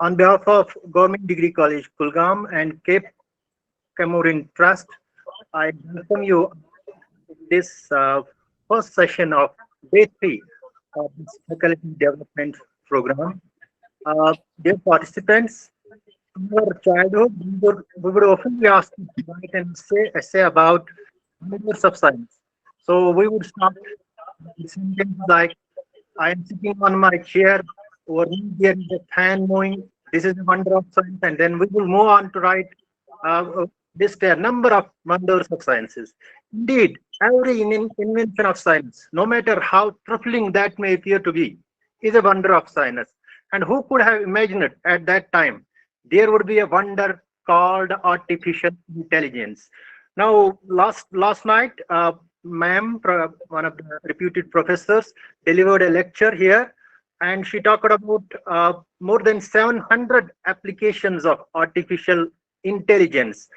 On behalf of Government Degree College, Kulgam and Cape Comorin Trust, I welcome you to this first session of day three of this faculty development program. Dear participants, in our childhood, we would often be asked to write an essay about wonders of science. So we would start with sentences like, I am sitting on my chair, over me there is a fan moving, this is a wonder of science, and then we will move on to write list a number of wonders of sciences. Indeed, every invention of science, no matter how trifling that may appear to be, is a wonder of science. And who could have imagined it at that time? There would be a wonder called artificial intelligence. Now, last night, ma'am, one of the reputed professors, delivered a lecture here, and she talked about more than 700 applications of artificial intelligence.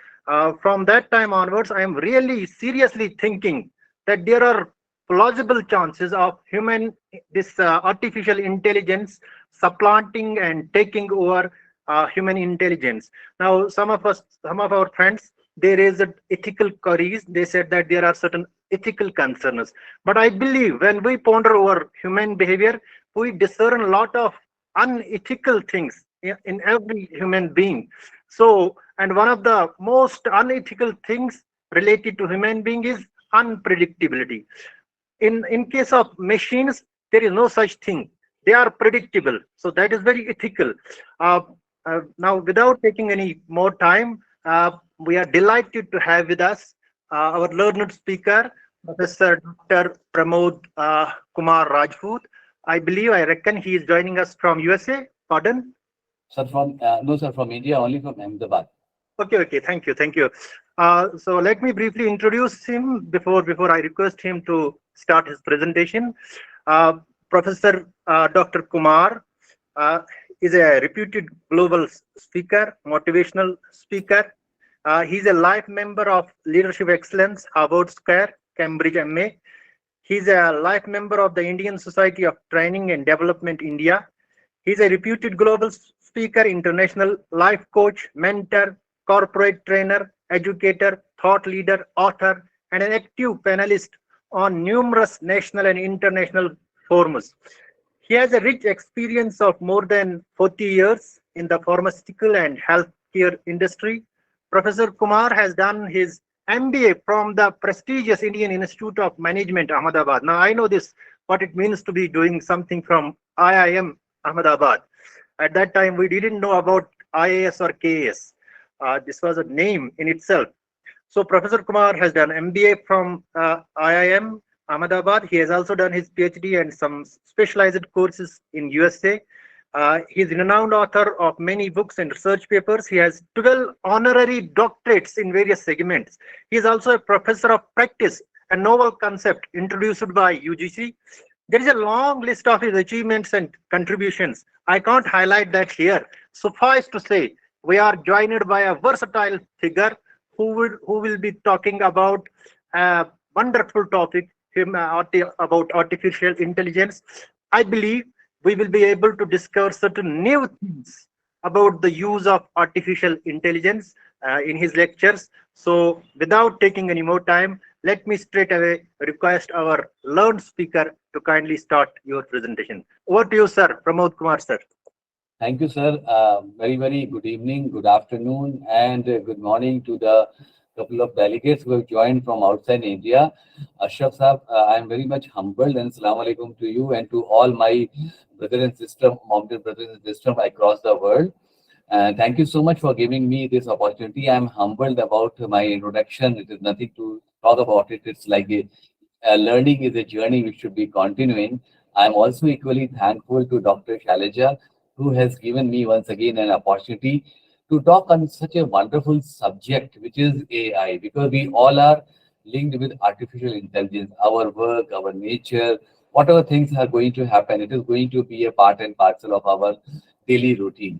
From that time onwards, I am really seriously thinking that there are plausible chances of this artificial intelligence supplanting and taking over human intelligence. Now, some of our friends, they raised ethical queries. They said that there are certain ethical concerns. But I believe when we ponder over human behavior, we discern a lot of unethical things in every human being. So, and one of the most unethical things related to human being is unpredictability. In case of machines, there is no such thing. They are predictable. So that is very ethical. Uh, Now, without taking any more time, we are delighted to have with us our learned speaker, Professor Dr. Pramod Kumar Rajput. I reckon he is joining us from USA. Pardon? Sir, from no, sir, from India, only from Ahmedabad. Okay. Thank you. So let me briefly introduce him before I request him to start his presentation. Uh, Professor Dr. Kumar uh, is a reputed global speaker, motivational speaker. He's a life member of Leadership Excellence, Harvard Square, Cambridge MA. He's a life member of the Indian Society of Training and Development India. He's a reputed global speaker, international life coach, mentor, corporate trainer, educator, thought leader, author, and an active panelist on numerous national and international forums. He has a rich experience of more than 40 years in the pharmaceutical and healthcare industry. Professor Kumar has done his MBA from the prestigious Indian Institute of Management, Ahmedabad. Now, I know this, what it means to be doing something from IIM, Ahmedabad. At that time, we didn't know about IAS or KAS. This was a name in itself. So Professor Kumar has done MBA from IIM Ahmedabad. He has also done his PhD and some specialized courses in USA. He is renowned author of many books and research papers. He has 12 honorary doctorates in various segments. He is also a professor of practice, a novel concept introduced by UGC. There is a long list of his achievements and contributions. I can't highlight that here. Suffice to say, we are joined by a versatile figure who will be talking about a wonderful topic about artificial intelligence. I believe we will be able to discover certain new things about the use of artificial intelligence in his lectures. So, without taking any more time, let me straight away request our learned speaker to kindly start your presentation. Over to you, sir. Pramod Kumar, sir. Thank you, sir. Very good evening, good afternoon, and good morning to the couple of delegates who have joined from outside India. Ashraf Saab, I am very much humbled, and Assalamu alaikum to you and to all my brothers and sisters, mountain brothers and sisters across the world. Thank you so much for giving me this opportunity. I am humbled about my introduction. It is nothing to talk about it. It's like learning is a journey which should be continuing. I am also equally thankful to Dr. Shailaja, who has given me once again an opportunity to talk on such a wonderful subject, which is AI, because we all are linked with artificial intelligence. Our work, our nature, whatever things are going to happen, it is going to be a part and parcel of our daily routine.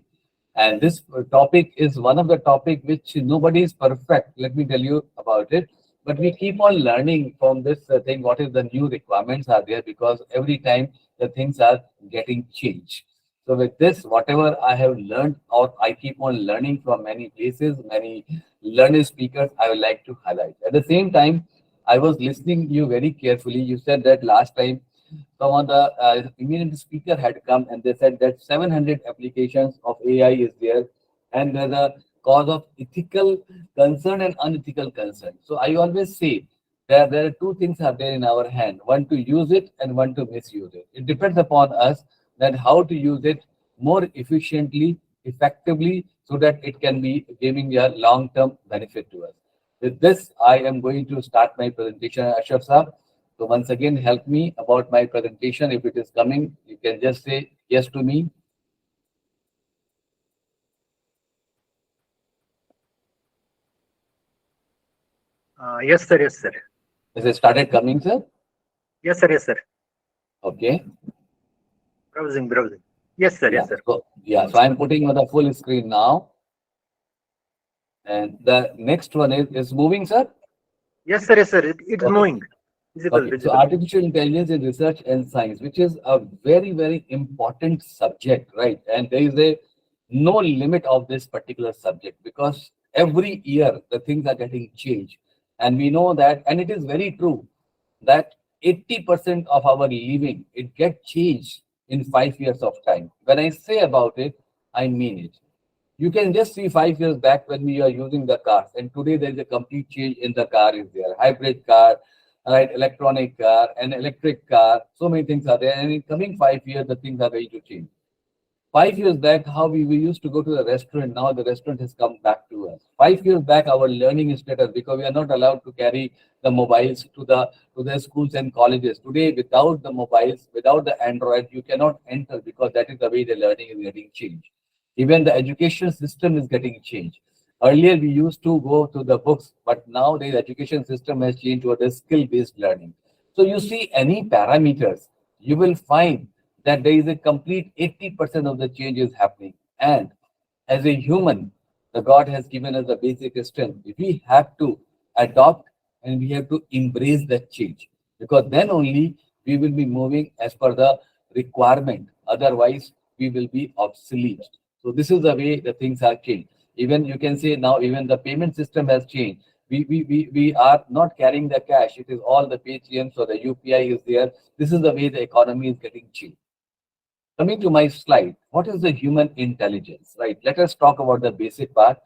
And this topic is one of the topic which nobody is perfect. Let me tell you about it. But we keep on learning from this thing, what is the new requirements are there, because every time the things are getting changed. So with this, whatever I have learned or I keep on learning from many places, many learned speakers, I would like to highlight. At the same time, I was listening you very carefully. You said that last time some of the eminent speaker had come and they said that 700 applications of AI is there and there's a cause of ethical concern and unethical concern. So I always say that there are two things are there in our hand, one to use it and one to misuse it. It depends upon us that how to use it more efficiently, effectively, so that it can be giving a long-term benefit to us. With this, I am going to start my presentation, Ashraf Saab. So once again, help me about my presentation. If it is coming, you can just say yes to me. Yes, sir. Yes, sir. Has it started coming, sir? Yes, sir. Yes, sir. Okay. Browsing, browsing. Yes, sir. Yes, Yeah. sir. So I'm putting on the full screen now. And the next one is moving, sir. Yes, sir. Yes, sir. It's Okay. moving. Visible, Okay, so visible. artificial intelligence in research and science, which is a very, very important subject, right? And there is a no limit of this particular subject because every year the things are getting changed. And we know that, and it is very true that 80% of our living, it gets changed in 5 years of time. When I say about it, I mean it. You can just see 5 years back when we are using the cars, and today there is a complete change in the car. Is there hybrid car, right? Electronic car, and electric car. So many things are there, and in coming 5 years, the things are going to change. 5 years back, how we used to go to the restaurant. Now the restaurant has come back to us. 5 years back, our learning status because we are not allowed to carry the mobiles to the schools and colleges. Today, without the mobiles, without the Android, you cannot enter because that is the way the learning is getting changed. Even the education system is getting changed. Earlier, we used to go to the books, but now the education system has changed to a skill-based learning. So you see any parameters, you will find that there is a complete 80% of the change is happening. And as a human, the God has given us the basic strength. We have to adopt and we have to embrace that change because then only we will be moving as per the requirement. Otherwise, we will be obsolete. So this is the way the things are changed. Even you can say now, even the payment system has changed. We are not carrying the cash. It is all the Paytm, so the UPI is there. This is the way the economy is getting changed. Coming to my slide, what is the human intelligence, right? Let us talk about the basic part.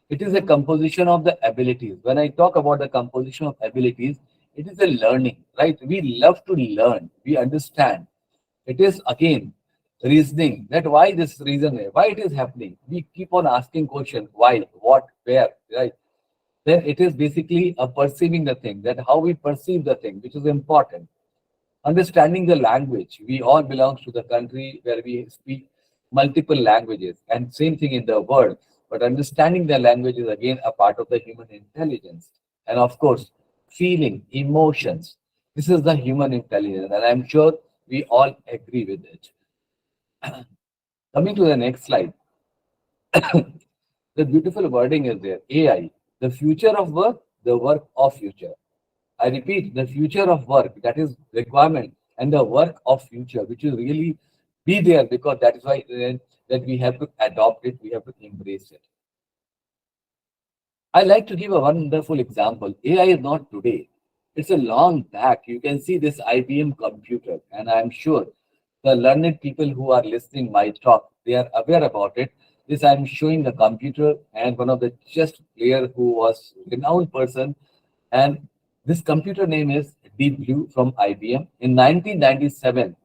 It is a composition of the abilities. When I talk about the composition of abilities, it is a learning, right? We love to learn, we understand. It is again reasoning that why this reason, why it is happening. We keep on asking questions, why, what, where, right? Then it is basically a perceiving the thing, that how we perceive the thing, which is important. Understanding the language. We all belong to the country where we speak multiple languages and same thing in the world. But understanding the language is again a part of the human intelligence. And of course, feeling, emotions. This is the human intelligence. And I'm sure we all agree with it. Coming to the next slide. The beautiful wording is there. AI, the future of work, the work of future. I repeat, the future of work, that is requirement, and the work of future, which will really be there because that is why that we have to adopt it, we have to embrace it. I like to give a wonderful example. AI is not today. It's a long back. You can see this IBM computer, and I'm sure the learned people who are listening my talk, they are aware about it. This I'm showing the computer and one of the chess player who was renowned person, and this computer name is Deep Blue from IBM. In 1997,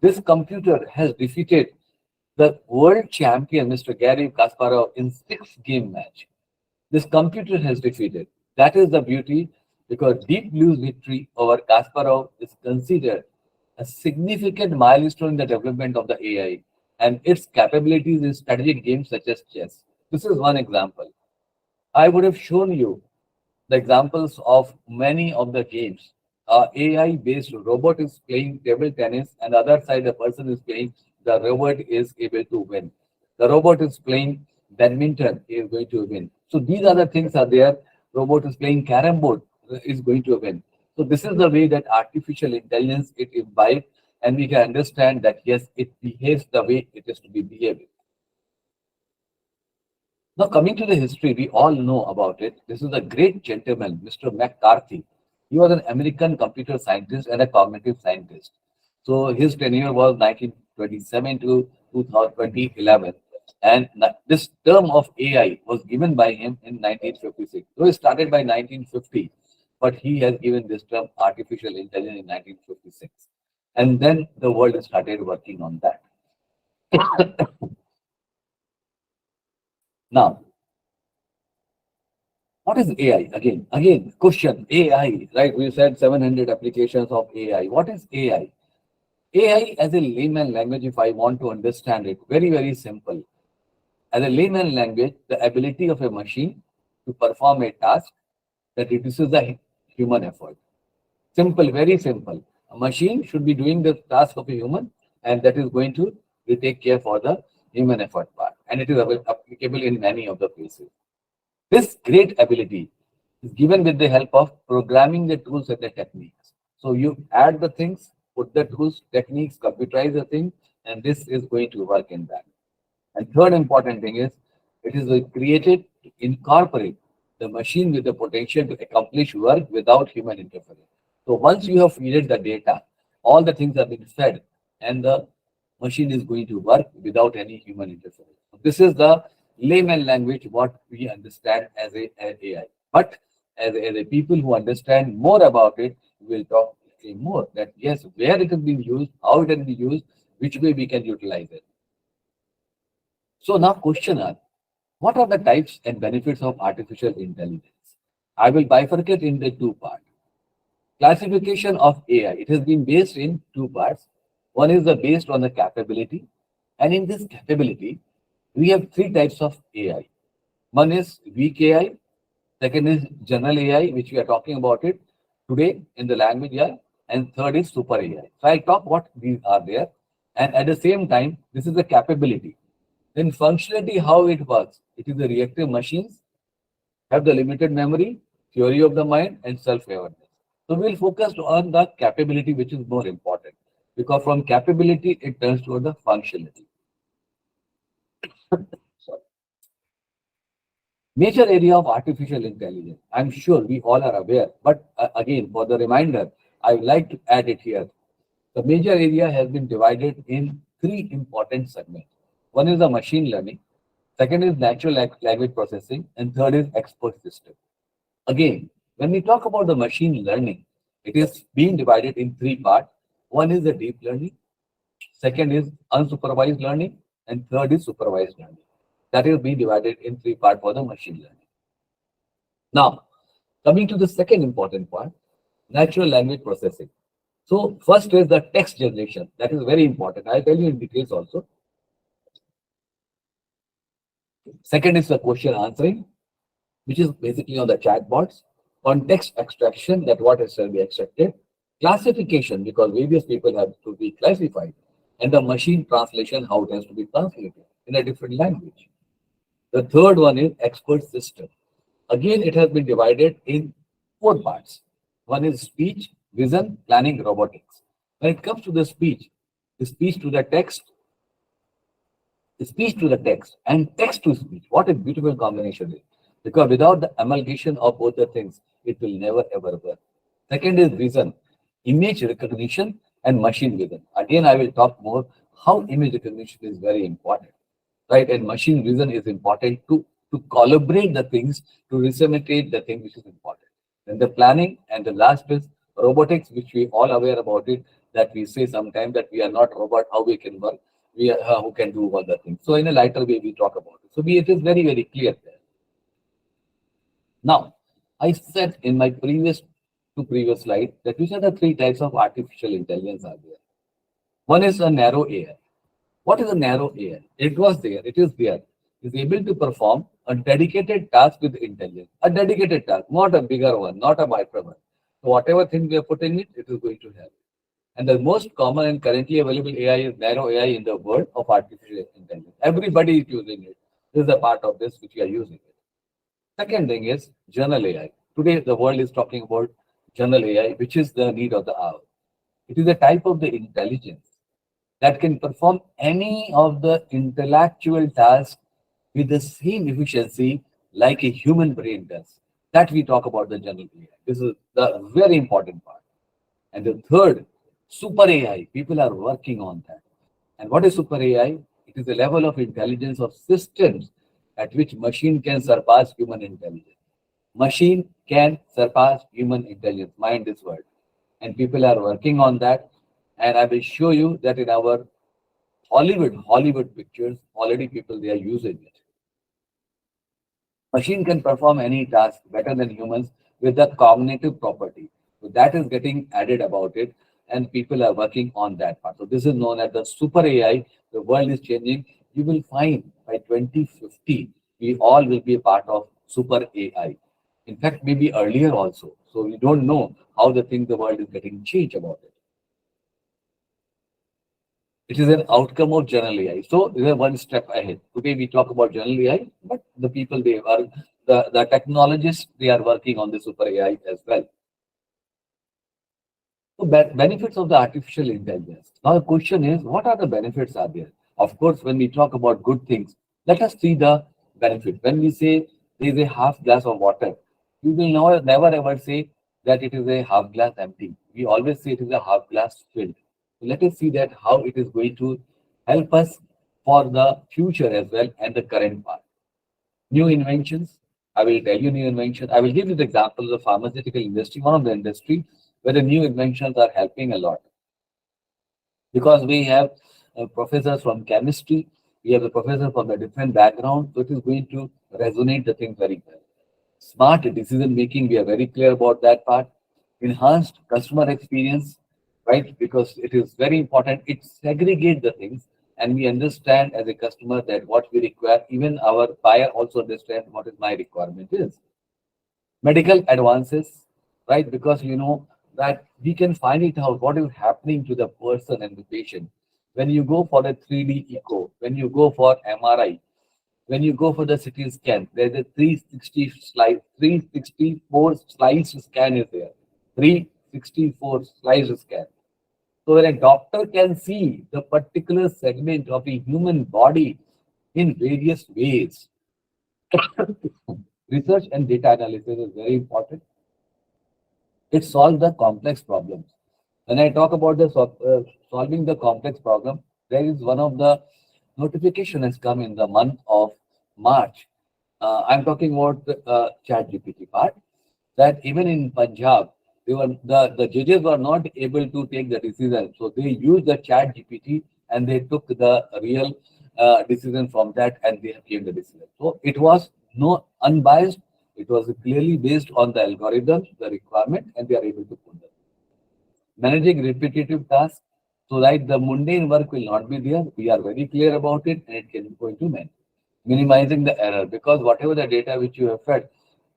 this computer has defeated the world champion, Mr. Gary Kasparov, in 6-game match. This computer has defeated. That is the beauty because Deep Blue's victory over Kasparov is considered a significant milestone in the development of the AI and its capabilities in strategic games such as chess. This is one example. I would have shown you the examples of many of the games. AI-based robot is playing table tennis, and the other side, the person is playing, the robot is able to win. The robot is playing badminton, is going to win. So these are the things are there. Robot is playing carom board, is going to win. So this is the way that artificial intelligence it imbibes, and we can understand that yes, it behaves the way it is to be behaving. Now, coming to the history, we all know about it. This is a great gentleman, Mr. McCarthy. He was an American computer scientist and a cognitive scientist. So his tenure was 1927 to 2011. And this term of AI was given by him in 1956. So he started by 1950, but he has given this term artificial intelligence in 1956. And then the world started working on that. Now, what is AI? Again, question AI, right? We said 700 applications of AI. What is AI? AI as a layman language, if I want to understand it, very, very simple. As a layman language, the ability of a machine to perform a task that reduces the human effort. Simple, very simple. A machine should be doing the task of a human, and that is going to take care for the human effort part. And it is applicable in many of the cases. This great ability is given with the help of programming the tools and the techniques. So you add the things, put the tools, techniques, computerize the thing, and this is going to work in that. And third important thing is, it is created to incorporate the machine with the potential to accomplish work without human interference. So once you have fed the data, all the things are being fed, and the machine is going to work without any human interference. So this is the layman language what we understand as AI. But as a people who understand more about it, we will talk more that yes, where it is being used, how it can be used, which way we can utilize it. So now question are, what are the types and benefits of artificial intelligence? I will bifurcate into two parts. Classification of AI. It has been based in two parts. One is based on the capability. And in this capability, we have three types of AI. One is weak AI. Second is general AI, which we are talking about it today in the language AI. And third is super AI. So I'll talk what these are there. And at the same time, this is the capability. Then functionality, how it works. It is the reactive machines, have the limited memory, theory of the mind, and self-awareness. So we'll focus on the capability, which is more important, because from capability, it turns toward the functionality. Sorry. Major area of artificial intelligence. I'm sure we all are aware, but again, for the reminder, I would like to add it here. The major area has been divided in three important segments. One is the machine learning, second is natural language processing, and third is expert system. Again, when we talk about the machine learning, it is being divided in three parts. One is the deep learning, second is unsupervised learning, and third is supervised learning. That is being divided in three parts for the machine learning. Now, coming to the second important part, natural language processing. So first is the text generation. That is very important. I'll tell you in details also. Second is the question answering, which is basically on the chatbots. Context extraction, that what has to be extracted. Classification, because various people have to be classified. And the machine translation, how it has to be translated in a different language. The third one is expert system. Again, it has been divided in four parts. One is speech, vision, planning, robotics. When it comes to the speech to the text, and text to speech. What a beautiful combination it is. Because without the amalgamation of both the things, it will never ever work. Second is vision, image recognition and machine vision. Again, I will talk more how image recognition is very important, right? And machine vision is important to collaborate the things, to disseminate the thing which is important. Then the planning, and the last is robotics, which we all aware about it, that we say sometimes that we are not robot, how we can work, we are who can do all the things. So in a lighter way, we talk about it. So it is very, very clear there. Now, I said in my previous slide that which are the three types of artificial intelligence are there. One is a narrow AI. What is a narrow AI? It was there, it is there. It is able to perform a dedicated task with intelligence. A dedicated task, not a bigger one, not a micro one. So whatever thing we are putting it, it is going to have. And the most common and currently available AI is narrow AI in the world of artificial intelligence. Everybody is using it. This is a part of this which we are using it. Second thing is general AI. Today, the world is talking about general AI, which is the need of the hour. It is a type of the intelligence that can perform any of the intellectual tasks with the same efficiency like a human brain does. That we talk about the general AI. This is the very important part. And the third, super AI. People are working on that. And what is super AI? It is a level of intelligence of systems at which machine can surpass human intelligence. Machine can surpass human intelligence. Mind this word. And people are working on that. And I will show you that in our Hollywood pictures, already people they are using it. Machine can perform any task better than humans with the cognitive property. So that is getting added about it, and people are working on that part. So this is known as the super AI. The world is changing. You will find by 2050, we all will be a part of super AI. In fact, maybe earlier also. So we don't know how the world is getting changed about it. It is an outcome of general AI. So we are one step ahead. Today we talk about general AI, but the people they are the technologists they are working on the super AI as well. So benefits of the artificial intelligence. Now the question is, what are the benefits are there? Of course, when we talk about good things, let us see the benefit. When we say there is a half glass of water, you will never ever say that it is a half glass empty. We always say it is a half glass filled. So let us see that how it is going to help us for the future as well and the current part. New inventions. I will tell you new invention. I will give you the example of the pharmaceutical industry, one of the industry where the new inventions are helping a lot because we have professors from chemistry, we have a professor from a different background, so it is going to resonate the thing very well. Smart decision making, we are very clear about that part. Enhanced customer experience, right? Because it is very important. It segregates the things, and we understand as a customer that what we require. Even our buyer also understands what is my requirement is. Medical advances, right? Because you know that we can find it out what is happening to the person and the patient. When you go for a 3D echo, when you go for MRI, when you go for the CT scan, there's a 360 slide, 364 slice scan is there. 364 slice scan. So when a doctor can see the particular segment of a human body in various ways, research and data analysis is very important. It solves the complex problems. When I talk about the solving the complex problem, there is one of the notification has come in the month of March. I'm talking about the ChatGPT part. That even in Punjab, the judges were not able to take the decision, so they used the ChatGPT and they took the real decision from that and they came the decision. So it was no unbiased. It was clearly based on the algorithm, the requirement, and they are able to put them. Managing repetitive tasks so that the mundane work will not be there. We are very clear about it and it can go into manage. Minimizing the error because whatever the data which you have fed,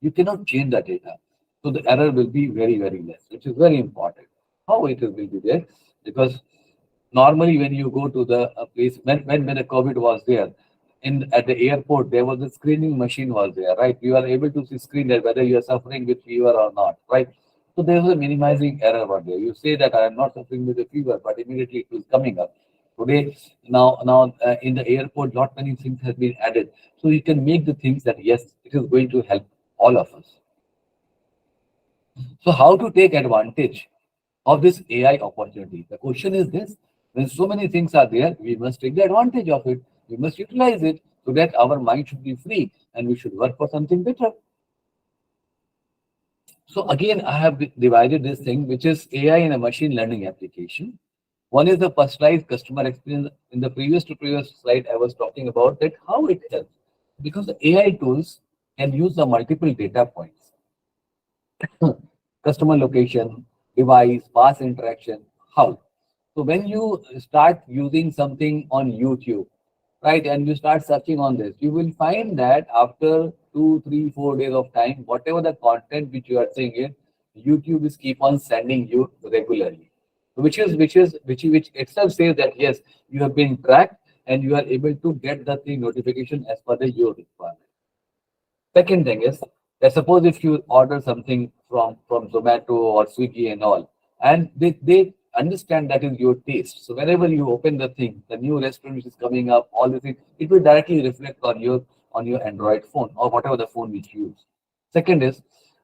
you cannot change the data. So the error will be very, very less, which is very important. How it will be there? Because normally when you go to the place, when the COVID was there, at the airport, there was a screening machine was there, right? You are able to see screen that whether you are suffering with fever or not, right? So there was a minimizing error over there. You say that I am not suffering with a fever, but immediately it was coming up. Today, now in the airport, lot many things have been added. So you can make the things that yes, it is going to help all of us. So how to take advantage of this AI opportunity? The question is this: when so many things are there, we must take the advantage of it. We must utilize it so that our mind should be free and we should work for something better. So again, I have divided this thing, which is AI in a machine learning application. One is the personalized customer experience. In the previous slide, I was talking about that how it helps because the AI tools can use the multiple data points, customer location, device, past interaction. How? So when you start using something on YouTube, right, and you start searching on this, you will find that after 2, 3, 4 days of time, whatever the content which you are seeing it, YouTube is keep on sending you regularly, which itself says that yes, you have been tracked and you are able to get the thing notification as per the your requirement. Second thing is that suppose if you order something from Zomato or Swiggy and all, and they understand that is your taste. So whenever you open the thing, the new restaurant which is coming up, all the things, it will directly reflect on your Android phone or whatever the phone which you use. Second is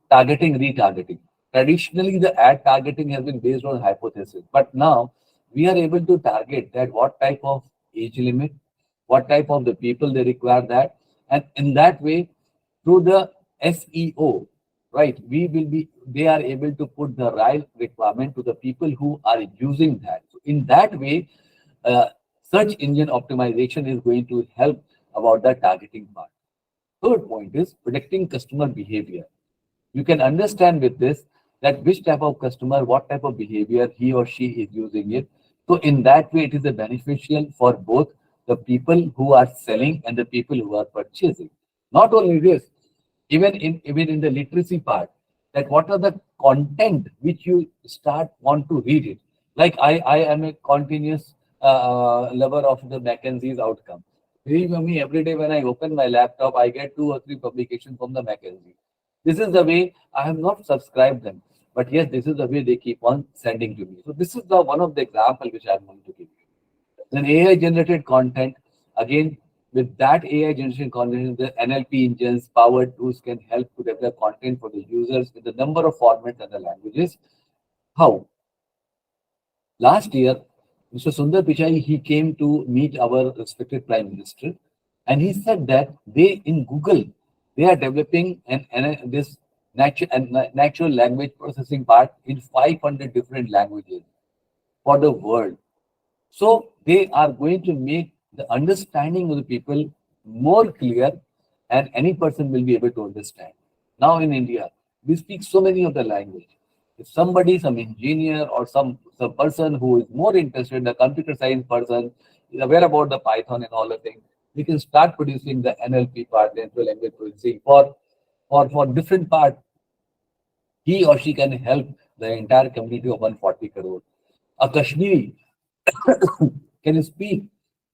targeting, retargeting. Traditionally, the ad targeting has been based on hypothesis, but now we are able to target that what type of age limit, what type of the people they require that, and in that way, through the SEO, right, we will be they are able to put the right requirement to the people who are using that. So in that way, uh, search engine optimization is going to help about the targeting part. Third point is predicting customer behavior. You can understand with this that which type of customer, what type of behavior he or she is using it. So in that way, it is a beneficial for both the people who are selling and the people who are purchasing. Not only this, even in the literacy part, that what are the content which you start want to read it. Like I am a continuous lover of the Mackenzie's outcome. Believe me, every day when I open my laptop, I get 2 or 3 publications from the Mackenzie. This is the way I have not subscribed them, but yes, this is the way they keep on sending to me. So this is the one of the example which I'm going to give you. Then AI generated content, again, with that AI generation content, the NLP engines, powered tools can help to develop content for the users in the number of formats and the languages. How? Last year, Mr. Sundar Pichai, he came to meet our respected Prime Minister, and he said that they in Google they are developing this natural language processing part in 500 different languages for the world. So they are going to make the understanding of the people more clear, and any person will be able to understand. Now in India, we speak so many of the language. If somebody, some engineer or some person who is more interested, the computer science person, is aware about the Python and all the things, we can start producing the NLP part, natural language processing for different part. He or she can help the entire community of 140 crore. A Kashmiri can speak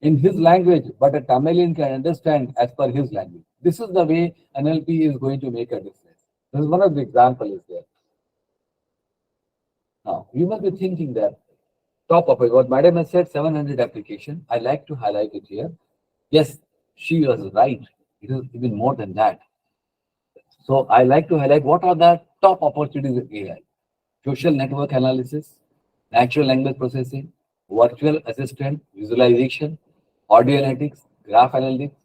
in his language, but a Tamilian can understand as per his language. This is the way NLP is going to make a difference. This is one of the examples there. Now, you must be thinking that top of it, what Madam has said, 700 application. I like to highlight it here. Yes, she was right. It is even more than that. So I like to highlight what are the top opportunities in AI. Social network analysis, natural language processing, virtual assistant, visualization, audio analytics, graph analytics,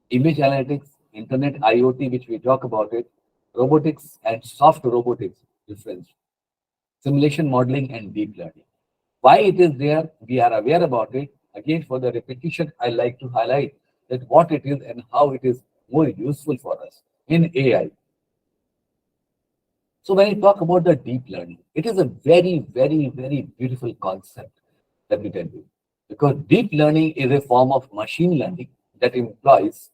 image analytics, internet IoT, which we talk about it, robotics and soft robotics difference, simulation modeling and deep learning. Why it is there, we are aware about it. Again, for the repetition, I like to highlight that what it is and how it is more useful for us in AI. So when you talk about the deep learning, it is a very, very, very beautiful concept, let me tell you. Because deep learning is a form of machine learning that employs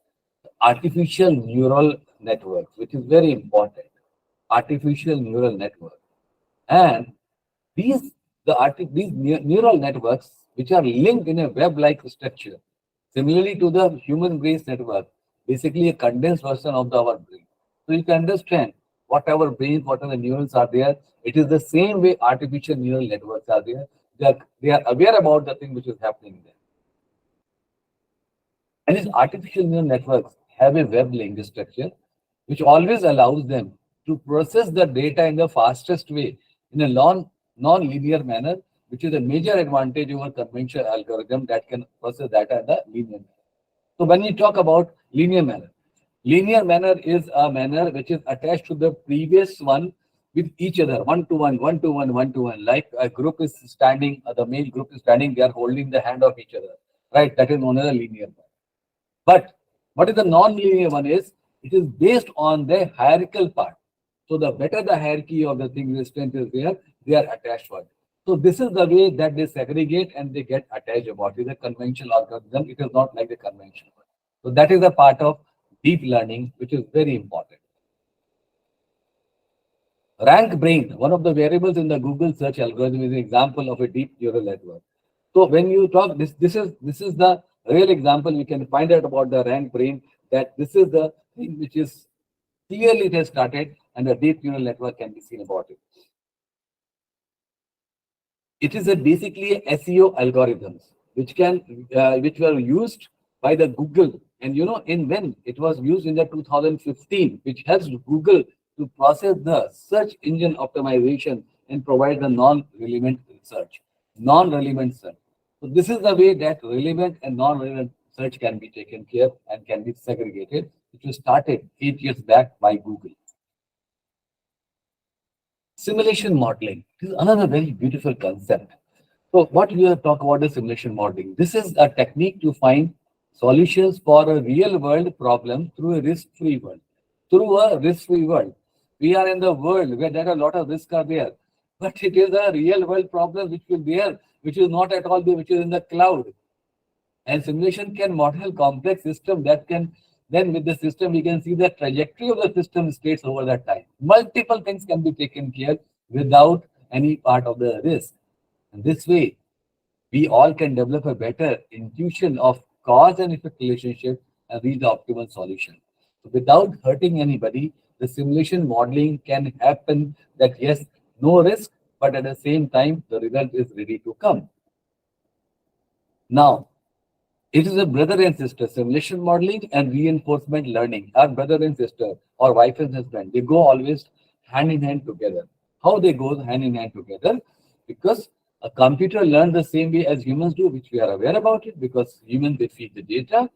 artificial neural networks, which is very important. Artificial neural network. And these neural networks, which are linked in a web-like structure, similarly to the human brain's network, basically a condensed version of our brain. So you can understand what our brain, what are the neurons are there. It is the same way artificial neural networks are there. They are aware about the thing which is happening there. And these artificial neural networks have a web link structure, which always allows them to process the data in the fastest way in a non-linear manner, which is a major advantage over conventional algorithm that can process data in the linear manner. So when you talk about linear manner is a manner which is attached to the previous one with each other, one to one, one to one, one to one. Like a group is standing, the male group is standing, they are holding the hand of each other, right? That is known as a linear one. But what is the non-linear one is, it is based on the hierarchical part. So the better the hierarchy of the thing resistance is there, they are attached one. So this is the way that they segregate and they get attached about it. The conventional algorithm, it is not like the conventional one. So that is a part of deep learning, which is very important. Rank brain, one of the variables in the Google search algorithm, is an example of a deep neural network. So when you talk, this is the real example. We can find out about the rank brain, that this is the thing which is clearly it has started, and the deep neural network can be seen about it. It is basically a SEO algorithms which were used by the Google, and in when it was used in the 2015, which helps Google to process the search engine optimization and provide the non-relevant search. So this is the way that relevant and non-relevant search can be taken care and can be segregated, which was started 8 years back by Google. Simulation modeling is another very beautiful concept. So what we are talking about is simulation modeling. This is a technique to find solutions for a real world problem through a risk-free world. Through a risk-free world. We are in the world where there are a lot of risks are there, but it is a real world problem which will be there, which is not at all there, which is in the cloud. And simulation can model complex system that can, then with the system, we can see the trajectory of the system states over that time. Multiple things can be taken care without any part of the risk. And this way, we all can develop a better intuition of cause and effect relationship and reach the optimal solution. So without hurting anybody, the simulation modeling can happen that yes, no risk, but at the same time, the result is ready to come. Now, it is a brother and sister. Simulation modeling and reinforcement learning are brother and sister or wife and husband. They go always hand in hand together. How they go hand in hand together? Because a computer learns the same way as humans do, which we are aware about it, because humans, they feed the data.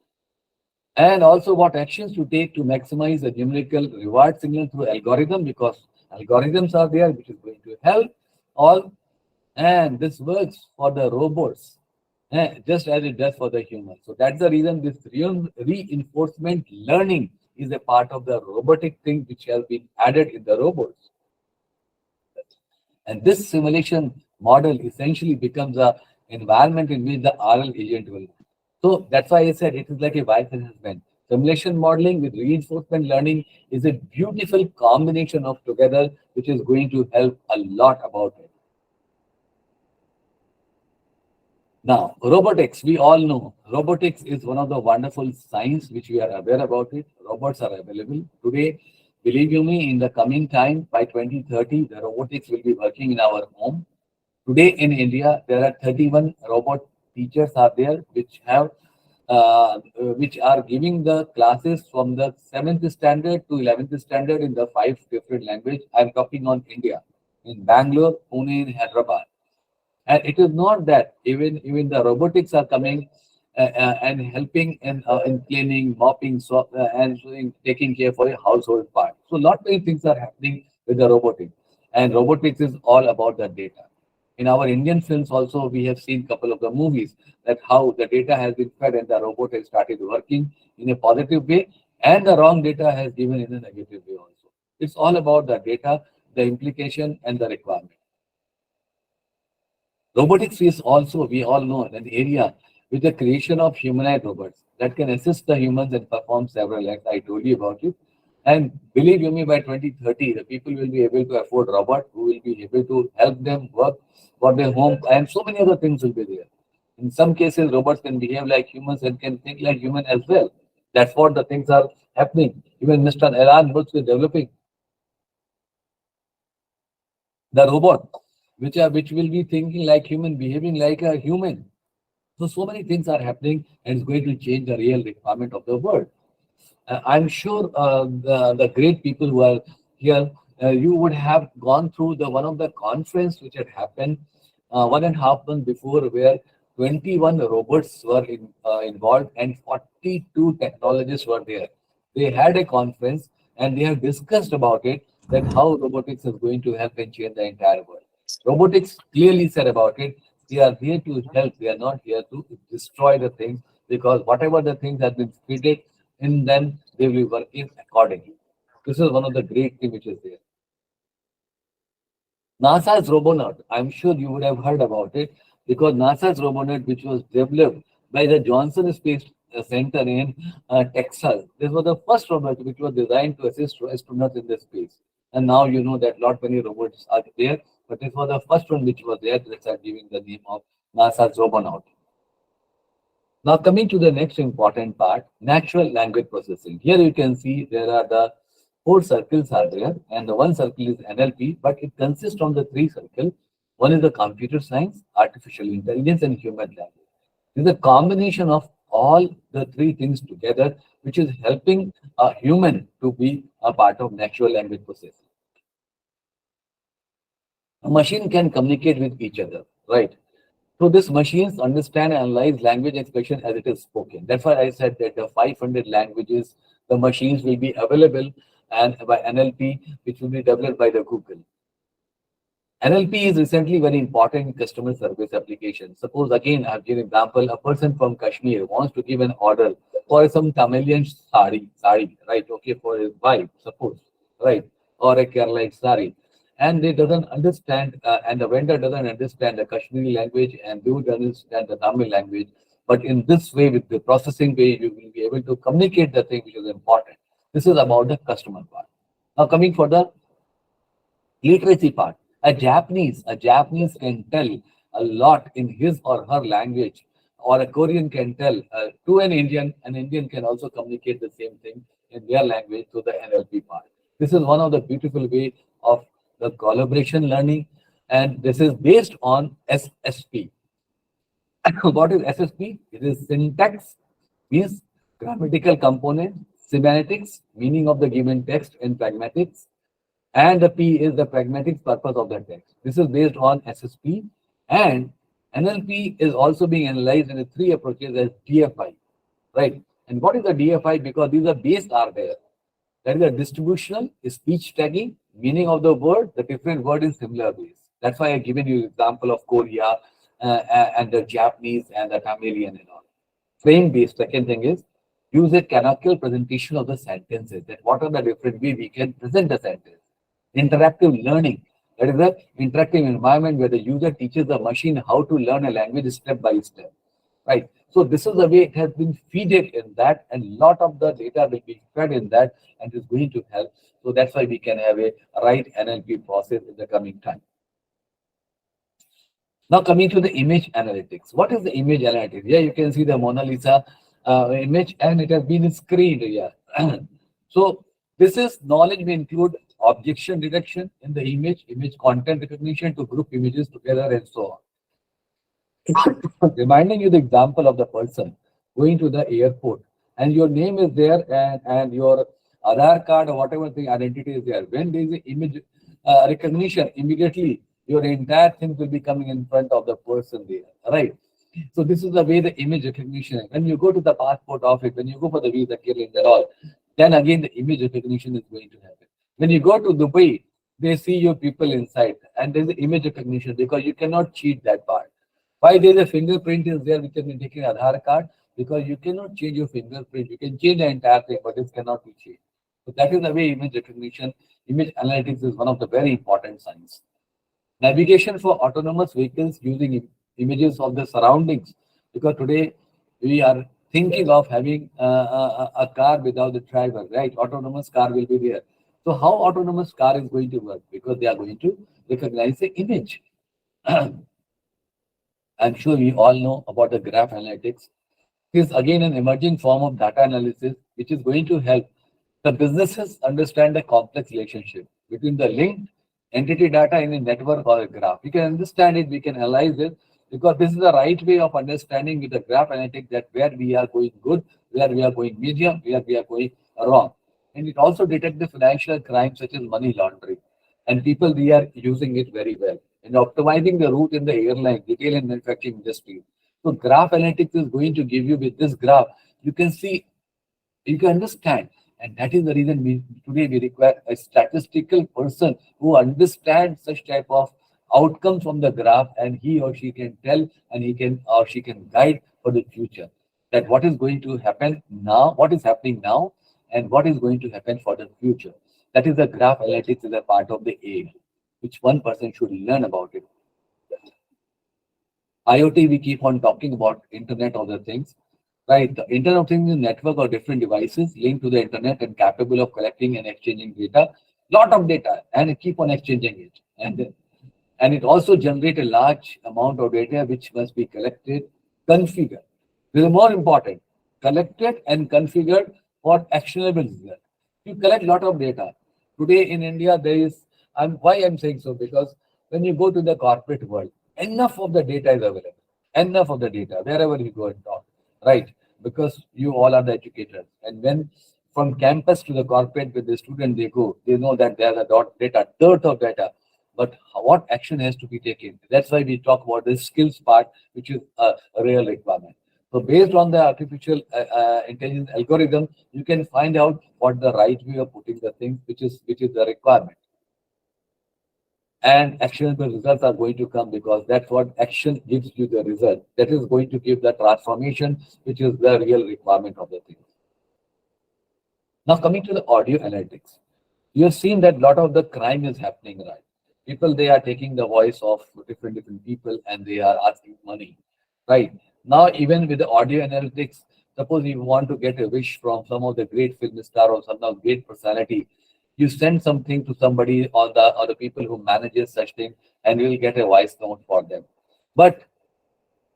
And also what actions to take to maximize the numerical reward signal through algorithm, because algorithms are there, which is going to help all. And this works for the robots just as it does for the humans. So that's the reason this reinforcement learning is a part of the robotic thing which has been added in the robots. And this simulation model essentially becomes a environment in which the RL agent will. So that's why I said it is like a wife and husband. Simulation modeling with reinforcement learning is a beautiful combination of together, which is going to help a lot about it. Now, robotics, we all know robotics is one of the wonderful science which we are aware about it. Robots are available today. Believe you me, in the coming time, by 2030, the robotics will be working in our home. Today in India, there are 31 robot teachers are there which are giving the classes from the 7th standard to 11th standard in the 5 different language. I'm talking on India, in Bangalore, Pune, and Hyderabad. And it is not that even the robotics are coming and helping in cleaning, mopping, and taking care for a household part. So lot many things are happening with the robotics. And robotics is all about the data. In our Indian films also, we have seen a couple of the movies that how the data has been fed and the robot has started working in a positive way, and the wrong data has given in a negative way also. It's all about the data, the implication, and the requirement. Robotics is also, we all know, an area with the creation of humanoid robots that can assist the humans and perform several acts. I told you about it. And believe you me, by 2030, the people will be able to afford robots who will be able to help them work for their home, and so many other things will be there. In some cases, robots can behave like humans and can think like humans as well. That's what the things are happening. Even Mr. Elon Musk is developing the robot which will be thinking like human, behaving like a human. So many things are happening, and it's going to change the real requirement of the world. I'm sure the great people who are here, you would have gone through the one of the conference which had happened 1.5 months before, where 21 robots were involved and 42 technologists were there. They had a conference and they have discussed about it, that how robotics is going to help and change the entire world. Robotics clearly said about it, they are here to help, they are not here to destroy the things, because whatever the things have been created in them, they will be working accordingly. This is one of the great things which is there. NASA's Robonaut, I'm sure you would have heard about it, because NASA's Robonaut, which was developed by the Johnson Space Center in Texas, this was the first robot which was designed to assist astronauts in the space. And now you know that lot many robots are there, but this was the first one which was there, that's giving the name of NASA's Robonaut. Now coming to the next important part, natural language processing. Here you can see there are the 4 circles are there, and the one circle is NLP, but it consists of the 3 circles. One is the computer science, artificial intelligence, and human language. It's a combination of all the three things together, which is helping a human to be a part of natural language processing. A machine can communicate with each other, right? So these machines understand and analyze language expression as it is spoken. That's why I said that the 500 languages, the machines will be available and by NLP, which will be developed by the Google. NLP is recently very important in customer service application. Suppose again, I've given example, a person from Kashmir wants to give an order for some Tamilian sari, right? Okay, for his wife, suppose, right? Or a Kerala sari. And they doesn't understand, and the vendor doesn't understand the Kashmiri language and do understand the Tamil language. But in this way, with the processing way, you will be able to communicate the thing which is important. This is about the customer part. Now coming for the literacy part. A Japanese can tell a lot in his or her language, or a Korean can tell to an Indian. An Indian can also communicate the same thing in their language to the NLP part. This is one of the beautiful way of the collaboration learning, and this is based on SSP. What is SSP? It is syntax, means grammatical component, semantics, meaning of the given text, and pragmatics, and the P is the pragmatic purpose of the text. This is based on SSP, and NLP is also being analyzed in the three approaches as DFI, right? And what is the DFI? Because these are based are there. That is a distributional speech tagging, meaning of the word, the different word in similar ways. That's why I've given you example of Korea and the Japanese and the Tamilian and all. Frame based. Second thing is use a canonical presentation of the sentences. That what are the different way we can present the sentence. Interactive learning. That is the interactive environment where the user teaches the machine how to learn a language step by step. Right. So this is the way it has been fed in that, and lot of the data will be fed in that, and is going to help. So that's why we can have a right NLP process in the coming time. Now coming to the image analytics. What is the image analytics? Yeah, you can see the Mona Lisa image, and it has been screened here. So this is knowledge may include objection detection in the image content recognition to group images together, and so on. Reminding you the example of the person going to the airport, and your name is there, and your Aadhaar card or whatever the identity is there. When there is an image recognition, immediately your entire thing will be coming in front of the person there, right? So this is the way the image recognition. When you go to the passport office, when you go for the visa clearance and all, then again the image recognition is going to happen. When you go to Dubai, they see your people inside, and there's the image recognition because you cannot cheat that part. Why there's a fingerprint is there which can be taken Aadhaar card, because you cannot change your fingerprint. You can change the entire thing, but this cannot be changed. So that is the way image recognition, image analytics is one of the very important signs. Navigation for autonomous vehicles using images of the surroundings, because today we are thinking of having a car without the driver, right? Autonomous car will be there. So how autonomous car is going to work? Because they are going to recognize the image. I'm sure we all know about the graph analytics. It is again an emerging form of data analysis, which is going to help the businesses understand the complex relationship between the linked entity data in a network or a graph. We can understand it, we can analyze it, because this is the right way of understanding with the graph analytics that where we are going good, where we are going medium, where we are going wrong. And it also detects the financial crimes such as money laundering. And people, we are using it very well. And optimizing the route in the airline, retail and manufacturing industry. So graph analytics is going to give you with this graph, you can see, you can understand. And that is the reason today we require a statistical person who understands such type of outcome from the graph, and he or she can tell, and he can or she can guide for the future, that what is going to happen now, what is happening now, and what is going to happen for the future. That is the graph analytics is a part of the AI, which one person should learn about it. IoT, we keep on talking about Internet of the Things, right? The Internet of Things is a network of different devices linked to the Internet and capable of collecting and exchanging data, lot of data, and keep on exchanging it. And it also generates a large amount of data which must be collected, configured. This is more important, collected and configured for actionable result. You collect lot of data. Today in India, there is, why I'm saying so, because when you go to the corporate world, enough of the data is available. Enough of the data, wherever you go and talk, right? Because you all are the educators. And when from campus to the corporate with the student they go, they know that there are the data, dearth of data. But what action has to be taken? That's why we talk about the skills part, which is a real requirement. So based on the artificial intelligence algorithm, you can find out what the right way of putting the things, which is the requirement. And actionable results are going to come because that's what action gives you the result. That is going to give the transformation, which is the real requirement of the thing. Now coming to the audio analytics, you have seen that a lot of the crime is happening, right? People, they are taking the voice of different people and they are asking money, right? Now even with the audio analytics, suppose you want to get a wish from some of the great film star or some of the great personality, you send something to somebody or the people who manages such thing, and you will get a voice note for them. But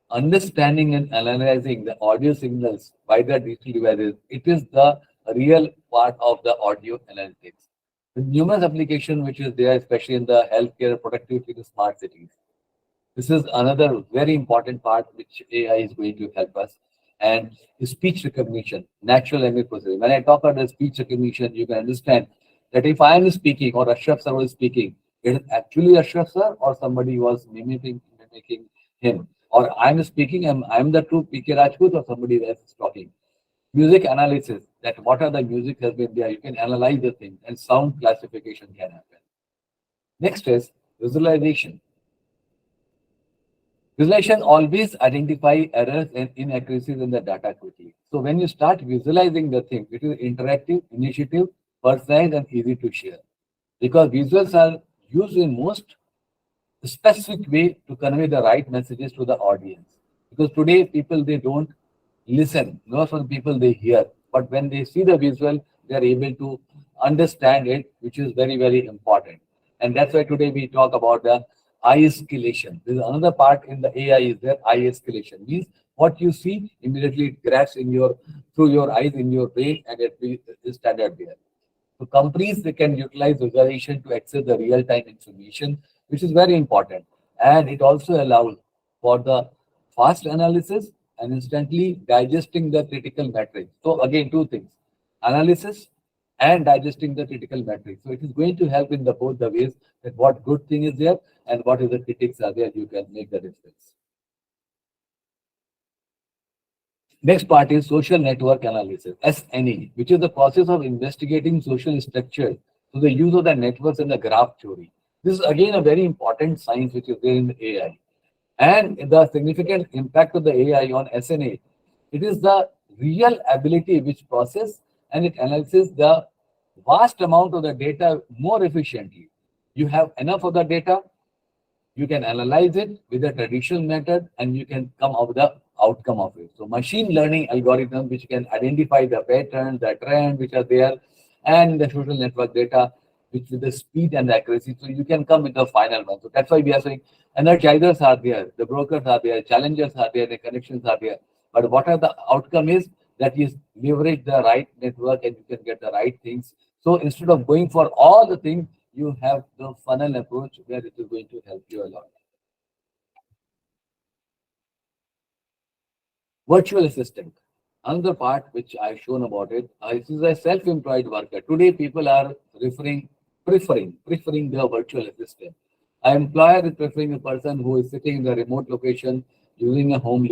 understanding and analyzing the audio signals by the digital devices, it is the real part of the audio analytics. The numerous application which is there, especially in the healthcare, productivity, the smart cities. This is another very important part which AI is going to help us. And speech recognition, natural language processing. When I talk about the speech recognition, you can understand that if I am speaking or Ashraf sir was speaking, it is actually Ashraf sir or somebody was mimicking him. Or I'm speaking, I'm the true PK Rajput or somebody else is talking. Music analysis, that what are the music has been there, you can analyze the thing and sound classification can happen. Next is visualization. Visualization always identify errors and inaccuracies in the data quickly. So when you start visualizing the thing, it is interactive, initiative, personalized and easy to share. Because visuals are used in most specific way to convey the right messages to the audience. Because today people, they don't listen. Most of the people, they hear. But when they see the visual, they are able to understand it, which is very, very important. And that's why today we talk about the eye escalation. There's another part in the AI is there, eye escalation. Means what you see immediately it grabs in your through your eyes in your brain and it is standard there. So companies, they can utilize visualization to access the real-time information, which is very important. And it also allows for the fast analysis and instantly digesting the critical metrics. So again, two things, analysis and digesting the critical metrics. So it is going to help in the both the ways that what good thing is there and what is the critics are there, you can make the difference. Next part is social network analysis, SNE, which is the process of investigating social structure through the use of the networks and the graph theory. This is again a very important science which is there in the AI. And the significant impact of the AI on SNA, it is the real ability which process and it analyzes the vast amount of the data more efficiently. You have enough of the data, you can analyze it with a traditional method and you can come out with the outcome of it. So machine learning algorithm which can identify the patterns, the trends which are there, and the social network data which with the speed and accuracy. So you can come with the final one. So that's why we are saying energizers are there, the brokers are there, challengers are there, the connections are there. But what are the outcome is that is leverage the right network and you can get the right things. So instead of going for all the things, you have the funnel approach where it is going to help you a lot. Virtual assistant. Another part which I've shown about it, this is a self-employed worker. Today, people are preferring the virtual assistant. An employer is preferring a person who is sitting in the remote location using a home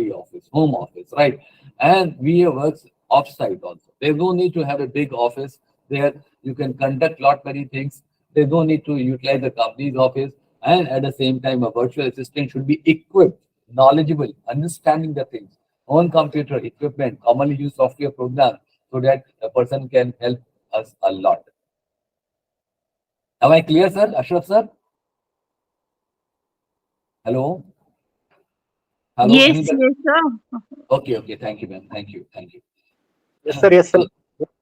office, right? And we works off-site also. There's no need to have a big office there. You can conduct lot many things. There's no need to utilize the company's office. And at the same time, a virtual assistant should be equipped, knowledgeable, understanding the things, own computer equipment, commonly used software program, so that a person can help us a lot. Am I clear, sir? Ashraf, sir? Hello? Hello? Yes, Anybody? yes, sir. Okay. Thank you, ma'am. Thank you. Yes, sir. Yes, sir.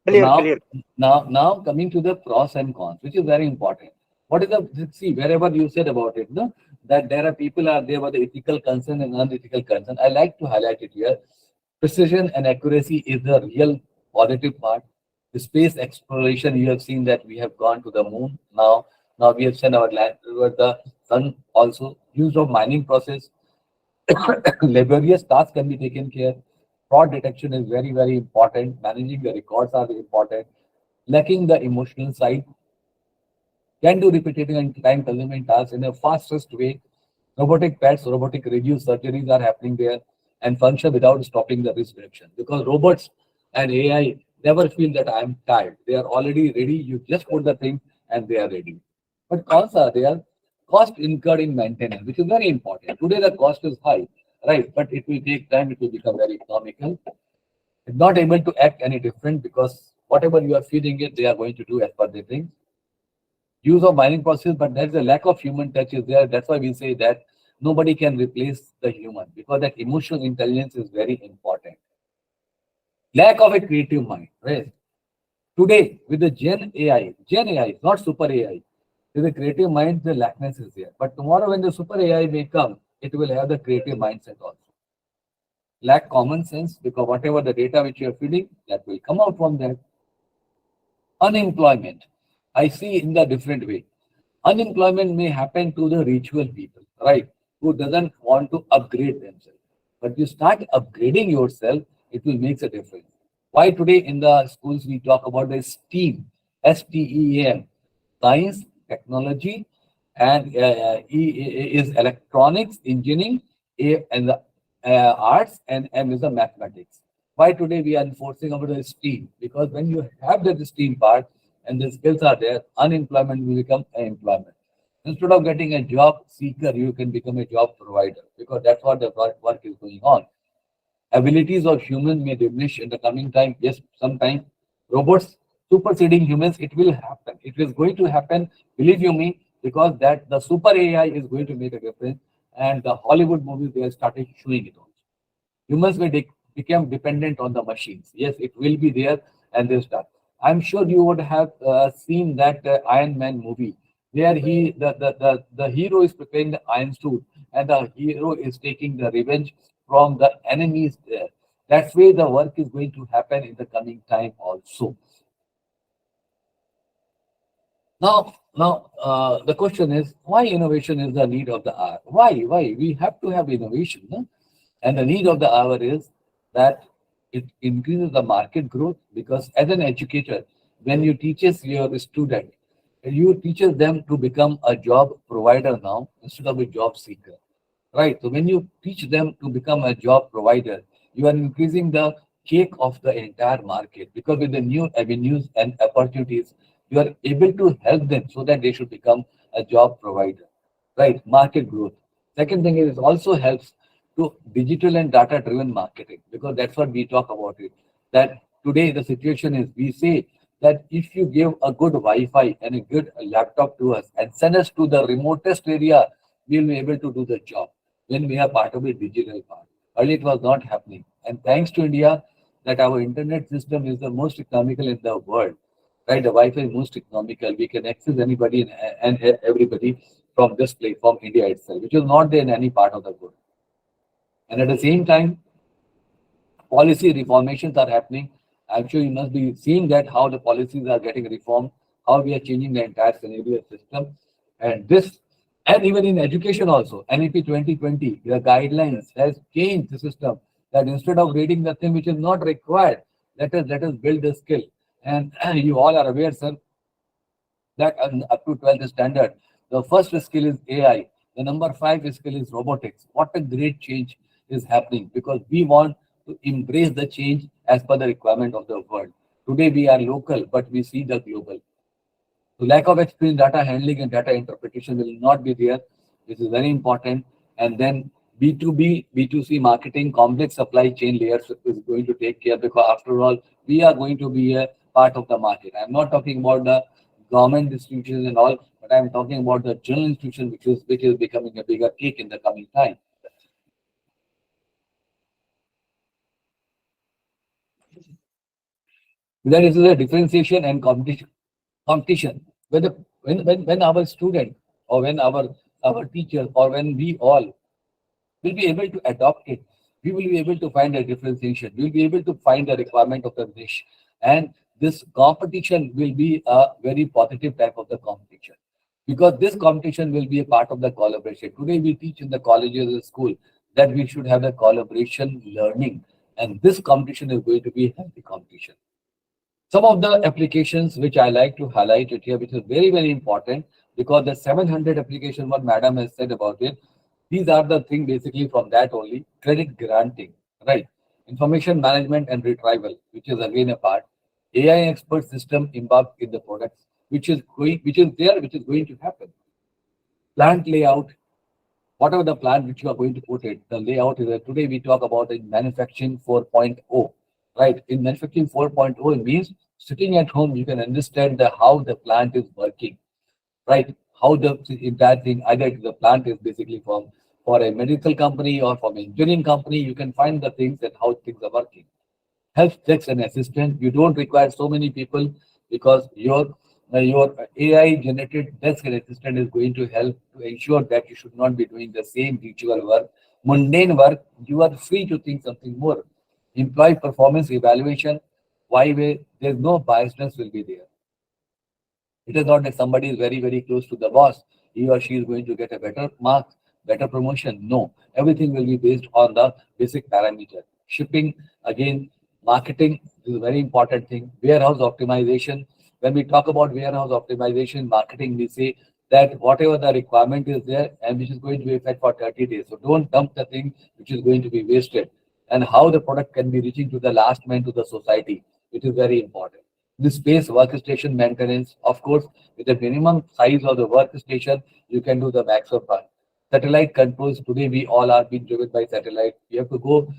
Clear, now, clear. now coming to the pros and cons, which is very important. What is the, see, wherever you said about it, no, that there are people are there with the ethical concern and unethical concern. I like to highlight it here. Precision and accuracy is the real positive part. The space exploration, you have seen that we have gone to the moon now. Now we have sent our land over the sun also, use of mining process, laborious tasks can be taken care. Fraud detection is very, very important. Managing the records are important. Lacking the emotional side, can do repetitive and time-consuming tasks in a fastest way. Robotic pets, robotic review surgeries are happening there and function without stopping the risk reduction. Because robots and AI never feel that I'm tired. They are already ready. You just put the thing and they are ready. But cons are there. Cost incurred in maintenance, which is very important. Today the cost is high, right? But it will take time. It will become very economical. It's not able to act any different because whatever you are feeding it, they are going to do as per the thing. Use of mining process, but there's a lack of human touch is there. That's why we say that nobody can replace the human because that emotional intelligence is very important. Lack of a creative mind, right? Today, with the Gen AI, not super AI, with the creative mind, the lackness is there. But tomorrow, when the super AI may come, it will have the creative mindset also. Lack common sense because whatever the data which you are feeding, that will come out from there. Unemployment, I see in the different way. Unemployment may happen to the ritual people, right? Who doesn't want to upgrade themselves. But you start upgrading yourself, it will make a difference. Why today in the schools we talk about the STEAM, STEAM, science, technology, and is electronics, engineering, A and the arts, and M is the mathematics. Why today we are enforcing about the STEAM? Because when you have the STEAM part and the skills are there, unemployment will become employment. Instead of getting a job seeker, you can become a job provider because that's what the work is going on. Abilities of humans may diminish in the coming time. Yes, sometime robots superseding humans, it will happen. It is going to happen, believe you me, because that the super AI is going to make a difference. And the Hollywood movies, they have started showing it also. Humans may become dependent on the machines. Yes, it will be there and this stuff. I'm sure you would have seen that Iron Man movie where the hero is preparing the iron suit and the hero is taking the revenge from the enemies there. That's way the work is going to happen in the coming time also. Now, the question is why innovation is the need of the hour? Why? We have to have innovation. No? And the need of the hour is that it increases the market growth because as an educator, when you teaches your student, you teaches them to become a job provider now instead of a job seeker. Right. So when you teach them to become a job provider, you are increasing the cake of the entire market because with the new avenues and opportunities, you are able to help them so that they should become a job provider. Right. Market growth. Second thing is it also helps to digital and data driven marketing because that's what we talk about it. That today the situation is we say that if you give a good Wi-Fi and a good laptop to us and send us to the remotest area, we'll be able to do the job when we are part of a digital part. Earlier it was not happening. And thanks to India, that our internet system is the most economical in the world. Right, the Wi-Fi is most economical. We can access anybody and everybody from this place, from India itself, which is not there in any part of the world. And at the same time, policy reformations are happening. I'm sure you must be seeing that how the policies are getting reformed, how we are changing the entire scenario system. And this, and even in education also, NEP 2020, the guidelines has changed the system that instead of reading the thing which is not required, let us build the skill. And you all are aware, sir, that up to 12th standard, the first skill is AI, the number 5 skill is robotics. What a great change is happening because we want to embrace the change as per the requirement of the world. Today we are local, but we see the global. So lack of experience, data handling and data interpretation will not be there, which is very important. And then B2B, B2C marketing, complex supply chain layers is going to take care because after all, we are going to be a part of the market. I'm not talking about the government institutions and all, but I'm talking about the general institution, which is becoming a bigger cake in the coming time. There is a differentiation and competition. When our student or when our teacher or when we all will be able to adopt it, we will be able to find a differentiation. We will be able to find the requirement of the niche. And this competition will be a very positive type of the competition. because this competition will be a part of the collaboration. Today we teach in the colleges and school that we should have a collaboration learning, and this competition is going to be a healthy competition. Some of the applications which I like to highlight it here, which is very, very important, because the 700 application, what madam has said about it, these are the thing basically from that only. Credit granting, right? Information management and retrieval, which is again a part. AI expert system embarked in the products, which is going to happen. Plant layout, whatever the plant which you are going to put it, the layout is today we talk about in manufacturing 4.0, right? In manufacturing 4.0, it means sitting at home, you can understand how the plant is working, right? How the entire thing, either the plant is basically for a medical company or from an engineering company, you can find the things that how things are working. Health checks and assistant, you don't require so many people because your AI generated desk and assistant is going to help to ensure that you should not be doing the same ritual work, mundane work. You are free to think something more. Employee performance evaluation, why there's no biasness will be there. It is not that somebody is very, very close to the boss, he or she is going to get a better mark, better promotion. No, everything will be based on the basic parameter. Shipping, again, marketing is a very important thing. Warehouse optimization. When we talk about warehouse optimization, marketing, we say that whatever the requirement is there and which is going to be fed for 30 days. So don't dump the thing which is going to be wasted. And how the product can be reaching to the last man to the society. It is very important. The space workstation maintenance, of course, with the minimum size of the workstation, you can do the maximum run. Satellite controls, today we all are being driven by satellite. We have to go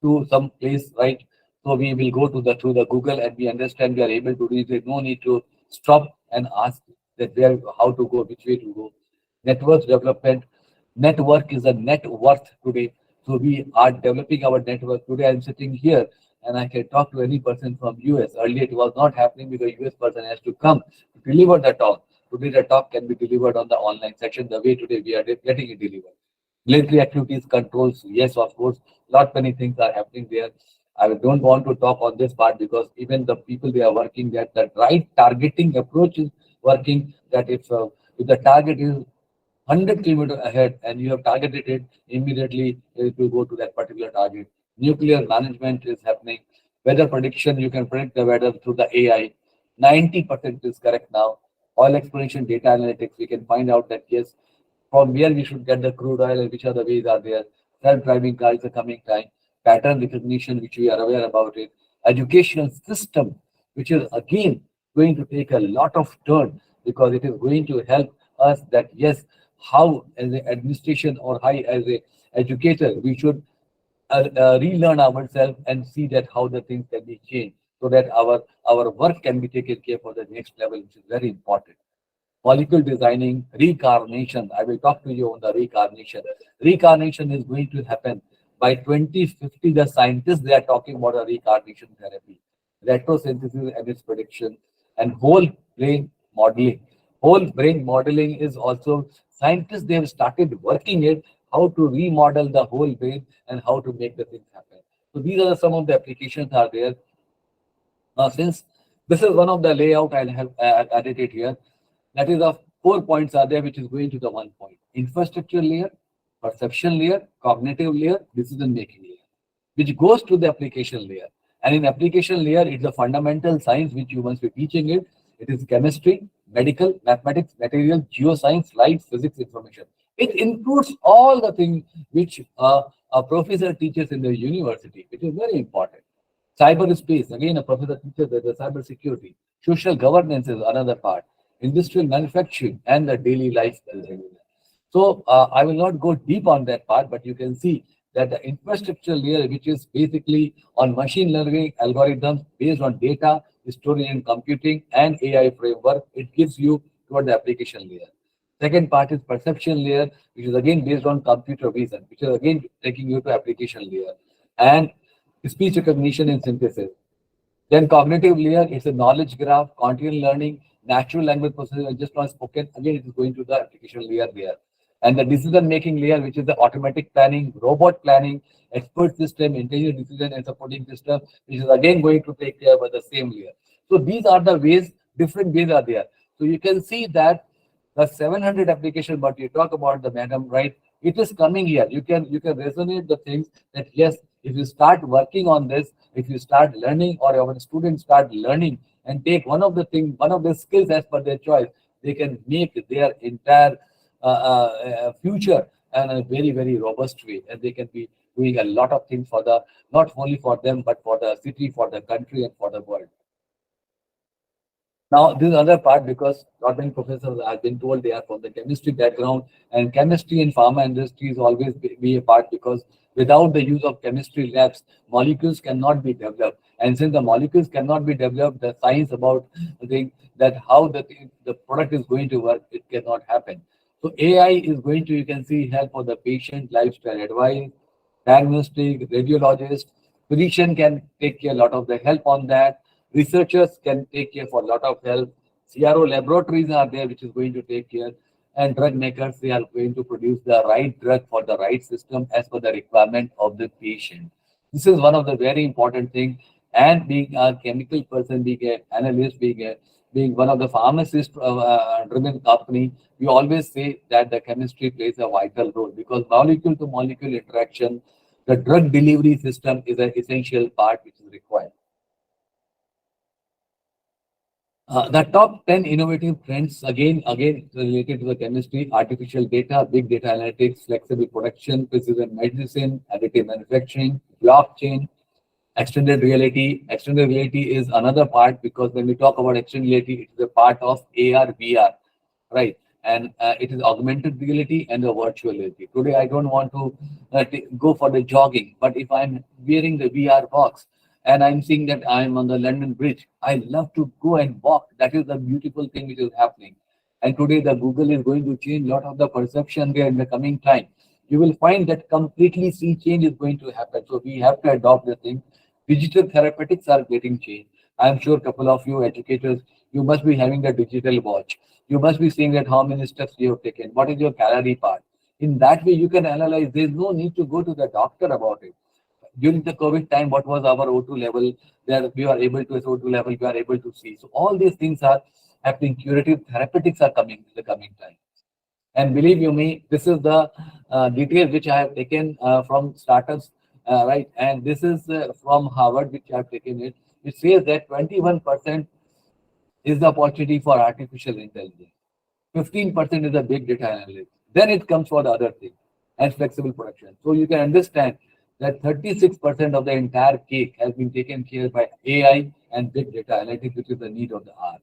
to some place, right? So we will go to the through the Google and we understand we are able to reach it. No need to stop and ask that where how to go, which way to go. Network development. Network is a net worth today. So we are developing our network. Today I'm sitting here and I can talk to any person from US. Earlier it was not happening because US person has to come to deliver the talk. Today the talk can be delivered on the online section the way today we are getting it delivered. Military activities controls, yes, of course, lot many things are happening there. I don't want to talk on this part because even the people they are working that the right targeting approach is working. That if the target is 100 kilometers ahead and you have targeted it, immediately it will go to that particular target. Nuclear management is happening. Weather prediction, you can predict the weather through the AI. 90% is correct now. Oil exploration data analytics, we can find out that yes, from where we should get the crude oil and which are the ways are there. Self-driving cars is a coming time. Pattern recognition, which we are aware about it. Educational system, which is again going to take a lot of turn because it is going to help us that yes, how as an administration or how as a educator we should relearn ourselves and see that how the things can be changed so that our work can be taken care for the next level, which is very important. Molecule designing, reincarnation. I will talk to you on the reincarnation. Reincarnation is going to happen by 2050. The scientists they are talking about a reincarnation therapy, retrosynthesis and its prediction, and whole brain modeling. Whole brain modeling is also scientists they have started working it how to remodel the whole brain and how to make the things happen. So these are some of the applications are there. Now, since this is one of the layout I have added it here, that is of 4 points are there, which is going to the 1 point. Infrastructure layer, perception layer, cognitive layer, decision-making layer, which goes to the application layer. And in application layer, it's the fundamental science which you must be teaching it. It is chemistry, medical, mathematics, material, geoscience, light, physics, information. It includes all the things which a professor teaches in the university, which is very important. Cyberspace, again, a professor teaches the cyber security. Social governance is another part. Industrial manufacturing and the daily life. So I will not go deep on that part, but you can see that the infrastructure layer, which is basically on machine learning algorithms based on data, storage and computing, and AI framework, it gives you toward the application layer. Second part is perception layer, which is again based on computer vision, which is again taking you to application layer. And speech recognition and synthesis. Then cognitive layer is a knowledge graph, continual learning, natural language processing, just not spoken. Again, it is going to the application layer there. And the decision-making layer, which is the automatic planning, robot planning, expert system, intelligent decision and supporting system, which is again going to take care of the same layer. So these are the ways, different ways are there. So you can see that The 700 application, but you talk about the madam, right? It is coming here. You can resonate the things that yes, if you start working on this, if you start learning, or our students start learning and take one of the skills as per their choice, they can make their entire future in a very, very robust way, and they can be doing a lot of things for the, not only for them, but for the city, for the country, and for the world. Now, this is another part, because not many professors have been told they are from the chemistry background, and chemistry in pharma industry is always be a part, because without the use of chemistry labs, molecules cannot be developed. And since the molecules cannot be developed, the science about the thing that how the product is going to work, it cannot happen. So AI is going to, you can see, help for the patient lifestyle advice, diagnostic, radiologist, physician can take care a lot of the help on that. Researchers can take care for a lot of help. CRO laboratories are there, which is going to take care. And drug makers, they are going to produce the right drug for the right system as per the requirement of the patient. This is one of the very important things. And being a chemical person, being an analyst, being one of the pharmacist driven company, we always say that the chemistry plays a vital role, because molecule to molecule interaction, the drug delivery system is an essential part which is required. The top 10 innovative trends, again related to the chemistry: artificial data, big data analytics, flexible production, precision medicine, additive manufacturing, blockchain, extended reality. Extended reality is another part, because when we talk about extended reality, it is a part of AR, VR, right? And it is augmented reality and the virtual reality. Today, I don't want to go for the jogging, but if I'm wearing the VR box and I'm seeing that I'm on the London Bridge, I love to go and walk. That is the beautiful thing which is happening. And today, the Google is going to change a lot of the perception there in the coming time. You will find that completely sea change is going to happen. So we have to adopt the thing. Digital therapeutics are getting changed. I'm sure a couple of you educators, you must be having the digital watch. You must be seeing that how many steps you have taken. What is your calorie part? In that way, you can analyze. There's no need to go to the doctor about it. During the COVID time, what was our O2 level? There we are able to, O2 level, we are able to see. So all these things are happening. Curative therapeutics are coming in the coming time. And believe you me, this is the details which I have taken from startups, right? And this is from Harvard, which I have taken it. It says that 21% is the opportunity for artificial intelligence. 15% is the big data analytics. Then it comes for the other thing, and flexible production. So you can understand that 36% of the entire cake has been taken care by AI and big data analytics, which is the need of the hour.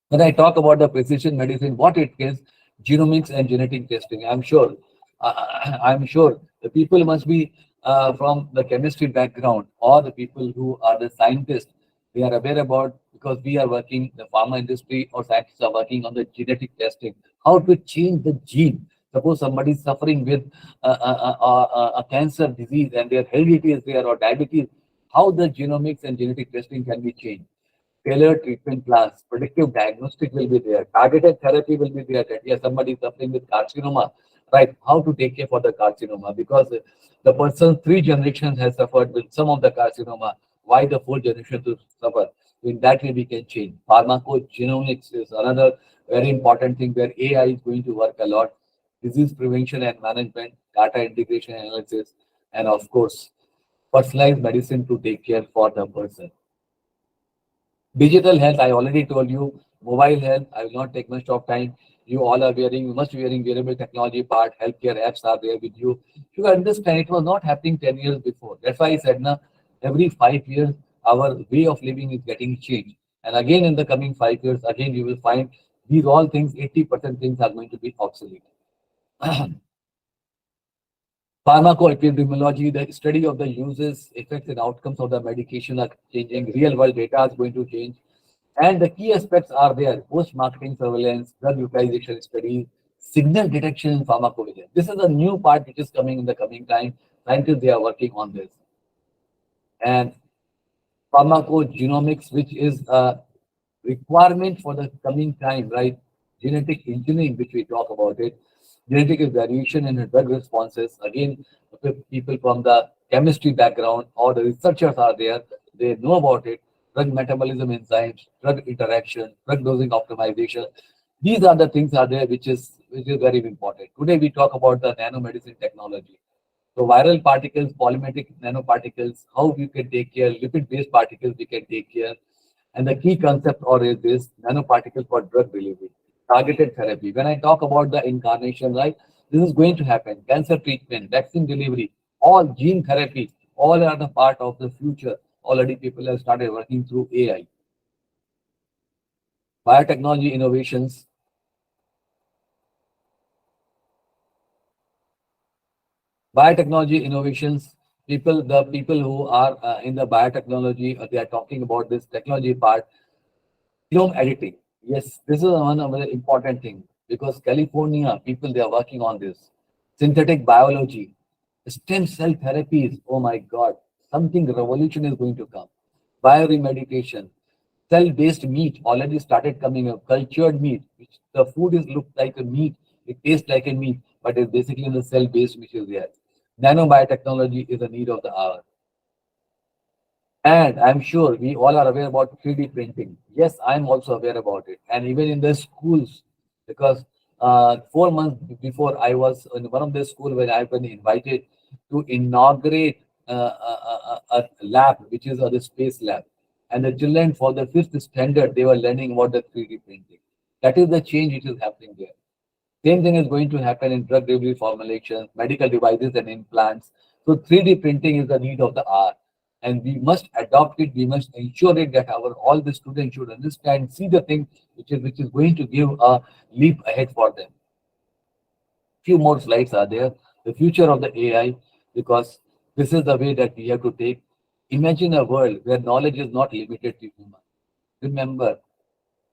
When I talk about the precision medicine, what it is, genomics and genetic testing. I'm sure the people must be from the chemistry background, or the people who are the scientists. They are aware about, because we are working, the pharma industry or scientists are working on the genetic testing, how to change the gene. Suppose somebody is suffering with a cancer disease and their heredity is there, or diabetes, how the genomics and genetic testing can be changed. Tailored treatment plans, predictive diagnostic will be there, targeted therapy will be there. That yes, somebody is suffering with carcinoma, right? How to take care for the carcinoma, because the person 3 generations has suffered with some of the carcinoma. Why the 4th generation to suffer? In that way, we can change. Pharmacogenomics is another very important thing where AI is going to work a lot. Disease prevention and management, data integration analysis, and of course, personalized medicine to take care for the person. Digital health, I already told you. Mobile health, I will not take much of time. You all are wearing, you must be wearing wearable technology part. Healthcare apps are there with you. You understand it was not happening 10 years before. That's why I said, na, every 5 years, our way of living is getting changed. And again, in the coming 5 years, again, you will find these all things, 80% things are going to be obsolete. Pharmacoepidemiology, the study of the uses, effects, and outcomes of the medication are changing. Real world data is going to change. And the key aspects are there: post marketing surveillance, drug utilization studies, signal detection in pharmacovigilance. This is a new part which is coming in the coming time. Scientists, they are working on this. And pharmacogenomics, which is a requirement for the coming time, right? Genetic engineering, which we talk about it. Genetic is variation in drug responses. Again, the people from the chemistry background or the researchers are there. They know about it. Drug metabolism enzymes, drug interaction, drug dosing optimization. These are the things are there which is very important. Today we talk about the nanomedicine technology. So viral particles, polymetric nanoparticles, how we can take care, lipid-based particles we can take care. And the key concept or is this nanoparticle for drug delivery, targeted therapy. When I talk about the incarnation, right, this is going to happen. Cancer treatment, vaccine delivery, all gene therapy, all are the part of the future. Already people have started working through AI. Biotechnology innovations. Biotechnology innovations, the people who are in the biotechnology, they are talking about this technology part. Genome editing. Yes, this is one of the important thing because California people they are working on this. Synthetic biology, stem cell therapies. Oh my God, something revolution is going to come. Bioremedication, cell-based meat already started coming up. Cultured meat, which the food is looked like a meat, it tastes like a meat, but it's basically the cell-based which is there. Nanobiotechnology is a need of the hour. And I'm sure we all are aware about 3D printing. Yes, I'm also aware about it. And even in the schools, because 4 months before I was in one of the school where I've been invited to inaugurate a lab, which is the space lab. And the children for the fifth standard, they were learning about the 3D printing. That is the change which is happening there. Same thing is going to happen in drug delivery formulations, medical devices and implants. So 3D printing is the need of the hour. And we must adopt it. We must ensure it that our all the students should understand, see the thing which is going to give a leap ahead for them. Few more slides are there. The future of the AI, because this is the way that we have to take. Imagine a world where knowledge is not limited to human. Remember,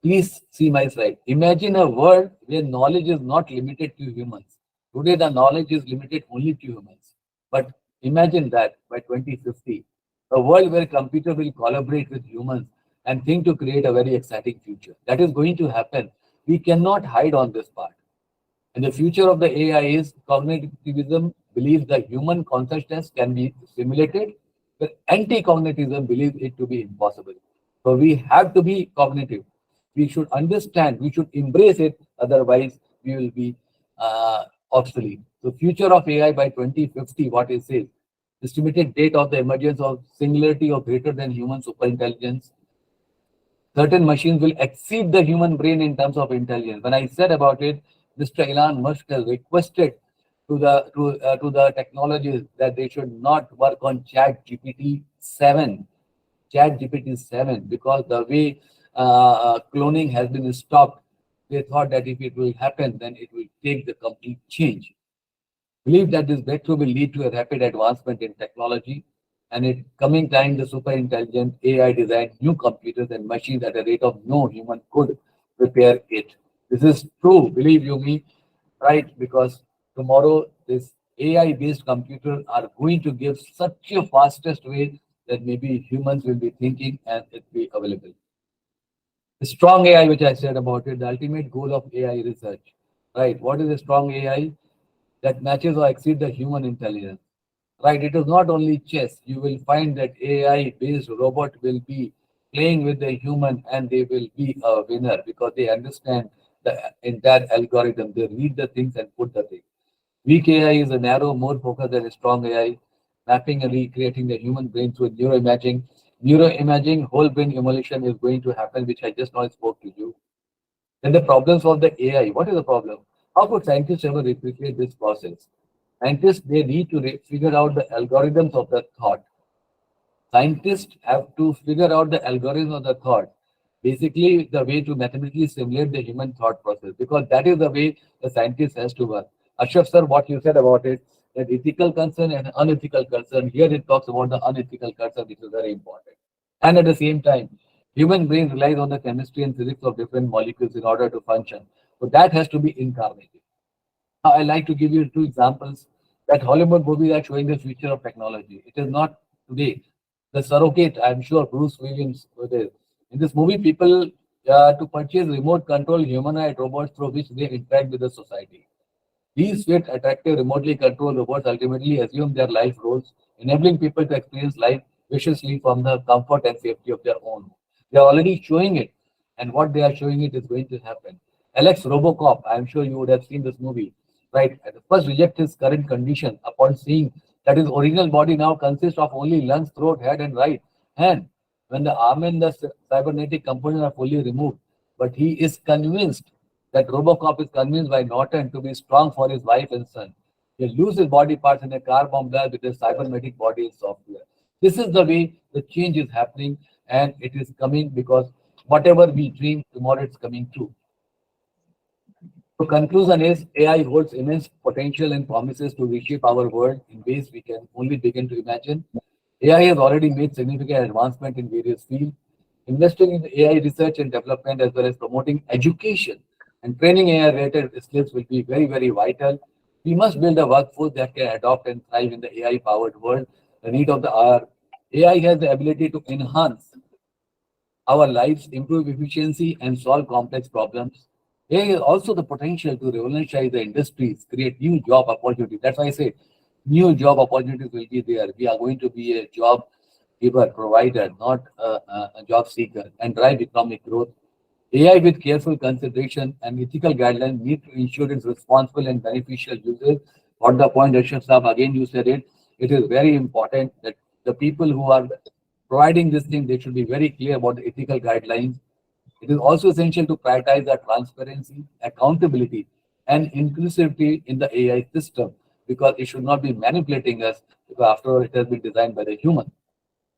please see my slide. Imagine a world where knowledge is not limited to humans. Today, the knowledge is limited only to humans. But imagine that by 2050, a world where computer will collaborate with humans and think to create a very exciting future. That is going to happen. We cannot hide on this part. And the future of the AI is cognitivism believes the human consciousness can be simulated, but anti-cognitivism believes it to be impossible. So we have to be cognitive. We should understand, we should embrace it, otherwise we will be obsolete. So future of AI by 2050, what it says, estimated date of the emergence of singularity of greater than human superintelligence. Certain machines will exceed the human brain in terms of intelligence. When I said about it, Mr. Elon Musk has requested to the technologies that they should not work on Chat GPT 7, because the way cloning has been stopped, they thought that if it will happen, then it will take the complete change. Believe that this breakthrough will lead to a rapid advancement in technology, and in coming time, the super intelligent AI design new computers and machines at a rate of no human could prepare it. This is true, believe you me, right? Because tomorrow this AI-based computers are going to give such a fastest way that maybe humans will be thinking and it will be available. The strong AI, which I said about it, the ultimate goal of AI research, right? What is a strong AI? That matches or exceeds the human intelligence. Right? It is not only chess. You will find that AI-based robot will be playing with the human and they will be a winner because they understand the entire algorithm. They read the things and put the things. Weak AI is a narrow, more focused than a strong AI, mapping and recreating the human brain through neuroimaging. Neuroimaging, whole brain emulation is going to happen, which I just now spoke to you. Then the problems of the AI. What is the problem? How could scientists ever replicate this process? Scientists, they need to figure out the algorithms of the thought. Scientists have to figure out the algorithm of the thought. Basically, the way to mathematically simulate the human thought process, because that is the way the scientist has to work. Ashraf sir, what you said about it, that ethical concern and unethical concern, here it talks about the unethical concern, which is very important. And at the same time, human brain relies on the chemistry and physics of different molecules in order to function. So that has to be incarnated. I like to give you two examples that Hollywood movies are showing the future of technology. It is not today. The surrogate, I'm sure Bruce Williams was there. In this movie, people to purchase remote control humanoid robots through which they interact with the society. These fit attractive remotely controlled robots ultimately assume their life roles, enabling people to experience life viciously from the comfort and safety of their own. They are already showing it, and what they are showing it is going to happen. Alex Robocop, I'm sure you would have seen this movie, right? At first reject his current condition upon seeing that his original body now consists of only lungs, throat, head, and right hand. When the arm and the cybernetic components are fully removed, but he is convinced that Robocop is convinced by Norton to be strong for his wife and son. He loses his body parts in a car bomb blast with his cybernetic body and software. This is the way the change is happening, and it is coming because whatever we dream, tomorrow it's coming true. So conclusion is AI holds immense potential and promises to reshape our world in ways we can only begin to imagine. AI has already made significant advancement in various fields. Investing in AI research and development as well as promoting education and training AI-related skills will be very, very vital. We must build a workforce that can adopt and thrive in the AI-powered world, the need of the hour. AI has the ability to enhance our lives, improve efficiency, and solve complex problems. AI has also the potential to revolutionize the industries, create new job opportunities. That's why I say new job opportunities will be there. We are going to be a job giver, provider, not a job seeker, and drive economic growth. AI with careful consideration and ethical guidelines need to ensure its responsible and beneficial usage. On the point, Rishabh Saab, again you said it, it is very important that the people who are providing this thing, they should be very clear about the ethical guidelines. It is also essential to prioritize the transparency, accountability, and inclusivity in the AI system because it should not be manipulating us because after all, it has been designed by the human.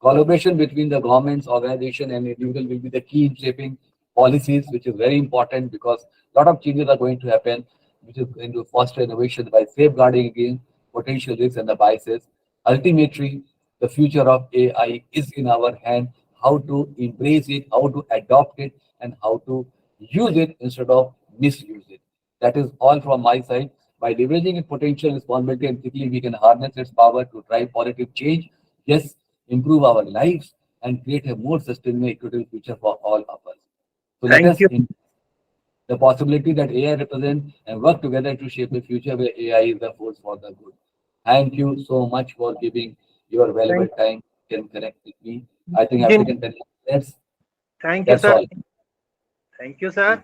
Collaboration between the governments, organization, and individual will be the key in shaping policies, which is very important because a lot of changes are going to happen, which is going to foster innovation by safeguarding against potential risks and the biases. Ultimately, the future of AI is in our hand. How to embrace it, how to adopt it, and how to use it instead of misuse it. That is all from my side. By leveraging its potential, responsibility, and ethically, we can harness its power to drive positive change. Yes, improve our lives and create a more sustainable, equitable future for all of us. So let Thank us you. the possibility that AI represents and work together to shape a future where AI is the force for the good. Thank you so much for giving your valuable Thank, time. You can connect with me. I think I've Jin- taken 10 minutes. thank you, That's sir. all. Thank you, sir.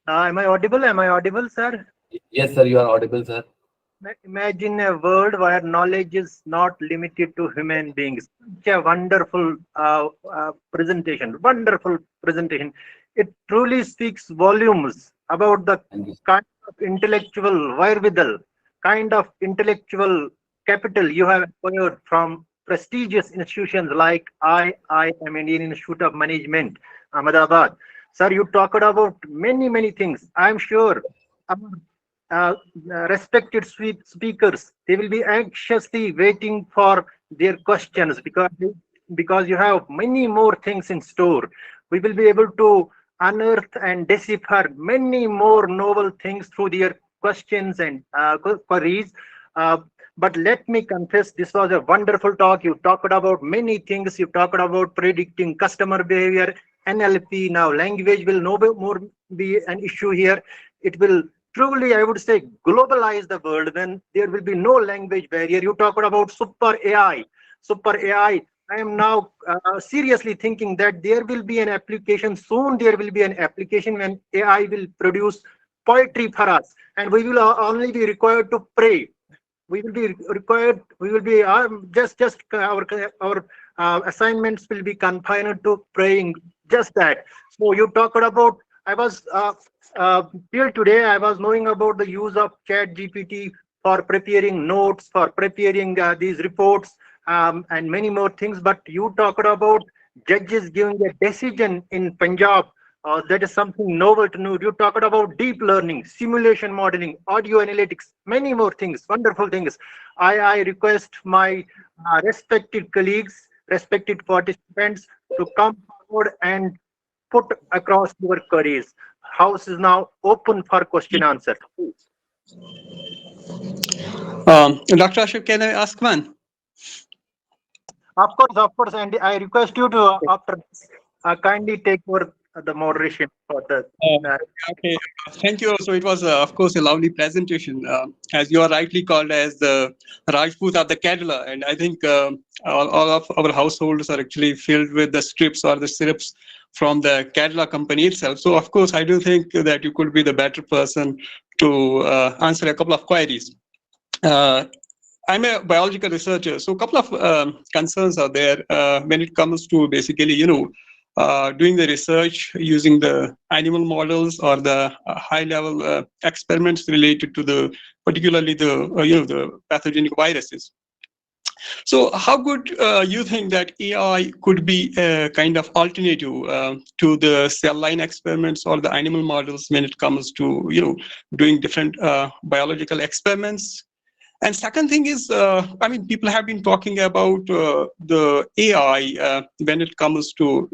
Am I audible? Am I audible, sir? Yes, sir, you are audible, sir. Imagine a world where knowledge is not limited to human beings. Such a wonderful presentation. Wonderful presentation. It truly speaks volumes about the Thank you. kind of intellectual wherewithal, kind of intellectual capital you have acquired from prestigious institutions like IIM, Indian Institute of Management, Ahmedabad. Sir, you talked about many, many things. I'm sure our uh, respected speakers, they will be anxiously waiting for their questions because you have many more things in store. We will be able to unearth and decipher many more novel things through their questions and queries. Uh, but let me confess, this was a wonderful talk. You talked about many things. You talked about predicting customer behavior, NLP. Now, language will no more be an issue here. It will truly, I would say, globalize the world when there will be no language barrier. You talked about super AI. Super AI. I am now seriously thinking that there will be an application soon. There will be an application when AI will produce poetry for us, and we will only be required to pray. We will be required. We will be just our assignments will be confined to praying. Just that. So you talked about. I was till today, I was knowing about the use of Chat GPT for preparing notes, for preparing these reports, and many more things. But you talked about judges giving a decision in Punjab. That is something novel to know. You talked about deep learning, simulation modeling, audio analytics, many more things, wonderful things. I request my respected colleagues, respected participants to come forward and put across your queries. House is now open for question answer. Dr. Ashok, can I ask one? Of course, and I request you to after kindly take over the moderation for the. Uh, Okay, thank you. So it was, of course, a lovely presentation, as you are rightly called as the Rajput of the Kerala, and I think all of our households are actually filled with the strips or the syrups from the Cadila company itself. So, of course, I do think that you could be the better person to answer a couple of queries. I'm a biological researcher, so a couple of concerns are there when it comes to basically, doing the research using the animal models or the high-level experiments related to the, particularly the, the pathogenic viruses. So how good you think that AI could be a kind of alternative to the cell line experiments or the animal models when it comes to, doing different biological experiments? And second thing is, I mean, people have been talking about the AI when it comes to,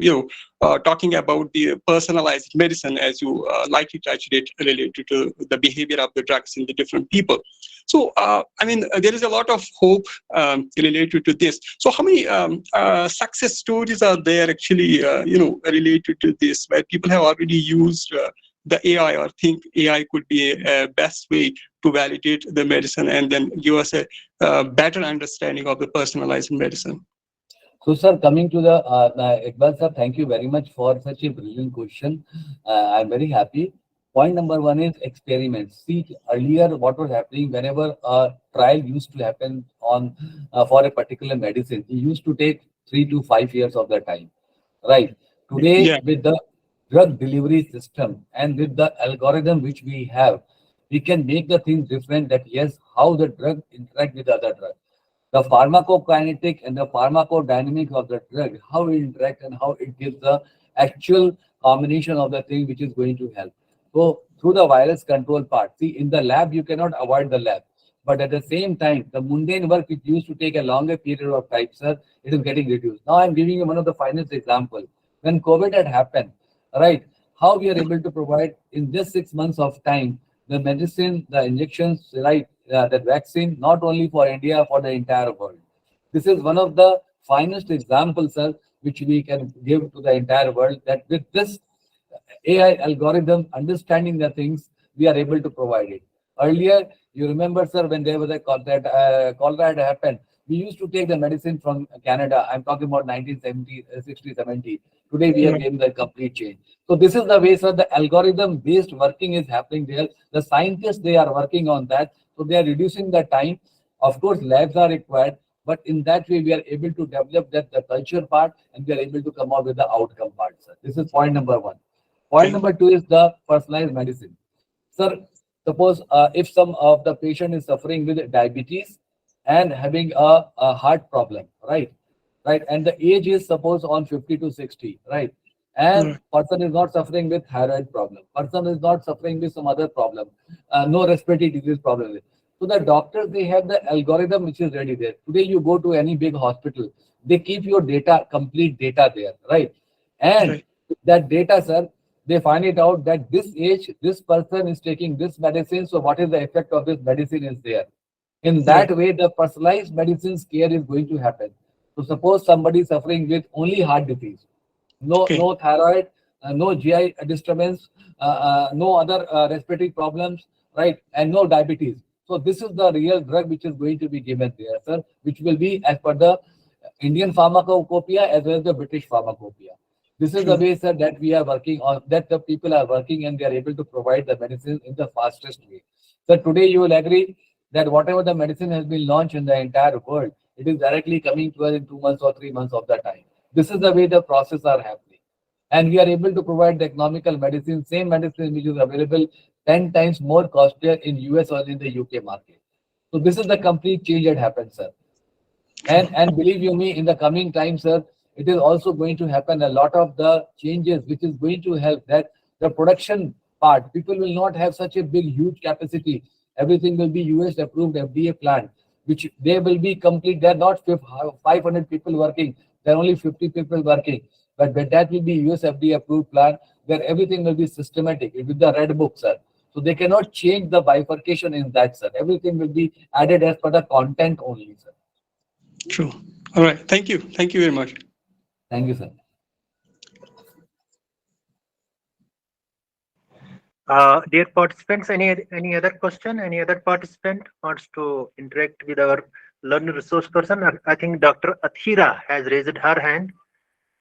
talking about the personalized medicine, as you likely touched it, related to the behavior of the drugs in the different people. So, I mean, there is a lot of hope related to this. So how many success stories are there actually, related to this, where people have already used the AI or think AI could be a best way to validate the medicine and then give us a better understanding of the personalized medicine? So, sir, coming to the Iqbal sir, thank you very much for such a brilliant question. I'm very happy. Point number one is experiments. See, earlier what was happening whenever a trial used to happen on for a particular medicine, it used to take 3 to 5 years of the time, right? Today, Yeah. with the drug delivery system and with the algorithm which we have, we can make the things different. That yes, how the drug interact with other drug, the pharmacokinetic and the pharmacodynamics of the drug, how it interacts and how it gives the actual combination of the thing which is going to help. So through the virus control part, see, in the lab you cannot avoid the lab, but at the same time, the mundane work which used to take a longer period of time, sir, it is getting reduced. Now I'm giving you one of the finest example. When COVID had happened, right? How we are able to provide in just 6 months of time the medicine, the injections, right? The vaccine, not only for India, for the entire world. This is one of the finest examples, sir, which we can give to the entire world, that with this AI algorithm, understanding the things, we are able to provide it. Earlier, you remember, sir, when there was a cholera had happened, we used to take the medicine from Canada. I'm talking about 1970, 60, 70. Today, we are getting the complete change. So this is the way, sir, the algorithm-based working is happening there. The scientists, they are working on that. So they are reducing the time. Of course, labs are required, but in that way, we are able to develop that the culture part, and we are able to come out with the outcome part, sir. This is point number one. Point number two is the personalized medicine. Sir, suppose if some of the patient is suffering with diabetes and having a heart problem, right? Right, and the age is suppose on 50 to 60, right? And person is not suffering with thyroid problem. Person is not suffering with some other problem. No respiratory disease problem. So the doctors, they have the algorithm which is ready there. Today you go to any big hospital, they keep your data, complete data there, right? And that data, sir, they find it out that this age, this person is taking this medicine. So what is the effect of this medicine is there. In that way, the personalized medicine care is going to happen. So suppose somebody is suffering with only heart disease, no thyroid, no GI disturbance, no other respiratory problems, right, and no diabetes. So this is the real drug which is going to be given there, sir, which will be as per the Indian pharmacopoeia as well as the British pharmacopoeia. This is the way, sir, that we are working on, that the people are working and they are able to provide the medicine in the fastest way. So today you will agree that whatever the medicine has been launched in the entire world, it is directly coming to us in 2 months or 3 months of the time. This is the way the process are happening. And we are able to provide the economical medicine, same medicine which is available 10 times more costlier in US or in the UK market. So this is the complete change that happens, sir. And believe you me, in the coming time, sir, it is also going to happen a lot of the changes which is going to help that the production part, people will not have such a big, huge capacity. Everything will be US approved FDA plant, which they will be complete. They're not 500 people working. There are only 50 people working. But that will be US FDA approved plant where everything will be systematic with the red book, sir. So they cannot change the bifurcation in that, sir. Everything will be added as per the content only, sir. True. All right. Thank you. Thank you very much. Thank you, sir. Dear participants, any other question? Any other participant wants to interact with our learning resource person? I think Dr. Athira has raised her hand.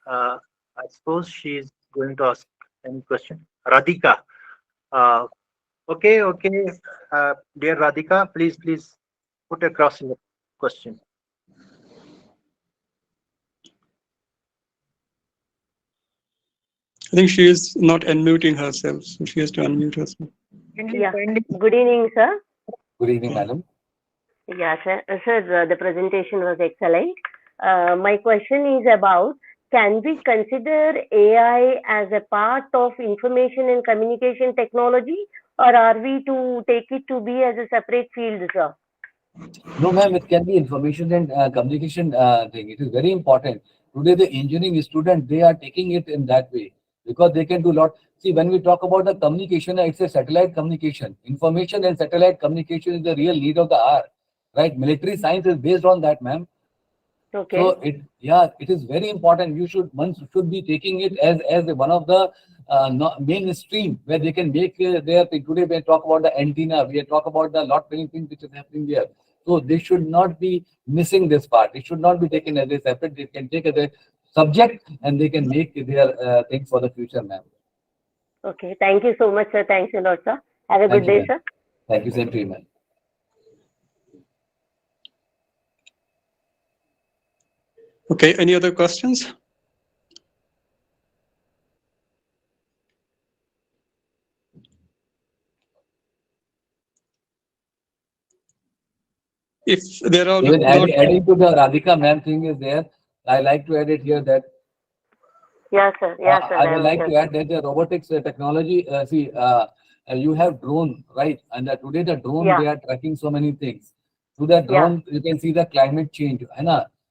I suppose she is going to ask any question? Radhika. Okay. Dear Radhika, please put across your question. I think she is not unmuting herself, so she has to unmute herself. Yeah. Good evening, sir. Good evening, madam. Yeah, sir. Sir, the presentation was excellent. My question is about, can we consider AI as a part of information and communication technology, or are we to take it to be as a separate field, sir? No, ma'am, it can be information and communication thing. It is very important. Today, the engineering student, they are taking it in that way because they can do a lot. See, when we talk about the communication, it's a satellite communication. Information and satellite communication is the real need of the hour, right? Military science is based on that, ma'am. Okay. So it is very important. One should be taking it as one of the mainstream where they can make their thing. Today we talk about the antenna, we talk about the lot many things which is happening there. So they should not be missing this part. It should not be taken as a separate. They can take as a subject and they can make their things for the future, ma'am. Okay. Thank you so much, sir. Thanks a lot, sir. Have a good day, sir. Thank you, same to you, ma'am. Okay, any other questions? If there are even adding to the Radhika ma'am thing is there, I like to add it here that Yes, sir. Yes, sir. I would like to add that the robotics technology, you have drone, right? And today the drone, they are tracking so many things. Through the drone, you can see the climate change,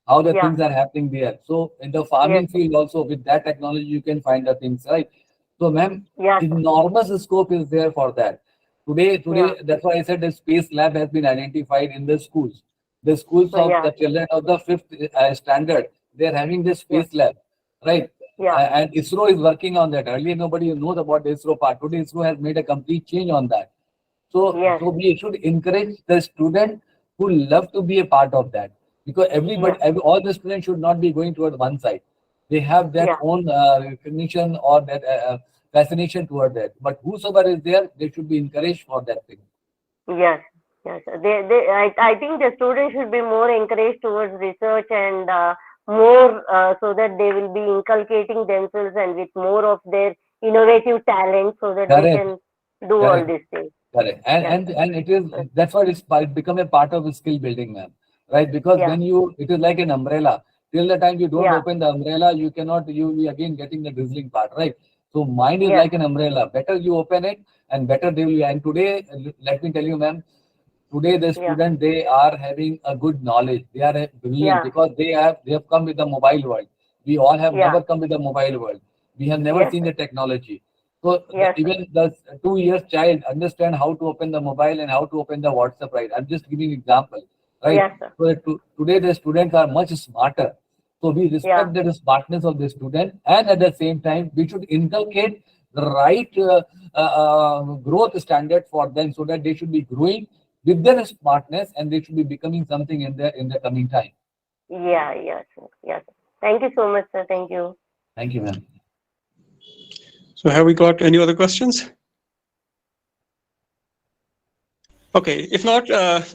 how the things are happening there. So in the farming field also, with that technology, you can find the things, right? So ma'am, enormous scope is there for that. Today, that's why I said the space lab has been identified in the schools. The schools of the children of the 5th standard, they are having this space lab, right? And ISRO is working on that. Earlier, nobody knows about the ISRO part. Today, ISRO has made a complete change on that. So we should encourage the student who love to be a part of that. Because all the students should not be going towards one side. They have their own recognition or that fascination toward that. But whosoever is there, they should be encouraged for that thing. Yes. I think the students should be more encouraged towards research and more so that they will be inculcating themselves and with more of their innovative talent so that they can do all these things. Correct. And it is, that's why it's become a part of skill building, ma'am. Right? Because when it is like an umbrella. Till the time you don't open the umbrella, you will be again getting the drizzling part, right? So mind is like an umbrella. Better you open it and better they will be. And today, let me tell you, ma'am, today the students, they are having a good knowledge. They are brilliant because they have come with the mobile world. We all have never come with the mobile world. We have never seen the technology. So even the 2 years child understand how to open the mobile and how to open the WhatsApp, right? I'm just giving an example, right? So today the students are much smarter. So we respect the smartness of the student, and at the same time, we should inculcate the right growth standard for them so that they should be growing with their smartness and they should be becoming something in the coming time. Yes. Thank you so much, sir. Thank you. Thank you, ma'am. So have we got any other questions? Okay, if not,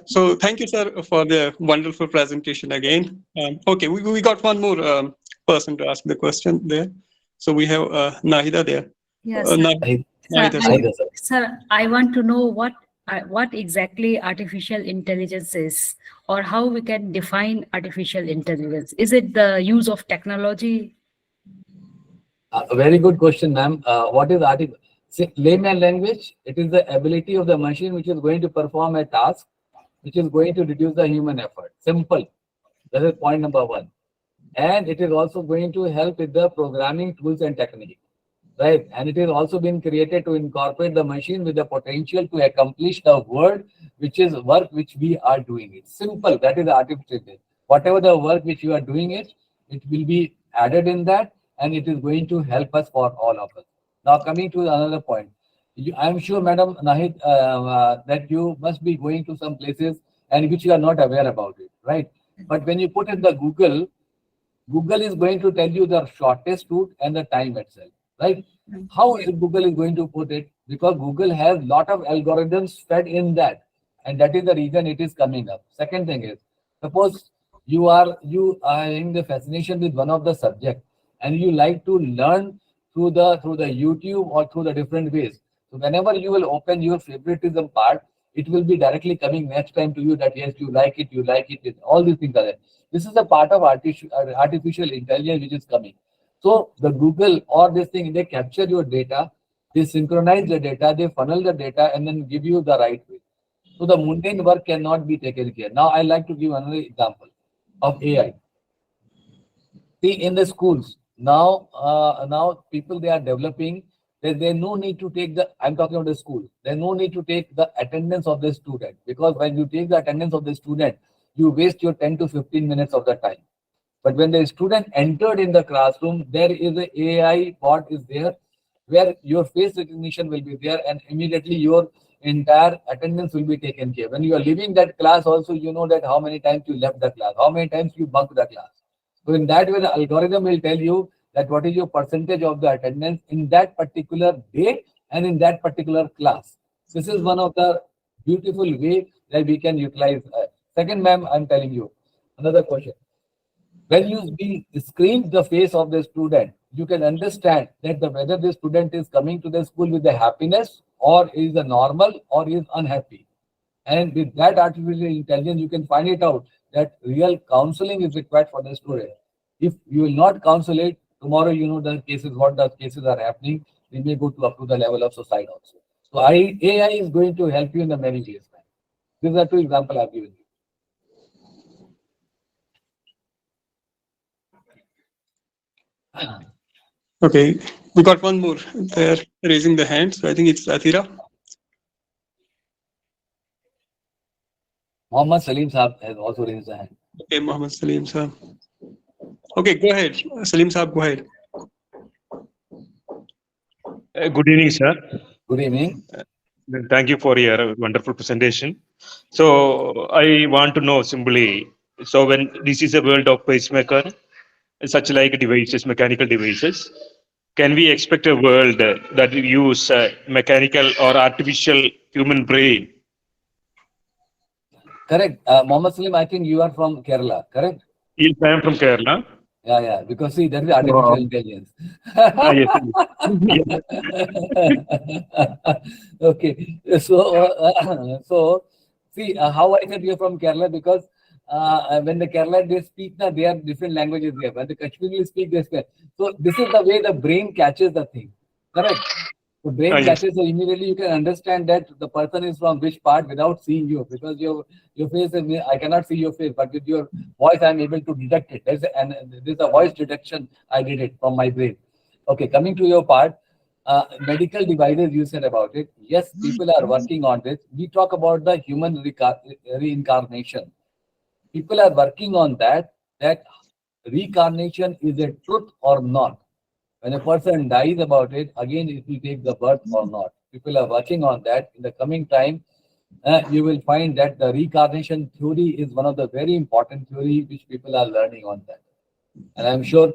so thank you, sir, for the wonderful presentation again. Okay, we got one more person to ask the question there. So we have Nahida there. Yes, Nahida, sir, I want to know what exactly artificial intelligence is, or how we can define artificial intelligence. Is it the use of technology? A very good question, ma'am. What is artificial? Layman language, it is the ability of the machine which is going to perform a task, which is going to reduce the human effort. Simple. That is point number one. And it is also going to help with the programming tools and technique, right? And it is also been created to incorporate the machine with the potential to accomplish the work which we are doing. It's simple. That is the artificial intelligence. Whatever the work which you are doing it will be added in that, and it is going to help us for all of us. Now coming to another point, I'm sure, Madam Nahid, that you must be going to some places and which you are not aware about it, right? But when you put in the Google is going to tell you the shortest route and the time itself, right? How is Google is going to put it? Because Google has lot of algorithms fed in that, and that is the reason it is coming up. Second thing is, suppose you are having the fascination with one of the subject, and you like to learn through the YouTube or through the different ways. So whenever you will open your favoritism part, it will be directly coming next time to you that yes, you like it. All these things are there. This is a part of artificial intelligence which is coming. So the Google or this thing, they capture your data, they synchronize the data, they funnel the data, and then give you the right way. So the mundane work cannot be taken care. Now I like to give another example of AI. See, in the schools now, now people they are developing. There's no need to take the. I'm talking about the school. There's no need to take the attendance of the student, because when you take the attendance of the student, you waste your 10 to 15 minutes of the time. But when the student entered in the classroom, there is an AI bot is there, where your face recognition will be there, and immediately your entire attendance will be taken care. When you are leaving that class, also you know that how many times you left the class, how many times you bunked the class. So in that way, the algorithm will tell you that what is your percentage of the attendance in that particular day and in that particular class. This is one of the beautiful way that we can utilize. Second, ma'am, I'm telling you another question. When you screen the face of the student, you can understand that whether the student is coming to the school with the happiness, or is a normal, or is unhappy. And with that artificial intelligence, you can find it out that real counseling is required for the student. If you will not counsel it, tomorrow you know the cases, what the cases are happening, they may go to up to the level of suicide also. So AI is going to help you in the many ways. These are two examples I've given you. Okay, we got one more there raising the hand. So I think it's Athira. Mohammad Salim Saab has also raised a hand. Okay, Mohammed Salim sir. Okay, go ahead. Salim Saab, go ahead. Good evening, sir. Good evening. Thank you for your wonderful presentation. So I want to know simply, so when this is a world of pacemaker, such like devices, mechanical devices, can we expect a world that use mechanical or artificial human brain? Correct. Mohammad Salim, I think you are from Kerala, correct? Yes, I am from Kerala. Yeah, because see, that is artificial intelligence. Yes. Okay, so see, how I said you're from Kerala, because when the Kerala they speak, they are different languages there. When the Kashmiri speak, they speak. So this is the way the brain catches the thing, correct? The brain Yes. catches, so immediately you can understand that the person is from which part without seeing you, because your face is, I cannot see your face, but with your voice I am able to detect it. This is a voice detection. I did it from my brain. Okay, coming to your part, medical devices you said about it. Yes, people are working on this. We talk about the human reincarnation. People are working on that reincarnation is a truth or not. When a person dies about it, again it will take the birth or not. People are working on that. In the coming time, you will find that the reincarnation theory is one of the very important theory which people are learning on that. And I'm sure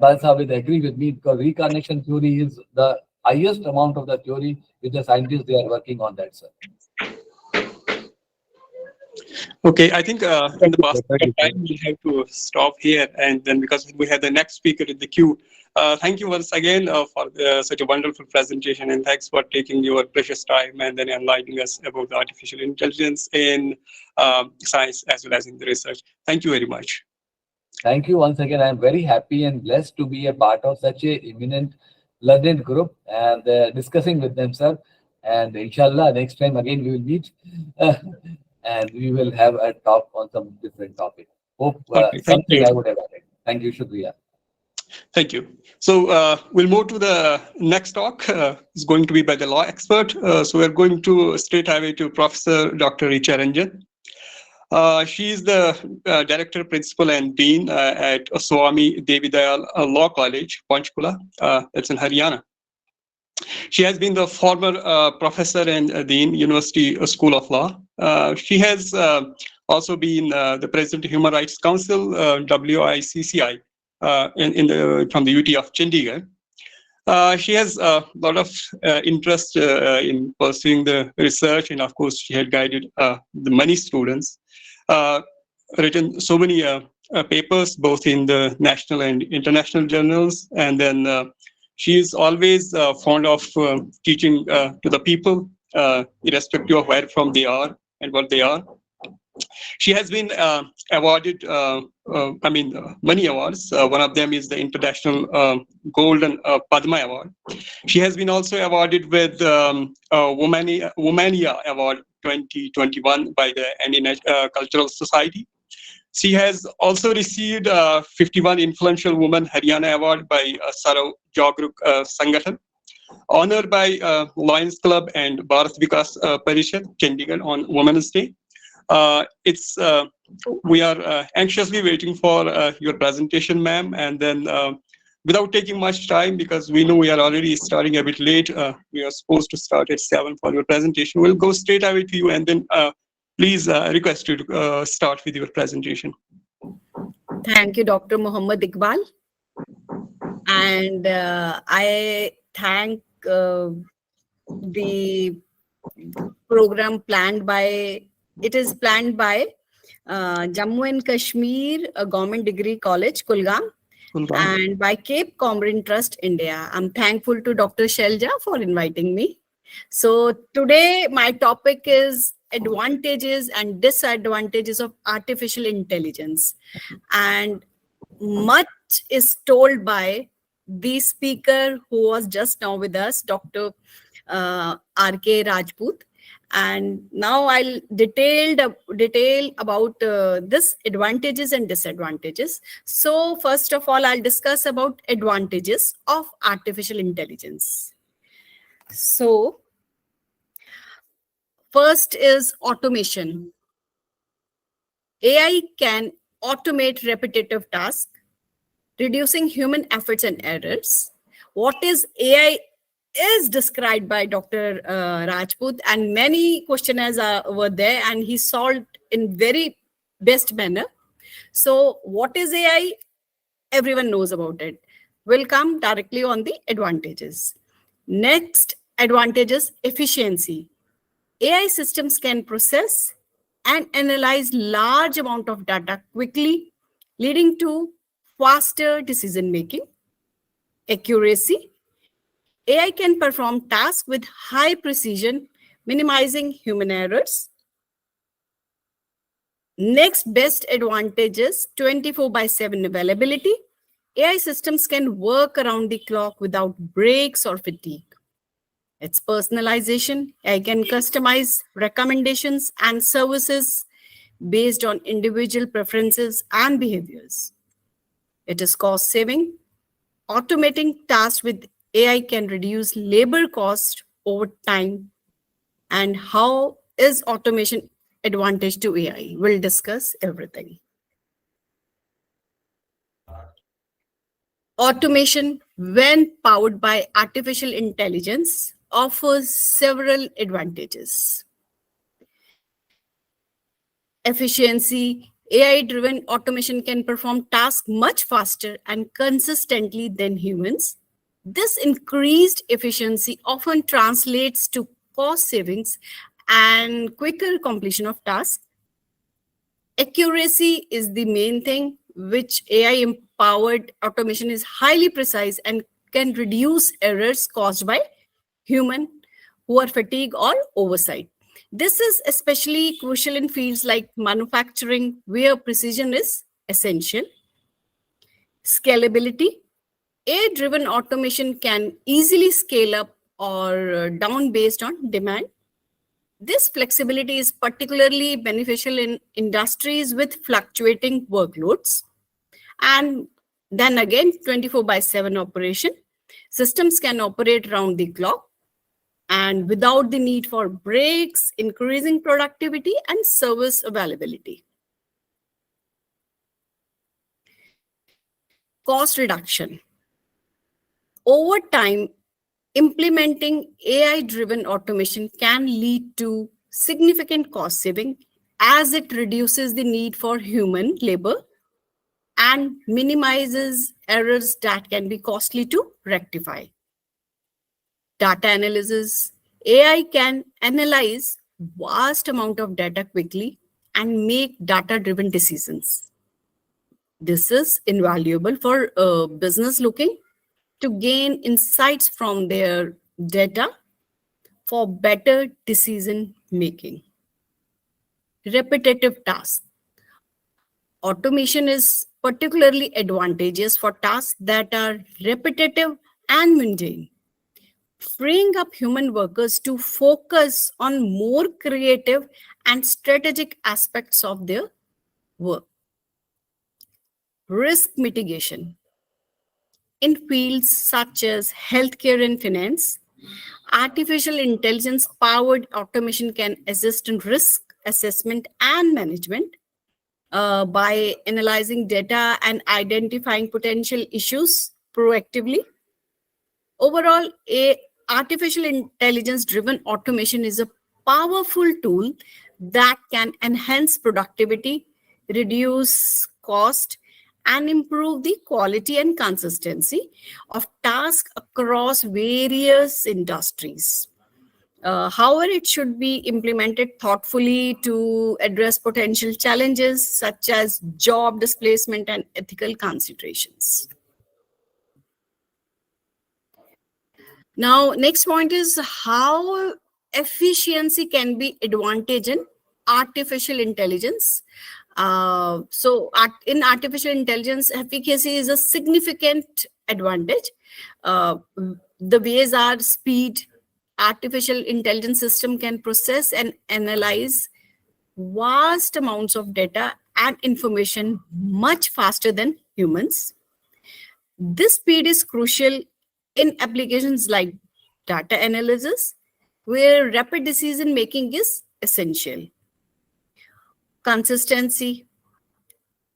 Balsa will agree with me, because reincarnation theory is the highest amount of the theory which the scientists they are working on that, sir. Okay, I think in the past time we have to stop here, and then because we have the next speaker in the queue. Thank you once again for such a wonderful presentation, and thanks for taking your precious time and then enlightening us about the artificial intelligence in science as well as in the research. Thank you very much. Thank you once again. I'm very happy and blessed to be a part of such a eminent learned group and discussing with them, sir. And inshallah, next time again we will meet and we will have a talk on some different topic. Hope Okay, thank something you. I would have added. Thank you, Shukriya. Thank you. So we'll move to the next talk. It's going to be by the law expert. So we're going to straight away to Professor Dr. Richa Ranjan. She is the Director, Principal, and Dean at Swami Devi Dayal Law College, Panchkula. That's in Haryana. She has been the former professor and Dean, University School of Law. She has also been the President of Human Rights Council, WICCI, from the UT of Chandigarh. She has a lot of interest in pursuing the research, and of course, she had guided the many students, written so many papers, both in the national and international journals. And then she is always fond of teaching to the people, irrespective of where from they are and what they are. She has been awarded, many awards. One of them is the International Golden Padma Award. She has been also awarded with Womania Award 2021 by the Indian Cultural Society. She has also received 51 Influential Woman Haryana Award by Sarv Jagruk Sangathan, honored by Lions Club and Bharat Vikas Parishad, Chandigarh on Women's Day. We are anxiously waiting for your presentation, ma'am, and then without taking much time, because we know we are already starting a bit late, we are supposed to start at 7 for your presentation. We'll go straight away to you, and then please request you to start with your presentation. Thank you, Dr. Muhammad Iqbal. And I thank the program planned by Jammu and Kashmir Government Degree College, Kulgam, and by Cape Comorin Trust, India. I'm thankful to Dr. Shelja for inviting me. So today my topic is advantages and disadvantages of artificial intelligence. And much is told by the speaker who was just now with us, Dr. R.K. Rajput. And now I'll detail about this advantages and disadvantages. So first of all, I'll discuss about advantages of artificial intelligence. So first is automation. AI can automate repetitive tasks, reducing human efforts and errors. What is AI is described by Dr. Rajput, and many questionnaires were there, and he solved in very best manner. So what is AI? Everyone knows about it. We'll come directly on the advantages. Next advantage is efficiency. AI systems can process and analyze large amount of data quickly, leading to faster decision making. Accuracy. AI can perform tasks with high precision, minimizing human errors. Next best advantage is 24/7 availability. AI systems can work around the clock without breaks or fatigue. It's personalization. AI can customize recommendations and services based on individual preferences and behaviors. It is cost saving. Automating tasks with AI can reduce labor cost over time. And how is automation advantage to AI? We'll discuss everything. Automation, when powered by artificial intelligence, offers several advantages. Efficiency. AI-driven automation can perform tasks much faster and consistently than humans. This increased efficiency often translates to cost savings and quicker completion of tasks. Accuracy is the main thing, which AI-empowered automation is highly precise and can reduce errors caused by human who are fatigue or oversight. This is especially crucial in fields like manufacturing, where precision is essential. Scalability. AI-driven automation can easily scale up or down based on demand. This flexibility is particularly beneficial in industries with fluctuating workloads. And then again, 24/7 operation. Systems can operate around the clock and without the need for breaks, increasing productivity and service availability. Cost reduction. Over time, implementing AI-driven automation can lead to significant cost saving as it reduces the need for human labor and minimizes errors that can be costly to rectify. data analysis. AI can analyze vast amount of data quickly and make data-driven decisions. This is invaluable for business looking to gain insights from their data for better decision making. Repetitive tasks. Automation is particularly advantageous for tasks that are repetitive and mundane, freeing up human workers to focus on more creative and strategic aspects of their work. Risk mitigation. In fields such as healthcare and finance, artificial intelligence-powered automation can assist in risk assessment and management by analyzing data and identifying potential issues proactively. Overall, artificial intelligence-driven automation is a powerful tool that can enhance productivity, reduce cost, and improve the quality and consistency of tasks across various industries. However, it should be implemented thoughtfully to address potential challenges such as job displacement and ethical considerations. Now, next point is how efficiency can be advantage in artificial intelligence. In artificial intelligence, efficacy is a significant advantage. The ways are speed. Artificial intelligence system can process and analyze vast amounts of data and information much faster than humans. This speed is crucial in applications like data analysis, where rapid decision making is essential. Consistency.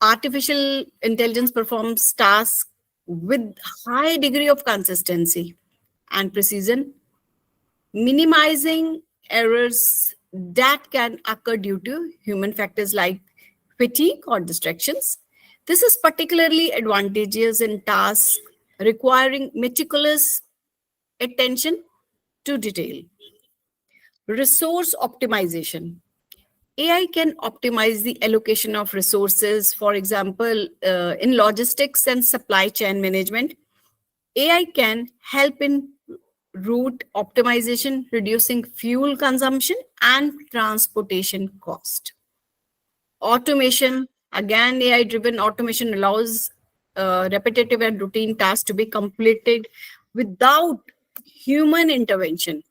Artificial intelligence performs tasks with high degree of consistency and precision, minimizing errors that can occur due to human factors like fatigue or distractions. This is particularly advantageous in tasks requiring meticulous attention to detail. Resource optimization. AI can optimize the allocation of resources. For example, in logistics and supply chain management, AI can help in route optimization, reducing fuel consumption and transportation cost. Automation, again, AI-driven automation allows repetitive and routine tasks to be completed without human intervention.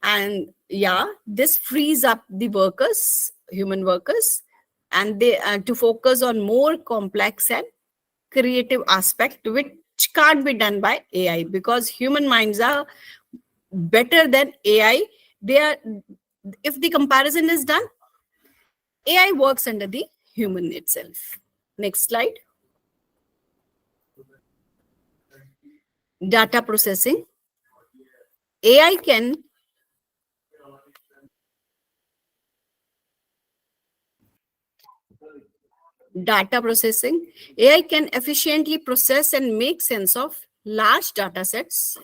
And yeah, this frees up the workers, human workers, and they to focus on more complex and creative aspect, which can't be done by AI, because human minds are better than AI. They are, if the comparison is done, AI works under the human itself. Next slide. Data processing. AI can data processing. AI can efficiently process and make sense of large data sets,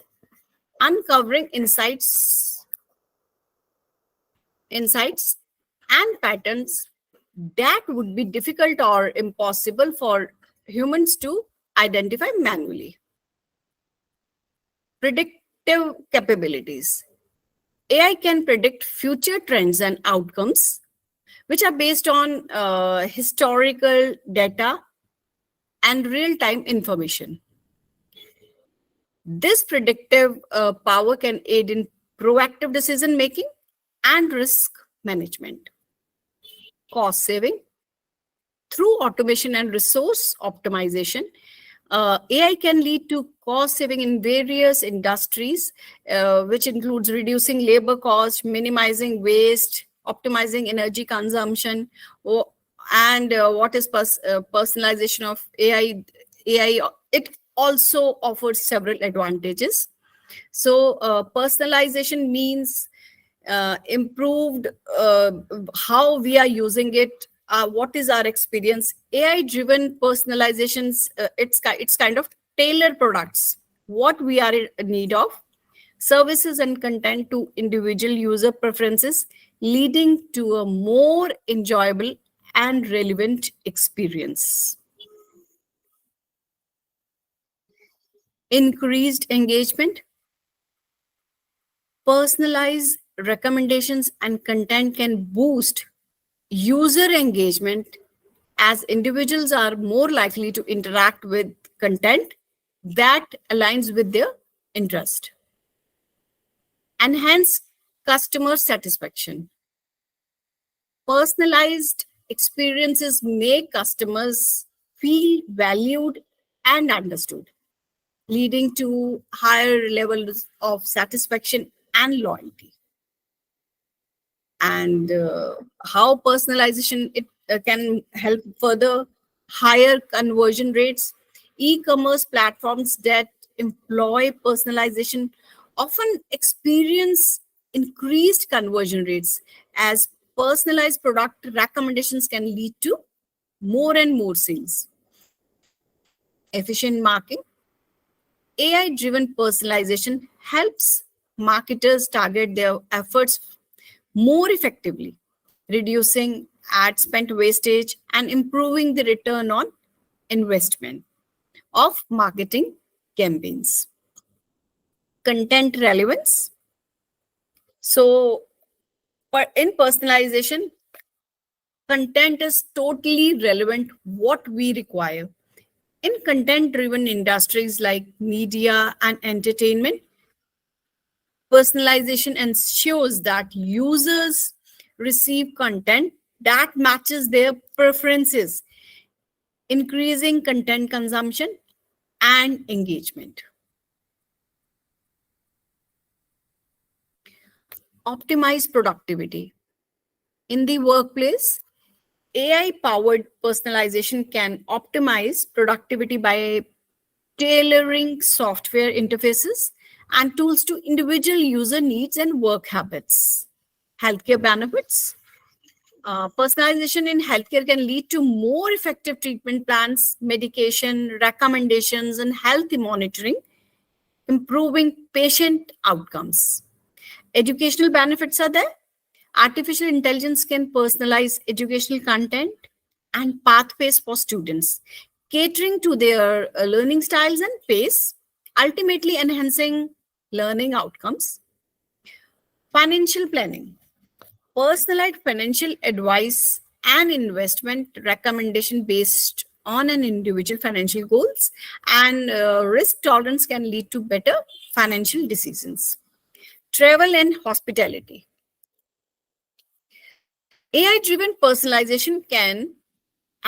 uncovering insights and patterns that would be difficult or impossible for humans to identify manually. Predictive capabilities. AI can predict future trends and outcomes, which are based on historical data and real-time information. This predictive power can aid in proactive decision-making and risk management. Cost saving. Through automation and resource optimization, AI can lead to cost saving in various industries, which includes reducing labor costs, minimizing waste, optimizing energy consumption, and what is personalization of AI. It also offers several advantages. So personalization means improved how we are using it, what is our experience. AI-driven personalizations, it's kind of tailored products, what we are in need of, services and content to individual user preferences, leading to a more enjoyable and relevant experience. Increased engagement. Personalized recommendations and content can boost user engagement as individuals are more likely to interact with content that aligns with their interest. Enhance customer satisfaction. Personalized experiences make customers feel valued and understood, leading to higher levels of satisfaction and loyalty. And how personalization can help further higher conversion rates. E-commerce platforms that employ personalization often experience increased conversion rates, as personalized product recommendations can lead to more and more sales. Efficient marketing. AI-driven personalization helps marketers target their efforts more effectively, reducing ad spend wastage and improving the return on investment of marketing campaigns. Content relevance. So, in personalization, content is totally relevant what we require. In content-driven industries like media and entertainment, personalization ensures that users receive content that matches their preferences, increasing content consumption and engagement. Optimize productivity. In the workplace, AI-powered personalization can optimize productivity by tailoring software interfaces and tools to individual user needs and work habits. Healthcare benefits. Personalization in healthcare can lead to more effective treatment plans, medication recommendations, and health monitoring, improving patient outcomes. Educational benefits are there. Artificial intelligence can personalize educational content and pathways for students, catering to their learning styles and pace, ultimately enhancing learning outcomes. Financial planning. Personalized financial advice and investment recommendation based on an individual financial goals and risk tolerance can lead to better financial decisions. Travel and hospitality. AI-driven personalization can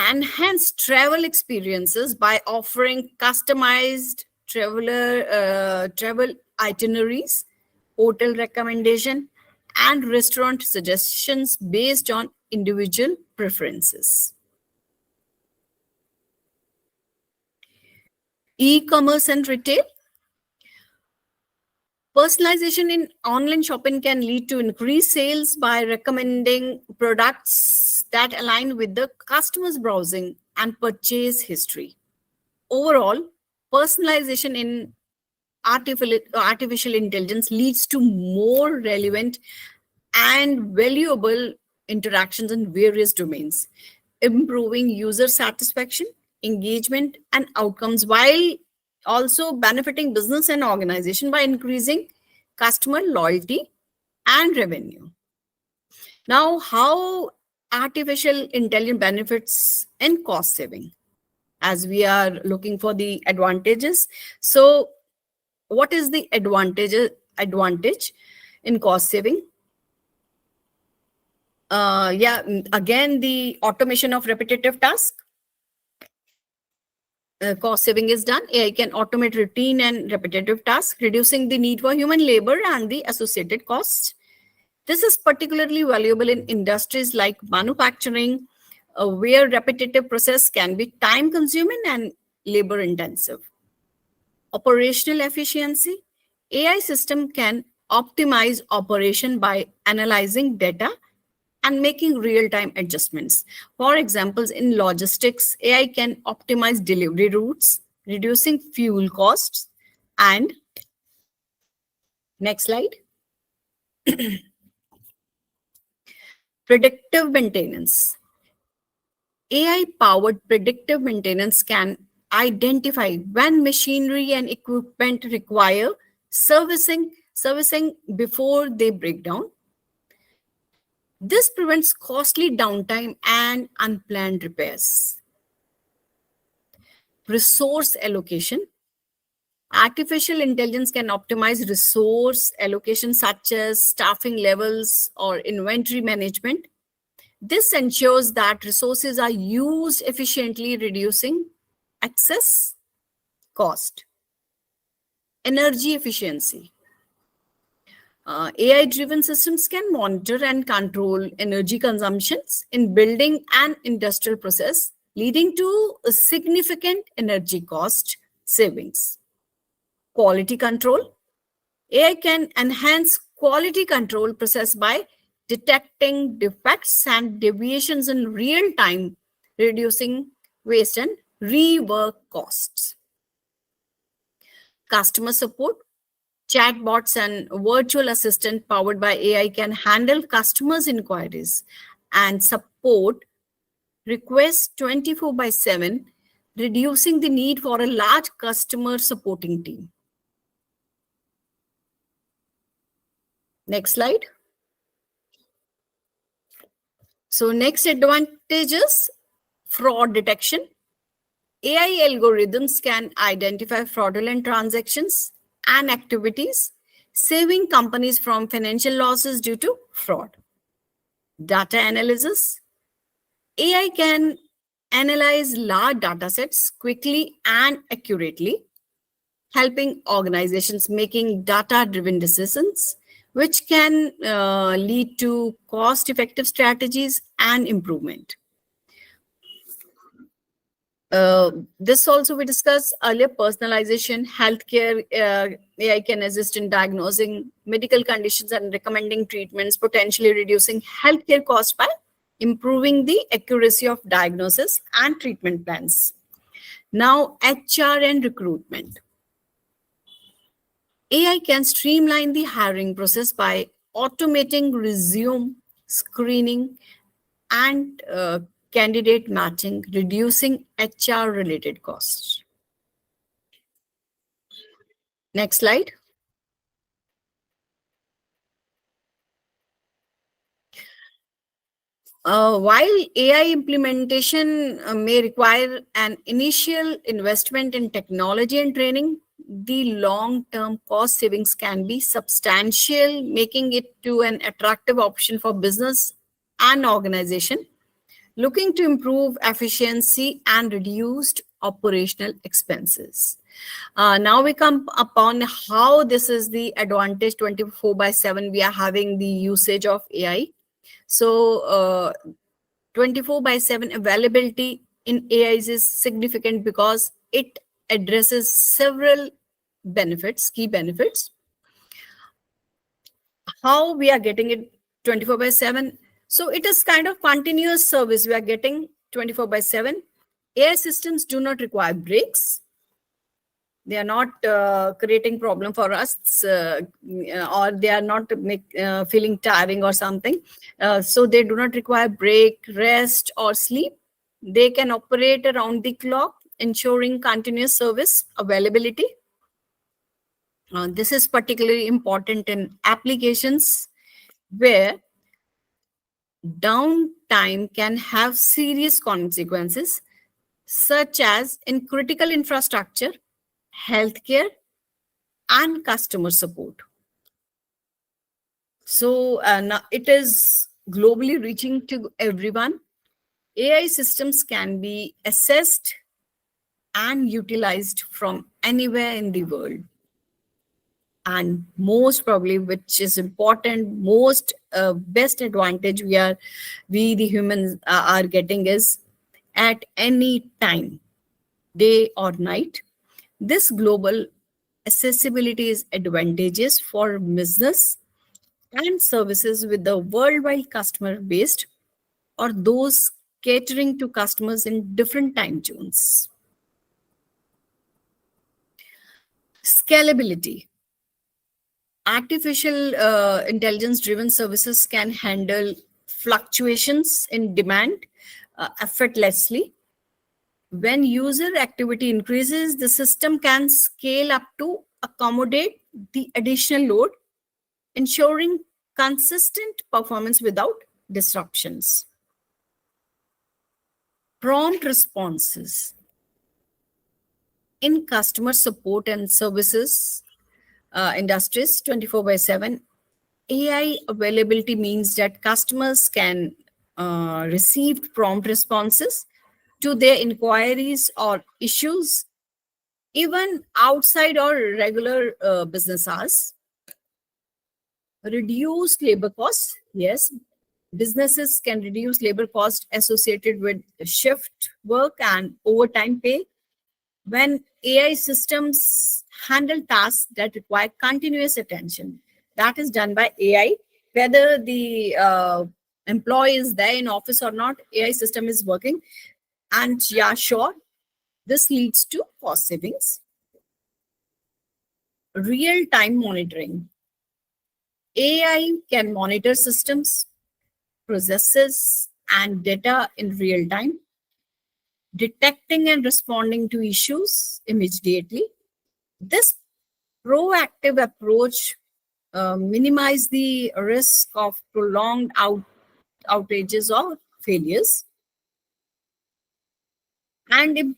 enhance travel experiences by offering customized travel itineraries, hotel recommendation, and restaurant suggestions based on individual preferences. E-commerce and retail. Personalization in online shopping can lead to increased sales by recommending products that align with the customer's browsing and purchase history. Overall, personalization in artificial intelligence leads to more relevant and valuable interactions in various domains, improving user satisfaction, engagement, and outcomes, while also benefiting business and organization by increasing customer loyalty and revenue. Now, how artificial intelligence benefits in cost saving, as we are looking for the advantages. So what is the advantage in cost saving? Again, the automation of repetitive tasks. Cost saving is done. AI can automate routine and repetitive tasks, reducing the need for human labor and the associated costs. This is particularly valuable in industries like manufacturing, where repetitive process can be time consuming and labor intensive. Operational efficiency. AI system can optimize operation by analyzing data and making real-time adjustments. For examples, in logistics, AI can optimize delivery routes, reducing fuel costs and Next slide. Predictive maintenance. AI-powered predictive maintenance can identify when machinery and equipment require servicing before they break down. This prevents costly downtime and unplanned repairs. Resource allocation. Artificial intelligence can optimize resource allocation such as staffing levels or inventory management. This ensures that resources are used efficiently, reducing excess cost. Energy efficiency. AI-driven systems can monitor and control energy consumptions in building and industrial process, leading to a significant energy cost savings. Quality control. AI can enhance quality control process by detecting defects and deviations in real time, reducing waste and rework costs. Customer support. Chatbots and virtual assistant powered by AI can handle customers' inquiries and support requests 24/7, reducing the need for a large customer supporting team. Next slide. So next advantage is fraud detection. AI algorithms can identify fraudulent transactions and activities, saving companies from financial losses due to fraud. Data analysis. AI can analyze large data sets quickly and accurately, helping organizations making data-driven decisions, which can lead to cost-effective strategies and improvement. This also we discussed earlier, personalization, healthcare. AI can assist in diagnosing medical conditions and recommending treatments, potentially reducing healthcare costs by improving the accuracy of diagnosis and treatment plans. Now, HR and recruitment. AI can streamline the hiring process by automating resume screening and candidate matching, reducing HR-related costs. Next slide. While AI implementation may require an initial investment in technology and training, the long-term cost savings can be substantial, making it to an attractive option for business and organization looking to improve efficiency and reduced operational expenses. Now we come upon how this is the advantage 24/7 we are having the usage of AI. So 24/7 availability in AIs is significant because it addresses several benefits, key benefits. How we are getting it 24/7? So it is kind of continuous service we are getting 24/7. AI systems do not require breaks. They are not creating problem for us, or they are not feeling tiring or something. So they do not require break, rest, or sleep. They can operate around the clock, ensuring continuous service availability. This is particularly important in applications where downtime can have serious consequences, such as in critical infrastructure, healthcare, and customer support. So now it is globally reaching to everyone. AI systems can be assessed and utilized from anywhere in the world. And most probably, which is important, most best advantage we the humans are getting is at any time, day or night. This global accessibility is advantageous for business and services with the worldwide customer base or those catering to customers in different time zones. Scalability. artificial intelligence driven services can handle fluctuations in demand effortlessly. When user activity increases, the system can scale up to accommodate the additional load, ensuring consistent performance without disruptions. Prompt responses. In customer support and services industries 24/7, AI availability means that customers can receive prompt responses to their inquiries or issues even outside or regular business hours. Reduced labor costs. Yes, businesses can reduce labor costs associated with shift work and overtime pay when AI systems handle tasks that require continuous attention. That is done by AI. Whether the employee is there in office or not, AI system is working. And yeah, sure, this leads to cost savings. Real-time monitoring. AI can monitor systems, processes, and data in real time, detecting and responding to issues immediately. This proactive approach minimizes the risk of prolonged outages or failures. And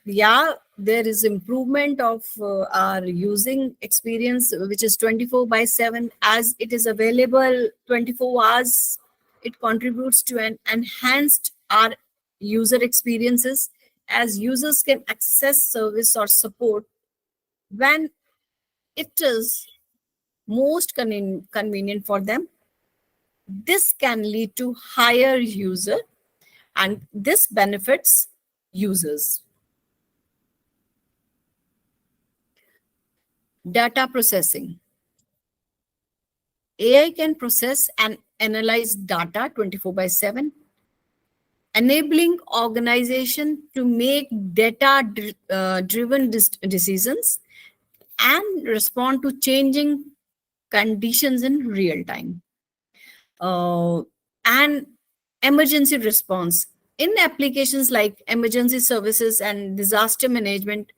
yeah, there is improvement of our using experience, which is 24/7, as it is available 24 hours. It contributes to an enhanced our user experiences, as users can access service or support when it is most convenient for them. This can lead to higher user, and this benefits users. Data processing. AI can process and analyze data 24/7, enabling organization to make data-driven decisions and respond to changing conditions in real time. And emergency response. In applications like emergency services and disaster management,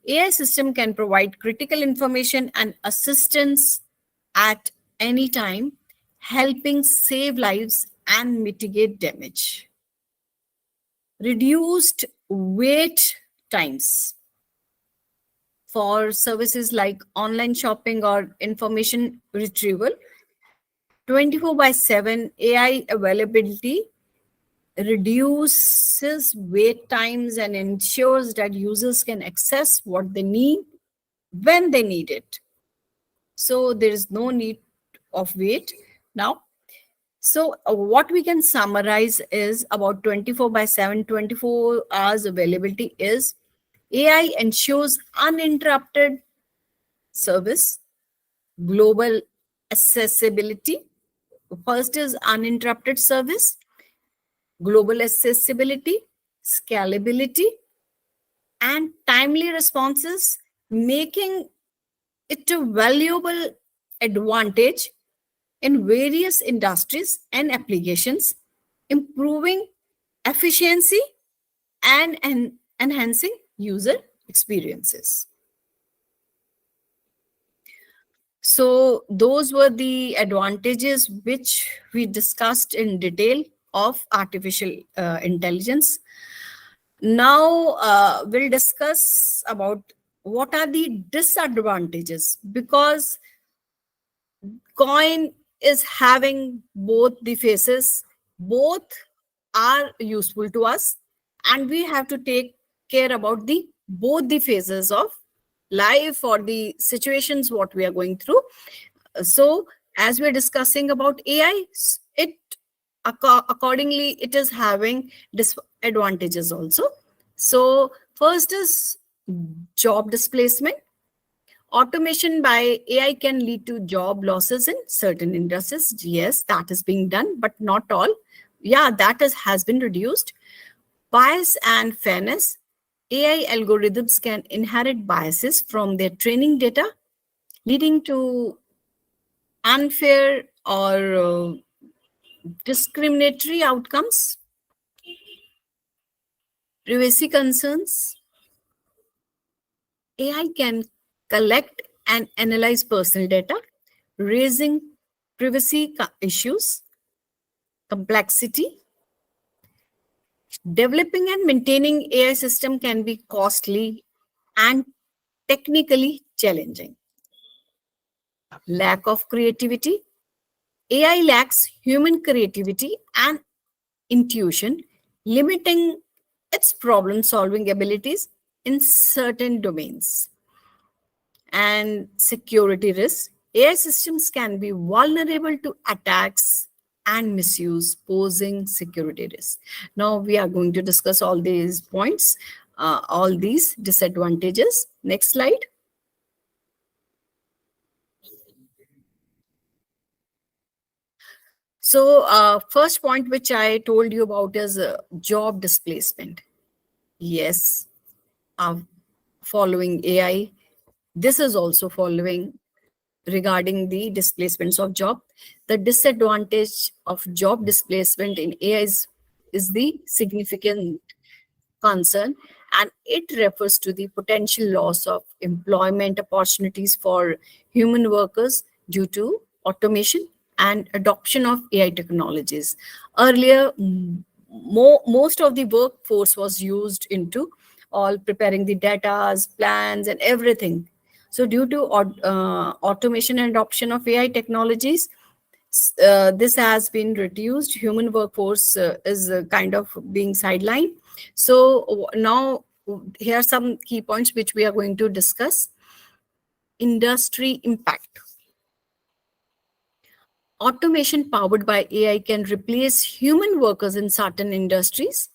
AI system can provide critical information and assistance at any time, helping save lives and mitigate damage. Reduced wait times. For services like online shopping or information retrieval, 24/7 AI availability reduces wait times and ensures that users can access what they need when they need it. So there is no need of wait now. So what we can summarize is about 24/7, 24 hours availability is AI ensures uninterrupted service, global accessibility. First is uninterrupted service, global accessibility, scalability, and timely responses, making it a valuable advantage in various industries and applications, improving efficiency and enhancing user experiences. So those were the advantages which we discussed in detail of artificial intelligence. Now we'll discuss about what are the disadvantages, because coin is having both the faces. Both are useful to us, and we have to take care about the both the phases of life or the situations what we are going through. So as we're discussing about AI, it accordingly it is having disadvantages also. So first is job displacement. Automation by AI can lead to job losses in certain industries. Yes, that is being done, but not all. Yeah, that has been reduced. Bias and fairness. AI algorithms can inherit biases from their training data, leading to unfair or discriminatory outcomes, privacy concerns. AI can collect and analyze personal data, raising privacy issues, complexity. Developing and maintaining AI system can be costly and technically challenging. Lack of creativity. AI lacks human creativity and intuition, limiting its problem-solving abilities in certain domains. And security risks. AI systems can be vulnerable to attacks and misuse, posing security risks. Now we are going to discuss all these points, all these disadvantages. Next slide. So first point which I told you about is job displacement. Yes, following AI, this is also following regarding the displacements of job. The disadvantage of job displacement in AI is the significant concern, and it refers to the potential loss of employment opportunities for human workers due to automation and adoption of AI technologies. Earlier, most of the workforce was used into all preparing the data, plans, and everything. So due to automation and adoption of AI technologies, this has been reduced. Human workforce is kind of being sidelined. So now here are some key points which we are going to discuss. Industry impact. Automation powered by AI can replace human workers in certain industries,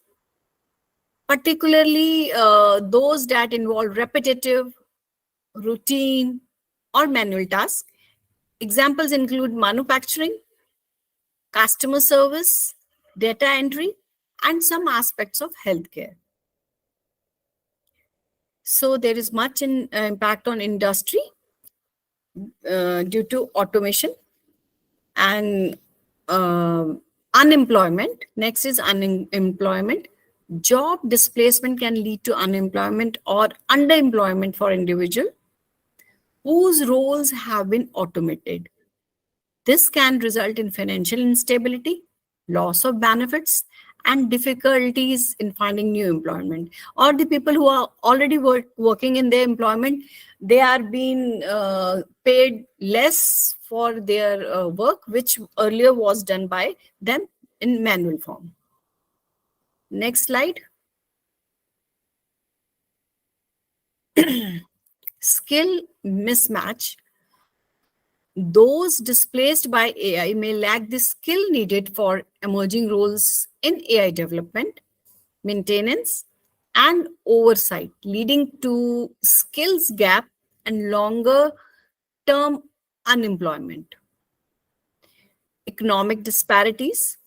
particularly those that involve repetitive, routine, or manual tasks. Examples include manufacturing, customer service, data entry, and some aspects of healthcare. So there is much impact on industry due to automation. And unemployment. Next is unemployment. Job displacement can lead to unemployment or underemployment for individuals whose roles have been automated. This can result in financial instability, loss of benefits, and difficulties in finding new employment. Or the people who are already working in their employment, they are being paid less for their work, which earlier was done by them in manual form. Next slide. Skill mismatch. Those displaced by AI may lack the skill needed for emerging roles in AI development, maintenance, and oversight, leading to skills gap and longer term unemployment. Economic disparities.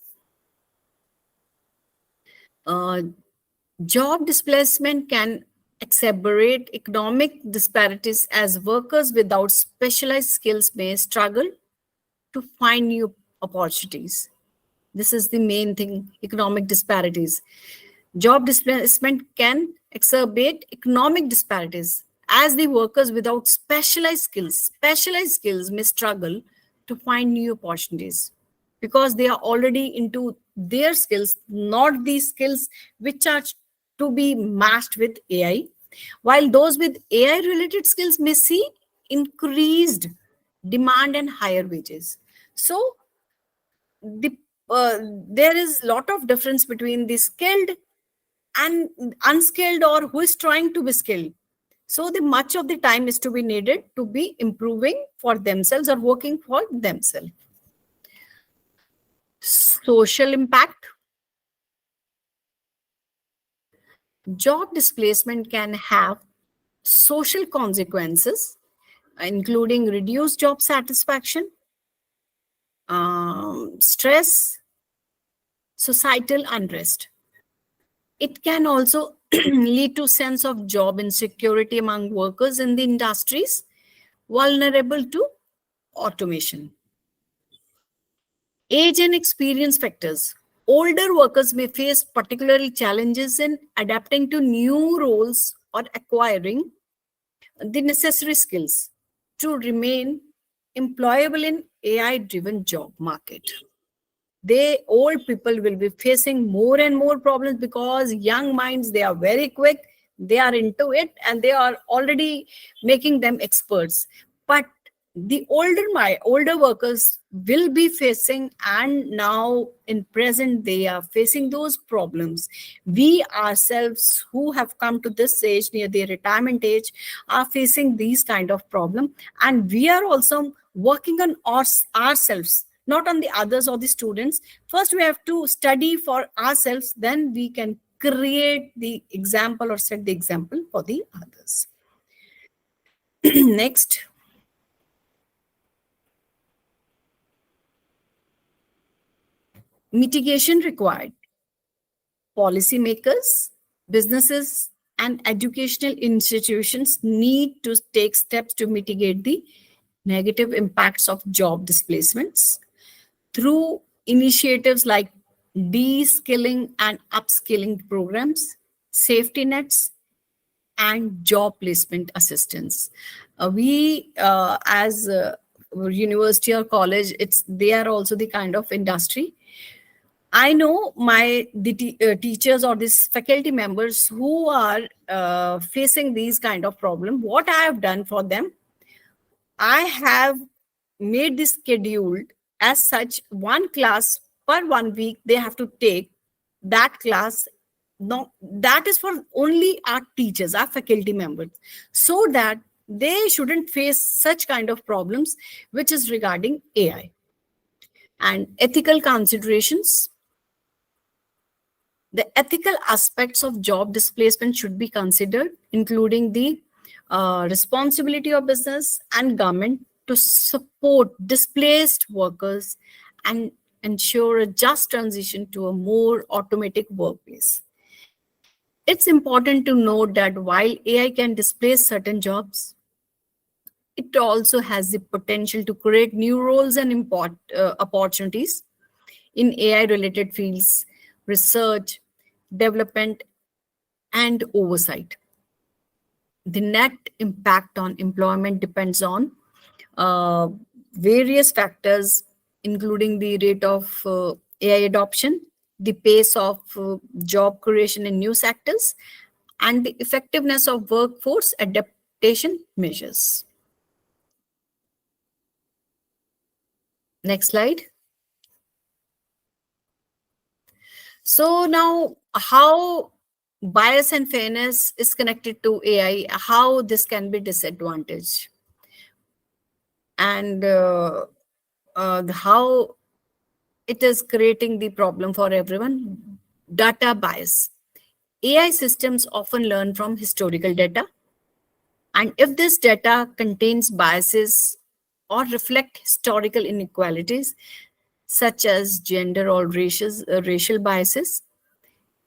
Job displacement can exacerbate economic disparities as workers without specialized skills may struggle to find new opportunities. This is the main thing, economic disparities. Job displacement can exacerbate economic disparities as the workers without specialized skills may struggle to find new opportunities because they are already into their skills, not the skills which are to be matched with AI, while those with AI related skills may see increased demand and higher wages. So there is a lot of difference between the skilled and unskilled or who is trying to be skilled. So the much of the time is to be needed to be improving for themselves or working for themselves. Social impact. Job displacement can have social consequences, including reduced job satisfaction, stress, societal unrest. It can also lead to sense of job insecurity among workers in the industries vulnerable to automation. Age and experience factors. Older workers may face particularly challenges in adapting to new roles or acquiring the necessary skills to remain employable in AI-driven job market. Old people will be facing more and more problems because young minds, they are very quick, they are into it, and they are already making them experts. But the older workers will be facing, and now in present they are facing those problems. We ourselves who have come to this age, near the retirement age, are facing these kind of problem, and we are also working on ourselves, not on the others or the students. First we have to study for ourselves, then we can create the example or set the example for the others. Next. Mitigation required. Policymakers, businesses, and educational institutions need to take steps to mitigate the negative impacts of job displacements through initiatives like de-skilling and upskilling programs, safety nets, and job placement assistance. We, as a university or college, they are also the kind of industry. I know the teachers or these faculty members who are facing these kind of problem. What I have done for them, I have made this scheduled as such, one class per 1 week they have to take. That class, no, that is for only our teachers, our faculty members, so that they shouldn't face such kind of problems which is regarding AI. And ethical considerations. The ethical aspects of job displacement should be considered, including the responsibility of business and government to support displaced workers and ensure a just transition to a more automatic workplace. It's important to note that while AI can displace certain jobs, it also has the potential to create new roles and opportunities in AI-related fields, research, development, and oversight. The net impact on employment depends on various factors, including the rate of AI adoption, the pace of job creation in new sectors, and the effectiveness of workforce adaptation measures. Next slide. So now, how bias and fairness is connected to AI, how this can be disadvantaged, and how it is creating the problem for everyone. Data bias. AI systems often learn from historical data, and if this data contains biases or reflect historical inequalities, such as gender or racial biases,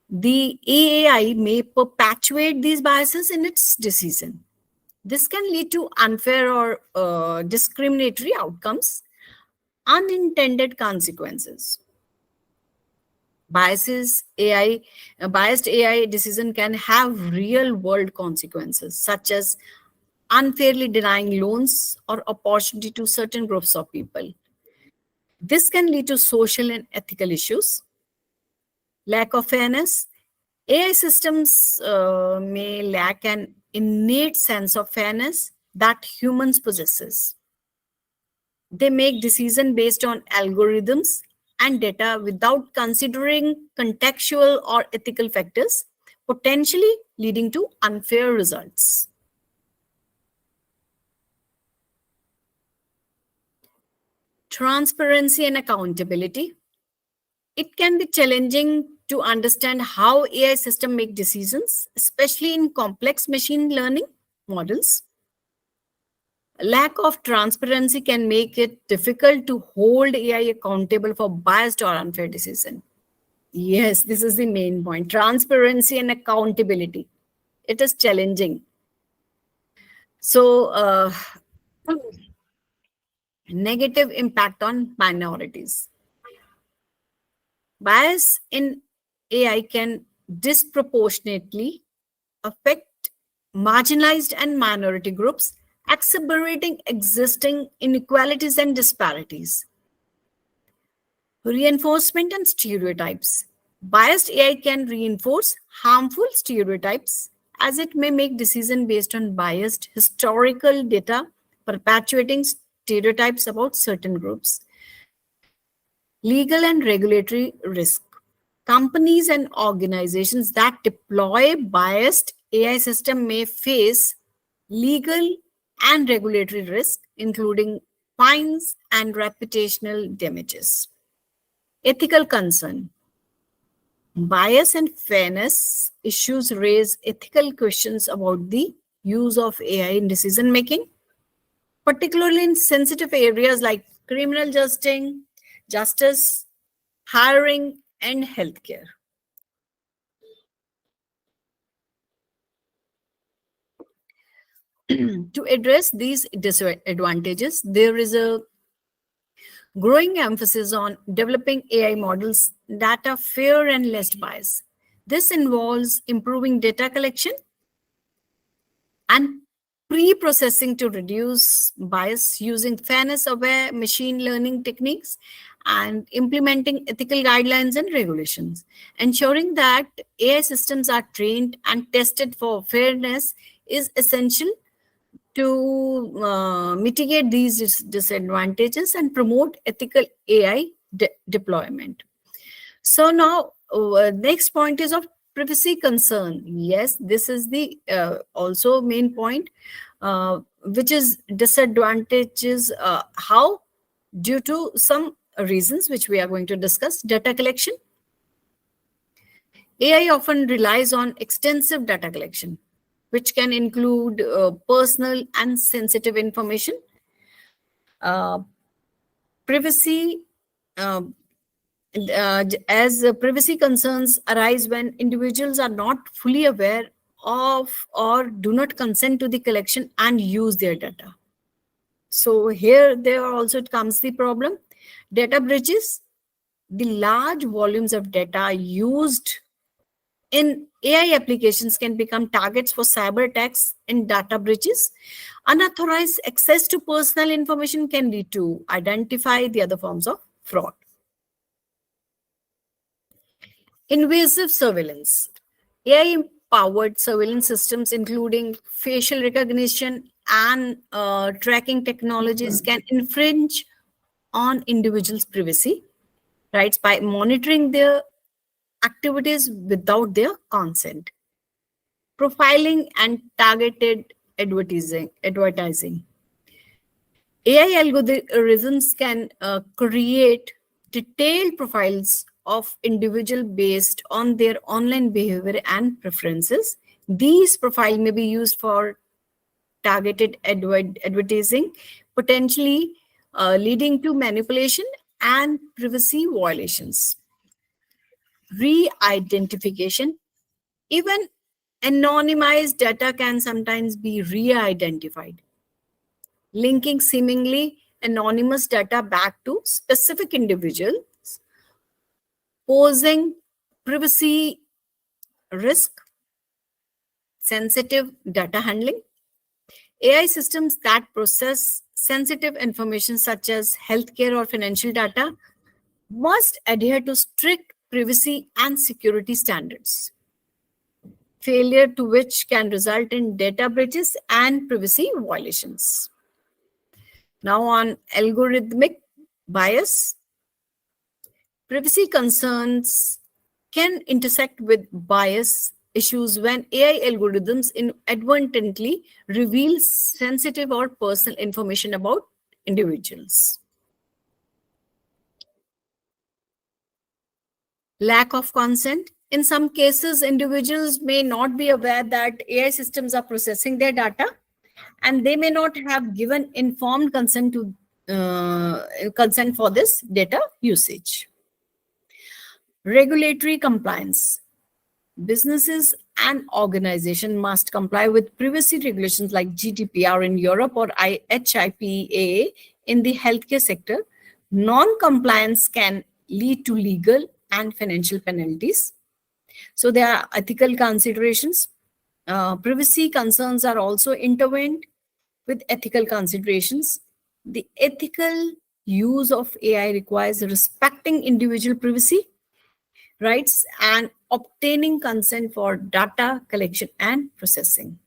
the AI may perpetuate these biases in its decision. This can lead to unfair or discriminatory outcomes, unintended consequences. Biased AI decision can have real-world consequences, such as unfairly denying loans or opportunity to certain groups of people. This can lead to social and ethical issues. Lack of fairness. AI systems may lack an innate sense of fairness that humans possesses. They make decisions based on algorithms and data without considering contextual or ethical factors, potentially leading to unfair results. Transparency and accountability. It can be challenging to understand how AI systems make decisions, especially in complex machine learning models. Lack of transparency can make it difficult to hold AI accountable for biased or unfair decisions. Yes, this is the main point. Transparency and accountability. It is challenging. So, negative impact on minorities. Bias in AI can disproportionately affect marginalized and minority groups, exacerbating existing inequalities and disparities. Reinforcement and stereotypes. Biased AI can reinforce harmful stereotypes as it may make decisions based on biased historical data, perpetuating stereotypes about certain groups. Legal and regulatory risk. Companies and organizations that deploy biased AI system may face legal and regulatory risk, including fines and reputational damages. Ethical concern. Bias and fairness issues raise ethical questions about the use of AI in decision making, particularly in sensitive areas like criminal justice, hiring, and healthcare. To address these disadvantages, there is a growing emphasis on developing AI models that are fair and less biased. This involves improving data collection and pre-processing to reduce bias using fairness-aware machine learning techniques and implementing ethical guidelines and regulations. Ensuring that AI systems are trained and tested for fairness is essential to mitigate these disadvantages and promote ethical AI deployment. So now, next point is of privacy concern. Yes, this is the also main point, which is disadvantages. How? Due to some reasons which we are going to discuss. Data collection. AI often relies on extensive data collection, which can include personal and sensitive information. Privacy, as privacy concerns arise when individuals are not fully aware of or do not consent to the collection and use their data. So here, there also comes the problem. Data breaches. The large volumes of data used in AI applications can become targets for cyber attacks and data breaches. Unauthorized access to personal information can lead to identify the other forms of fraud. Invasive surveillance. AI-powered surveillance systems, including facial recognition and tracking technologies, can infringe on individuals' privacy rights by monitoring their activities without their consent. Profiling and targeted advertising. AI algorithms can create detailed profiles of individual based on their online behavior and preferences. These profiles may be used for targeted advertising, potentially leading to manipulation and privacy violations. Re-identification. Even anonymized data can sometimes be re-identified, linking seemingly anonymous data back to specific individuals, posing privacy risk. Sensitive data handling. AI systems that process sensitive information such as healthcare or financial data must adhere to strict privacy and security standards, failure to which can result in data breaches and privacy violations. Now on algorithmic bias. Privacy concerns can intersect with bias issues when AI algorithms inadvertently reveal sensitive or personal information about individuals. Lack of consent. In some cases, individuals may not be aware that AI systems are processing their data, and they may not have given informed consent to consent for this data usage. Regulatory compliance. Businesses and organizations must comply with privacy regulations like GDPR in Europe or HIPAA in the healthcare sector. Non-compliance can lead to legal and financial penalties. So there are ethical considerations. Privacy concerns are also intertwined with ethical considerations. The ethical use of AI requires respecting individual privacy rights and obtaining consent for data collection and processing.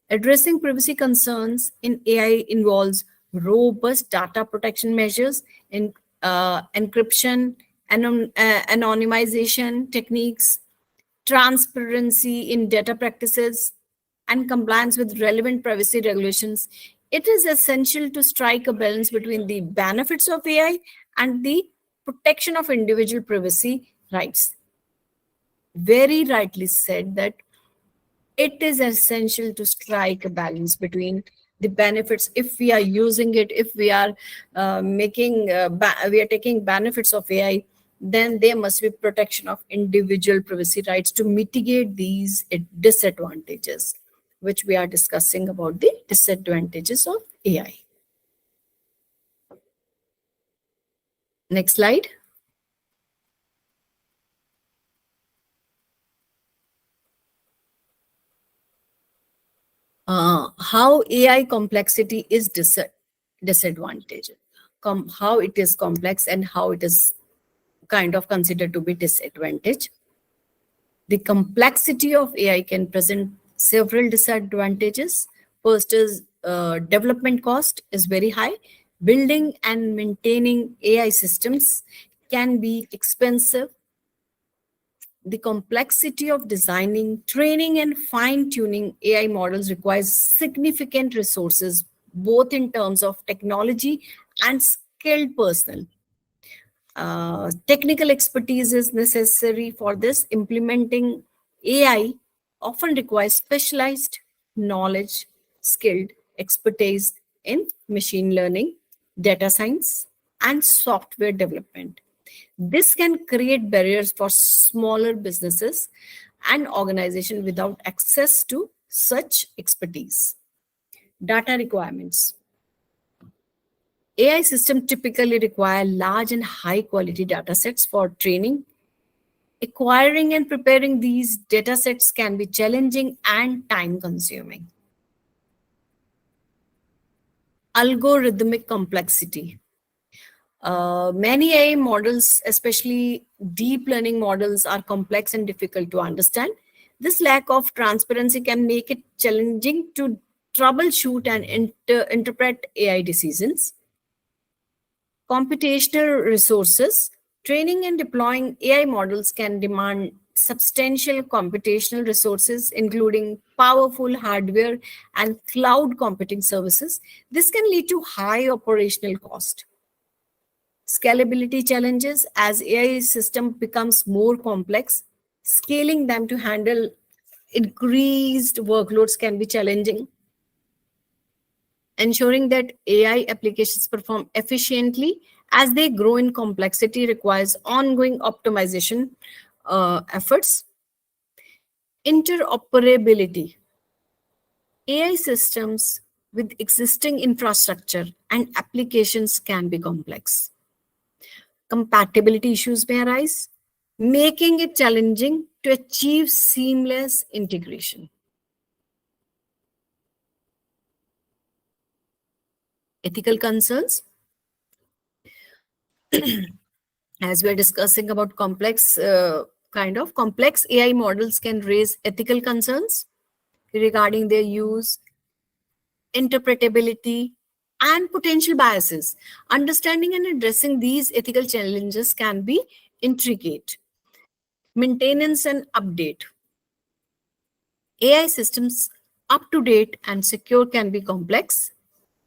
Addressing privacy concerns in AI involves robust data protection measures in encryption, anonymization techniques, transparency in data practices, and compliance with relevant privacy regulations. It is essential to strike a balance between the benefits of AI and the protection of individual privacy rights. Very rightly said that it is essential to strike a balance between the benefits. If we are using it, if we are we are taking benefits of AI, then there must be protection of individual privacy rights to mitigate these disadvantages, which we are discussing about the disadvantages of AI. Next slide. How AI complexity is disadvantage, how it is complex and how it is kind of considered to be disadvantage. The complexity of AI can present several disadvantages. First is development cost is very high. Building and maintaining AI systems can be expensive. The complexity of designing, training, and fine-tuning AI models requires significant resources, both in terms of technology and skilled personnel. Technical expertise is necessary for this. Implementing AI often requires specialized knowledge, skilled expertise in machine learning, data science, and software development. This can create barriers for smaller businesses and organizations without access to such expertise. Data requirements. AI systems typically require large and high quality data sets for training. Acquiring and preparing these data sets can be challenging and time consuming. Algorithmic complexity. Many AI models, especially deep learning models, are complex and difficult to understand. This lack of transparency can make it challenging to troubleshoot and interpret AI decisions. Computational resources. Training and deploying AI models can demand substantial computational resources, including powerful hardware and cloud computing services. This can lead to high operational cost. Scalability challenges. As AI system becomes more complex, scaling them to handle increased workloads can be challenging. Ensuring that AI applications perform efficiently as they grow in complexity requires ongoing optimization efforts. Interoperability. AI systems with existing infrastructure and applications can be complex. Compatibility issues may arise, making it challenging to achieve seamless integration. Ethical concerns. As we're discussing about complex AI models can raise ethical concerns regarding their use, interpretability, and potential biases. Understanding and addressing these ethical challenges can be intricate. Maintenance and update. AI systems up to date and secure can be complex,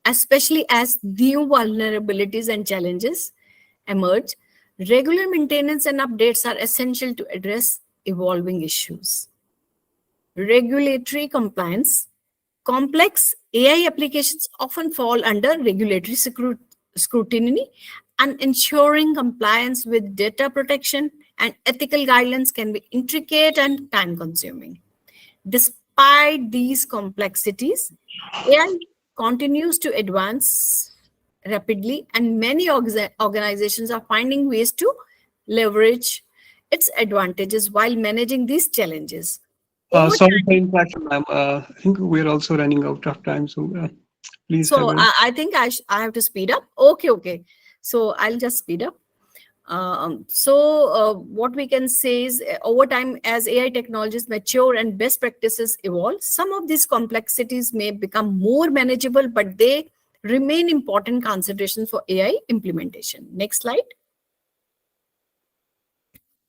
especially as new vulnerabilities and challenges emerge. Regular maintenance and updates are essential to address evolving issues. Regulatory compliance. Complex AI applications often fall under regulatory scrutiny, and ensuring compliance with data protection and ethical guidelines can be intricate and time-consuming. Despite these complexities, AI continues to advance rapidly, and many organizations are finding ways to leverage its advantages while managing these challenges. Sorry for interruption, ma'am. I think we're also running out of time, so please. So I think I have to speed up. Okay. So I'll just speed up. What we can say is over time, as AI technologies mature and best practices evolve, some of these complexities may become more manageable, but they remain important considerations for AI implementation. Next slide.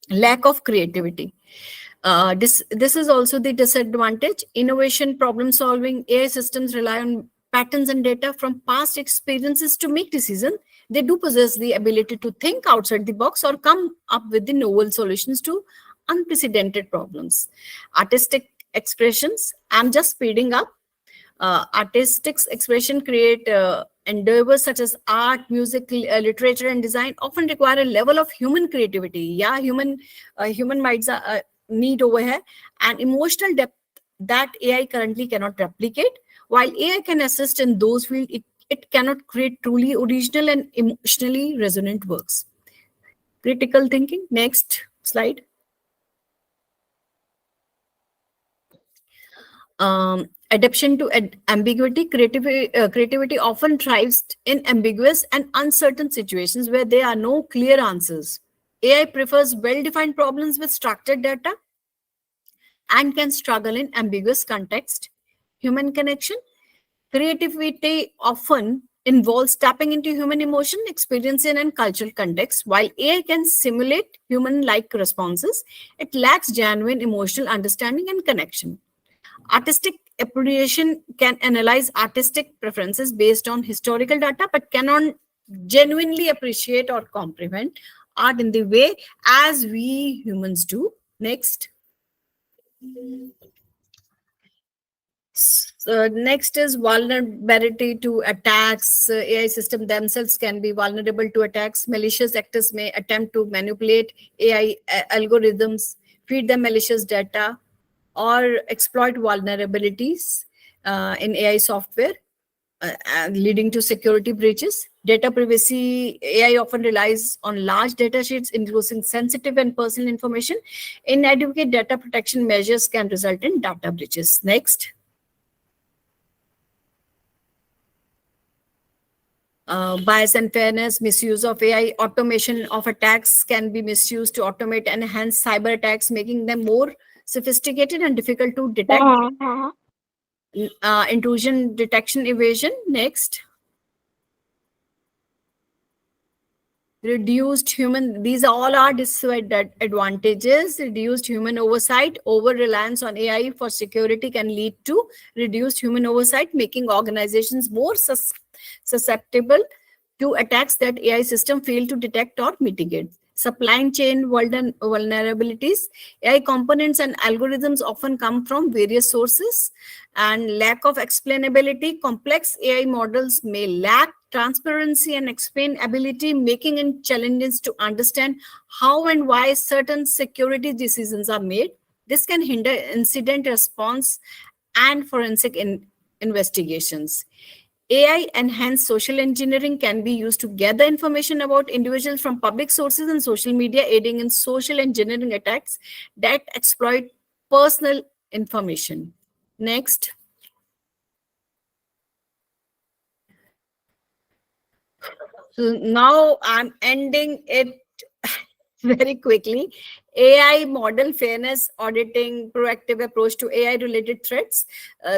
Lack of creativity. This is also the disadvantage. Innovation, problem solving, AI systems rely on patterns and data from past experiences to make decisions. They do possess the ability to think outside the box or come up with the novel solutions to unprecedented problems. Artistic expressions, I'm just speeding up. Artistic expression create endeavors such as art, music, literature, and design often require a level of human creativity. Yeah, human minds are need over here, and emotional depth that AI currently cannot replicate. While AI can assist in those fields, it cannot create truly original and emotionally resonant works. Critical thinking. Next slide. Adaptation to ambiguity. Creativity often thrives in ambiguous and uncertain situations where there are no clear answers. AI prefers well-defined problems with structured data and can struggle in ambiguous context. Human connection. Creativity often involves tapping into human emotion, experience, and cultural context. While AI can simulate human-like responses, it lacks genuine emotional understanding and connection. Artistic appreciation can analyze artistic preferences based on historical data, but cannot genuinely appreciate or comprehend art in the way as we humans do. Next. Next is vulnerability to attacks. AI systems themselves can be vulnerable to attacks. Malicious actors may attempt to manipulate AI algorithms, feed them malicious data, or exploit vulnerabilities in AI software, leading to security breaches. Data privacy. AI often relies on large data sheets, including sensitive and personal information. Inadequate data protection measures can result in data breaches. Next. Bias and fairness, misuse of AI, automation of attacks can be misused to automate and enhance cyber attacks, making them more sophisticated and difficult to detect. Intrusion detection evasion. Next. Reduced human, these all are disadvantages. Reduced human oversight. Over reliance on AI for security can lead to reduced human oversight, making organizations more susceptible to attacks that AI system fail to detect or mitigate. Supply chain vulnerabilities. AI components and algorithms often come from various sources, and lack of explainability. Complex AI models may lack transparency and explainability, making it challenging to understand how and why certain security decisions are made. This can hinder incident response and forensic investigations. AI enhanced social engineering can be used to gather information about individuals from public sources and social media, aiding in social engineering attacks that exploit personal information. Next. So now I'm ending it very quickly. AI model fairness, auditing, proactive approach to AI related threats.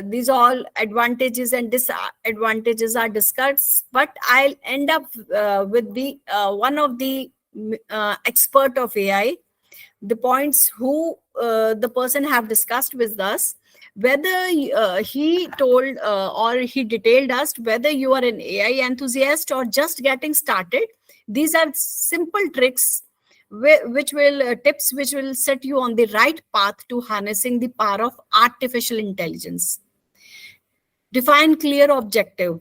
These all advantages and disadvantages are discussed, but I'll end up with the one of the expert of AI, the points who the person have discussed with us, whether he told or he detailed us whether you are an AI enthusiast or just getting started. These are simple tricks which will tips which will set you on the right path to harnessing the power of artificial intelligence. Define clear objective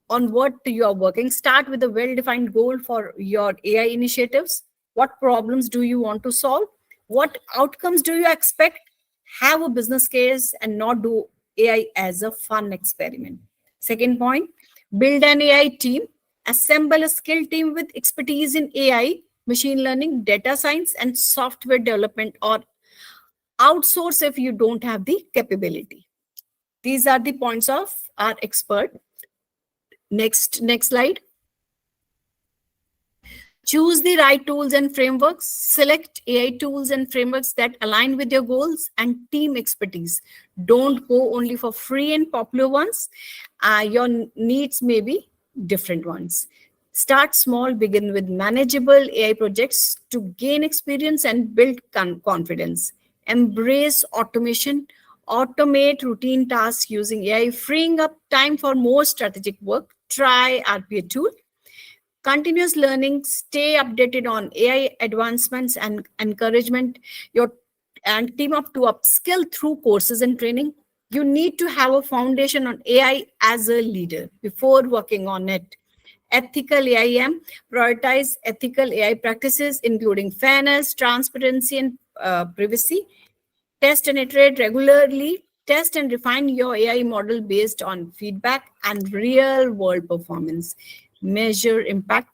on what you are working. Start with a well-defined goal for your AI initiatives. What problems do you want to solve? What outcomes do you expect? Have a business case and not do AI as a fun experiment. Second point, build an AI team. Assemble a skilled team with expertise in AI machine learning, data science, and software development, or outsource if you don't have the capability. These are the points of our expert. Next slide. Choose the right tools and frameworks. Select AI tools and frameworks that align with your goals and team expertise. Don't go only for free and popular ones. Your needs may be different ones. Start small, begin with manageable AI projects to gain experience and build confidence. Embrace automation. Automate routine tasks using AI, freeing up time for more strategic work. Try RPA tool. Continuous learning, stay updated on AI advancements and encouragement your and team up to upskill through courses and training. You need to have a foundation on AI as a leader before working on it. Ethical AIM, prioritize ethical AI practices, including fairness, transparency, and privacy. Test and iterate regularly. Test and refine your AI model based on feedback and real world performance. Measure impact.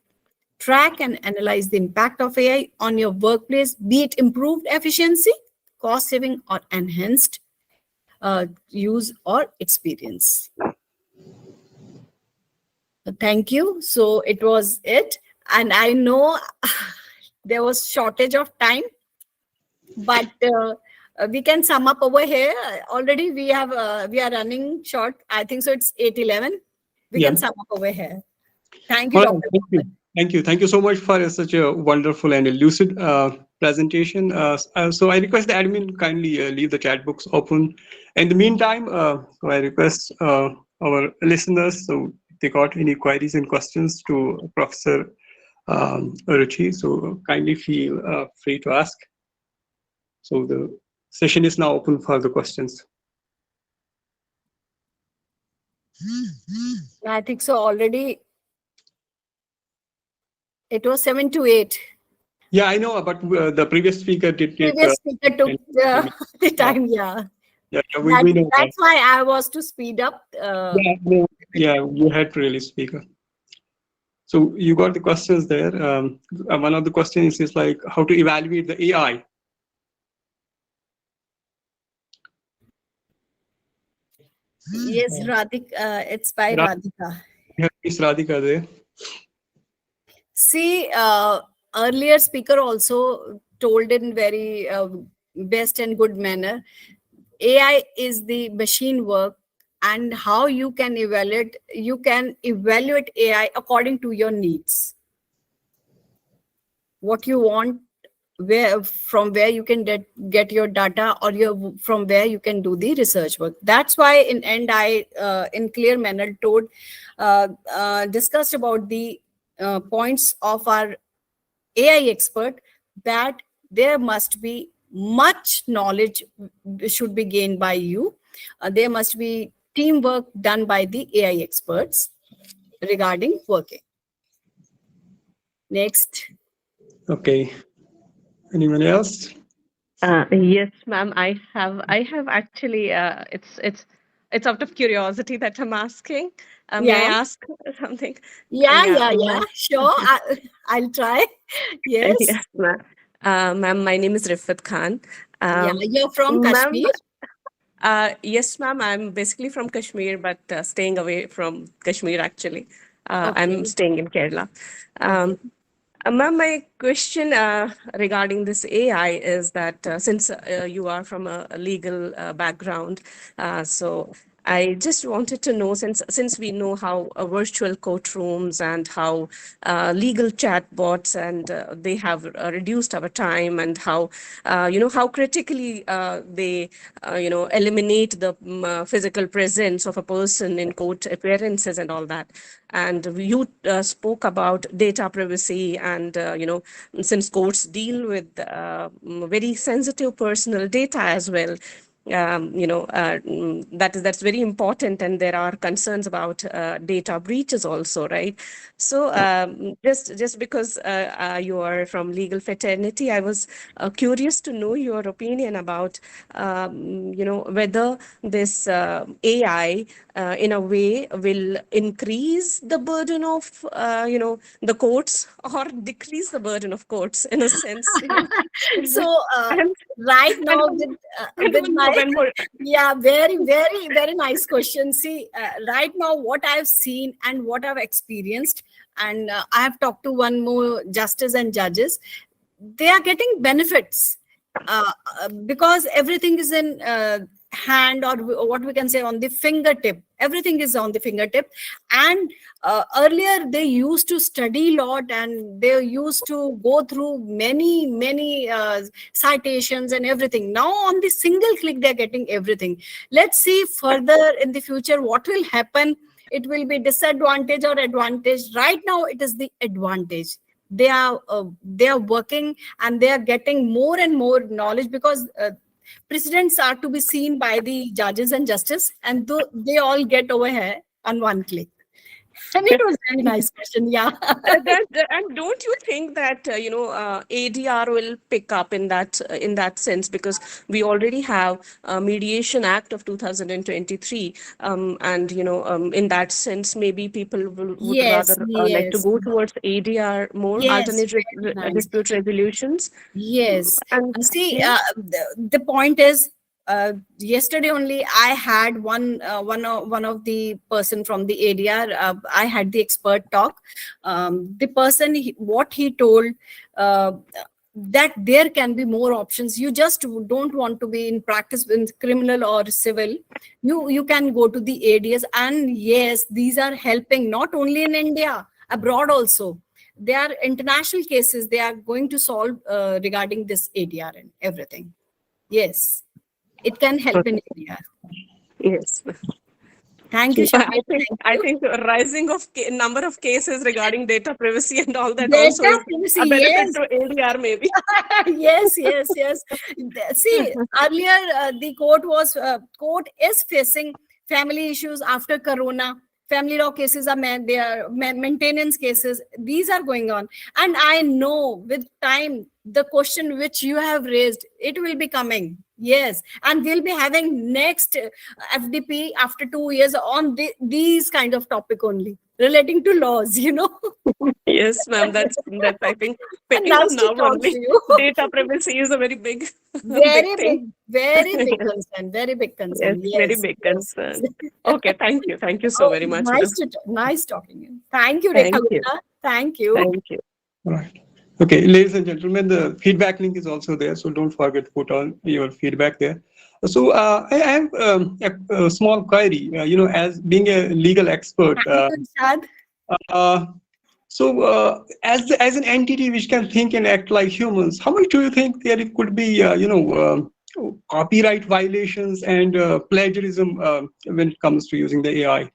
Track and analyze the impact of AI on your workplace, be it improved efficiency, cost saving, or enhanced use or experience. Thank you. So it was it. And I know there was shortage of time, but we can sum up over here. Already we are running short. I think so it's 8:11. We can sum up over here. Thank you, Dr. Thank you so much for such a wonderful and lucid presentation. So I request the admin kindly leave the chat box open. In the meantime, I request our listeners, so if they got any queries and questions to Professor Ruchi, so kindly feel free to ask. So the session is now open for the questions. I think so already. It was 7 to 8. Yeah, I know, but the previous speaker did take. Previous speaker took the time, yeah. Yeah, we know that's why I was to speed up. Yeah, you had to really speak up. So you got the questions there. One of the questions is like how to evaluate the AI. Yes, Radhika, it's by Radhika. Yeah, Miss Radhika there. See, earlier speaker also told in very best and good manner, AI is the machine work, and how you can evaluate AI according to your needs. What you want, from where you can get your data, or from where you can do the research work. That's why in end I in clear manner discussed about the points of our AI expert, that there must be much knowledge should be gained by you. There must be teamwork done by the AI experts regarding working. Next. Okay. Anyone else? Yes, ma'am. I have actually. It's out of curiosity that I'm asking. May I ask something? Yeah. Sure. I'll try. Yes. Yes, ma'am. Ma'am, my name is Rifat Khan. You're from Kashmir? Yes, ma'am. I'm basically from Kashmir, but staying away from Kashmir, actually. I'm staying in Kerala. Ma'am, my question regarding this AI is that since you are from a legal background, so I just wanted to know, since we know how virtual courtrooms and how legal chatbots and they have reduced our time, and how how critically they eliminate the physical presence of a person in court appearances and all that. And you spoke about data privacy, and since courts deal with very sensitive personal data as well, that's very important, and there are concerns about data breaches also, right? So just because you are from legal fraternity, I was curious to know your opinion about whether this AI in a way will increase the burden of the courts or decrease the burden of courts in a sense. So And- right now and- with my when more, yeah, very nice question. See, right now what I've seen and what I've experienced, and I have talked to one more justice and judges, they are getting benefits because everything is in hand, or what we can say on the fingertip. Everything is on the fingertip. And earlier they used to study a lot, and they used to go through many citations and everything. Now on the single click they're getting everything. Let's see further in the future what will happen. It will be disadvantage or advantage. Right now it is the advantage. They are working, and they are getting more and more knowledge, because precedents are to be seen by the judges and justice, and they all get over here on one click. And it was a very nice question. Yeah. and don't you think that ADR will pick up in that sense, because we already have a Mediation Act of 2023, and in that sense maybe people would Yes, rather like to yes. go towards ADR more, Yes, alternate very nice. dispute resolutions. Yes. And See, yeah. the point is, yesterday only I had one of the person from the ADR. I had the expert talk. The person, what he told, that there can be more options. You just don't want to be in practice in criminal or civil. You can go to the ADS, and yes, these are helping not only in India, abroad also. They are international cases they are going to solve regarding this ADR and everything. Yes, it can help in India. Yes. Thank you, Shakti. I think the rising of number of cases regarding data privacy and all that Data also is privacy, a benefit yes. to ADR maybe. Yes. See, earlier the court is facing family issues after Corona. Family law cases are maintenance cases. These are going on, and I know with time the question which you have raised, it will be coming. Yes, and we'll be having next FDP after 2 years on these kind of topic only relating to laws. Yes, ma'am. That's I think picking Nice up to now talk only. to you. Data privacy is a very big, Very thing. very big concern. Very big concern. Yes, very big concern. Okay, thank you. Thank you so very much. Nice talking to you. Thank you, Thank Rekha you. Gupta. Thank you. Thank you. All right. Okay, ladies and gentlemen, the feedback link is also there, so don't forget to put on your feedback there. So I have a small query. As being a legal expert, Shad. so as an entity which can think and act like humans, how much do you think there could be, copyright violations and plagiarism when it comes to using the AI?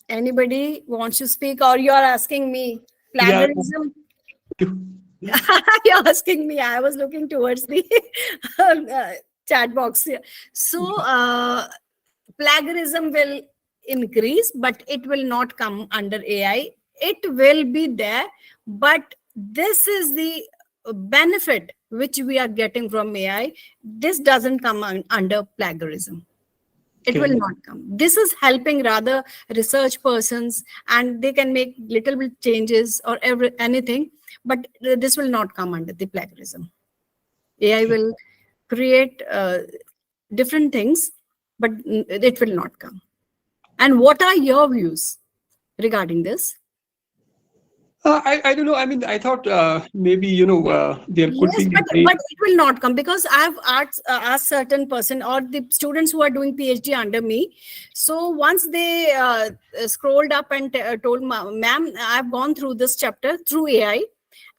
Anybody wants to speak, or you are asking me? Plagiarism? You're asking me. I was looking towards the chat box here. So plagiarism will increase, but it will not come under AI. It will be there, but this is the benefit which we are getting from AI. This doesn't come under plagiarism. It will not come. This is helping rather research persons, and they can make little bit changes or anything, but this will not come under the plagiarism. AI will create different things, but it will not come. And what are your views regarding this? I don't know. I mean, I thought maybe, there could Yes, be. but it will not come, because I've asked certain person or the students who are doing PhD under me. So once they scrolled up and told, ma'am, I've gone through this chapter through AI,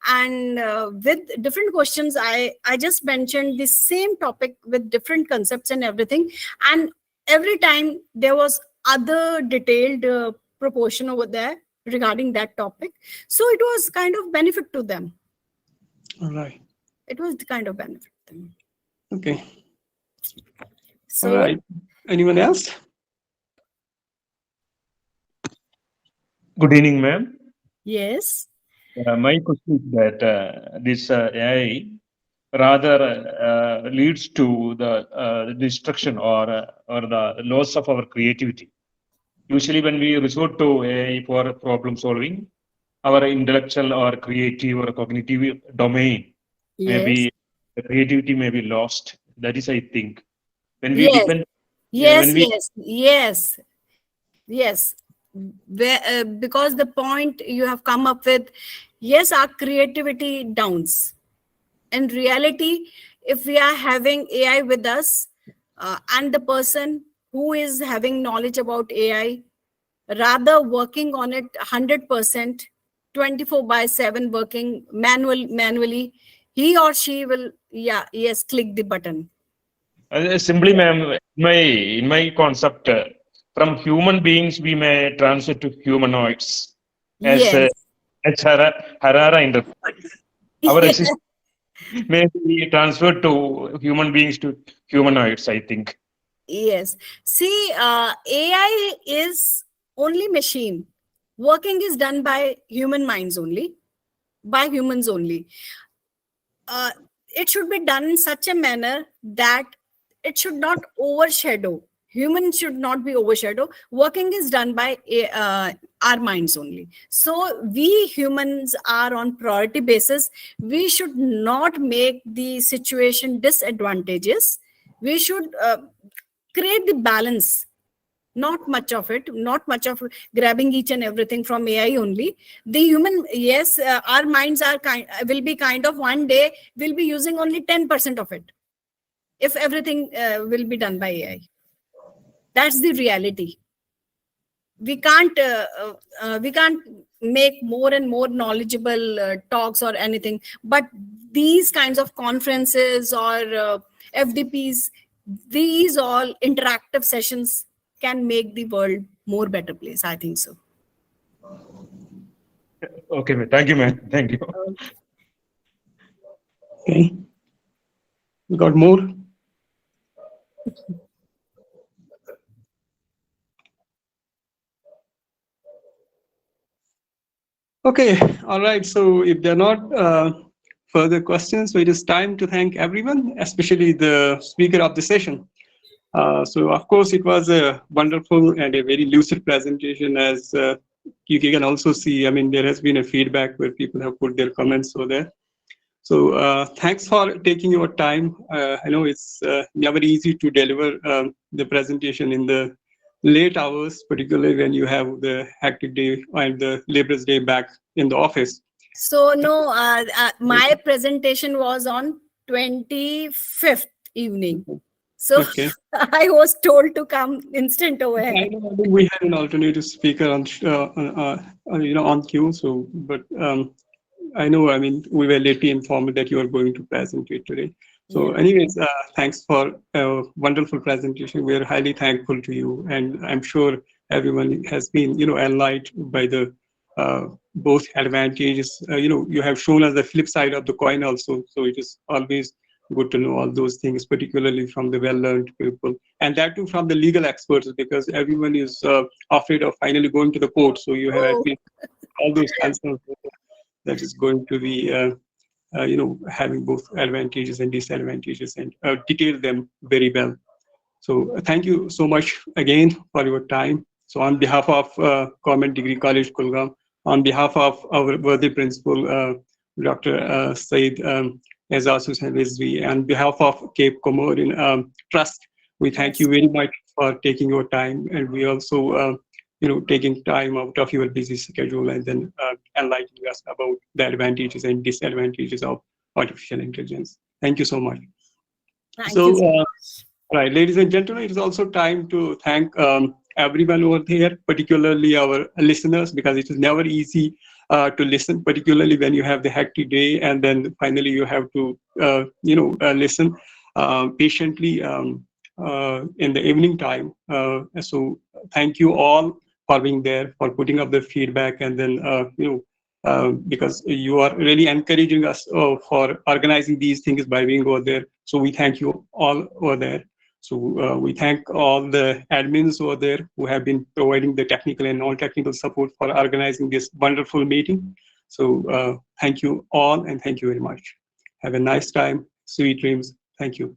and with different questions, I just mentioned the same topic with different concepts and everything. And every time there was other detailed proportion over there regarding that topic. So it was kind of benefit to them. All right. it was the kind of benefit. Okay. So, All right. Anyone else? Good evening, ma'am. yes. My question is that this AI rather leads to the destruction or the loss of our creativity. Usually, when we resort to AI for problem solving, our intellectual or creative or cognitive domain Yes. maybe the creativity may be lost. That is, I think, when we Yes. depend. Yes, when we yes. Because the point you have come up with, yes, our creativity downs. In reality, if we are having AI with us, and the person who is having knowledge about AI, rather working on it 100%, 24/7 working manually, he or she will, yes, click the button. simply, ma'am, in my concept, from human beings we may transfer to humanoids, as Yes. Harara interprets. Our existence may be transferred to human beings to humanoids, I think. Yes. See, AI is only machine. Working is done by human minds only, by humans only. It should be done in such a manner that it should not overshadow. Humans should not be overshadowed. Working is done by our minds only. So we humans are on priority basis. We should not make the situation disadvantageous. We should create the balance. Not much of it, not much of grabbing each and everything from AI only. The human, yes, our minds are will be kind of one day will be using only 10% of it. If everything will be done by AI, that's the reality. We can't make more and more knowledgeable talks or anything. But these kinds of conferences or FDPs, these all interactive sessions can make the world more better place. I think so. Okay, ma'am. Thank you, ma'am. Thank you. Okay. We got more? Okay, all right. So if there are not further questions, so it is time to thank everyone, especially the speaker of the session. So of course, it was a wonderful and a very lucid presentation. As you can also see, I mean, there has been a feedback where people have put their comments over there. So thanks for taking your time. I know it's never easy to deliver the presentation in the late hours, particularly when you have the hectic day and the laborers' day back in the office. So no, my presentation was on 25th evening. So Okay. I was told to come instant over I here. know we had an alternative speaker on on queue. So, but I know, I mean, we were lately informed that you are going to present it today. So anyways, thanks for a wonderful presentation. We are highly thankful to you. And I'm sure everyone has been, enlightened by the both advantages. You have shown us the flip side of the coin also. So it is always good to know all those things, particularly from the well-learned people. And that too from the legal experts, because everyone is afraid of finally going to the court. So you have at least all those concerns that is going to be, having both advantages and disadvantages, and detail them very well. So thank you so much again for your time. So on behalf of Government Degree College, Kulgam, on behalf of our worthy principal, Dr. Said Azaz Hussain Rizvi, on behalf of Cape Comorin Trust, we thank you very much for taking your time, and we also taking time out of your busy schedule and then enlightening us about the advantages and disadvantages of artificial intelligence. Thank you so much. Thank you. Right, ladies and gentlemen, it is also time to thank everyone over there, particularly our listeners, because it is never easy to listen, particularly when you have the hectic day and then finally you have to, listen patiently in the evening time. So thank you all for being there, for putting up the feedback, and then because you are really encouraging us for organizing these things by being over there. So we thank you all over there. So we thank all the admins over there who have been providing the technical and non-technical support for organizing this wonderful meeting. So thank you all, and thank you very much. Have a nice time. Sweet dreams. Thank you.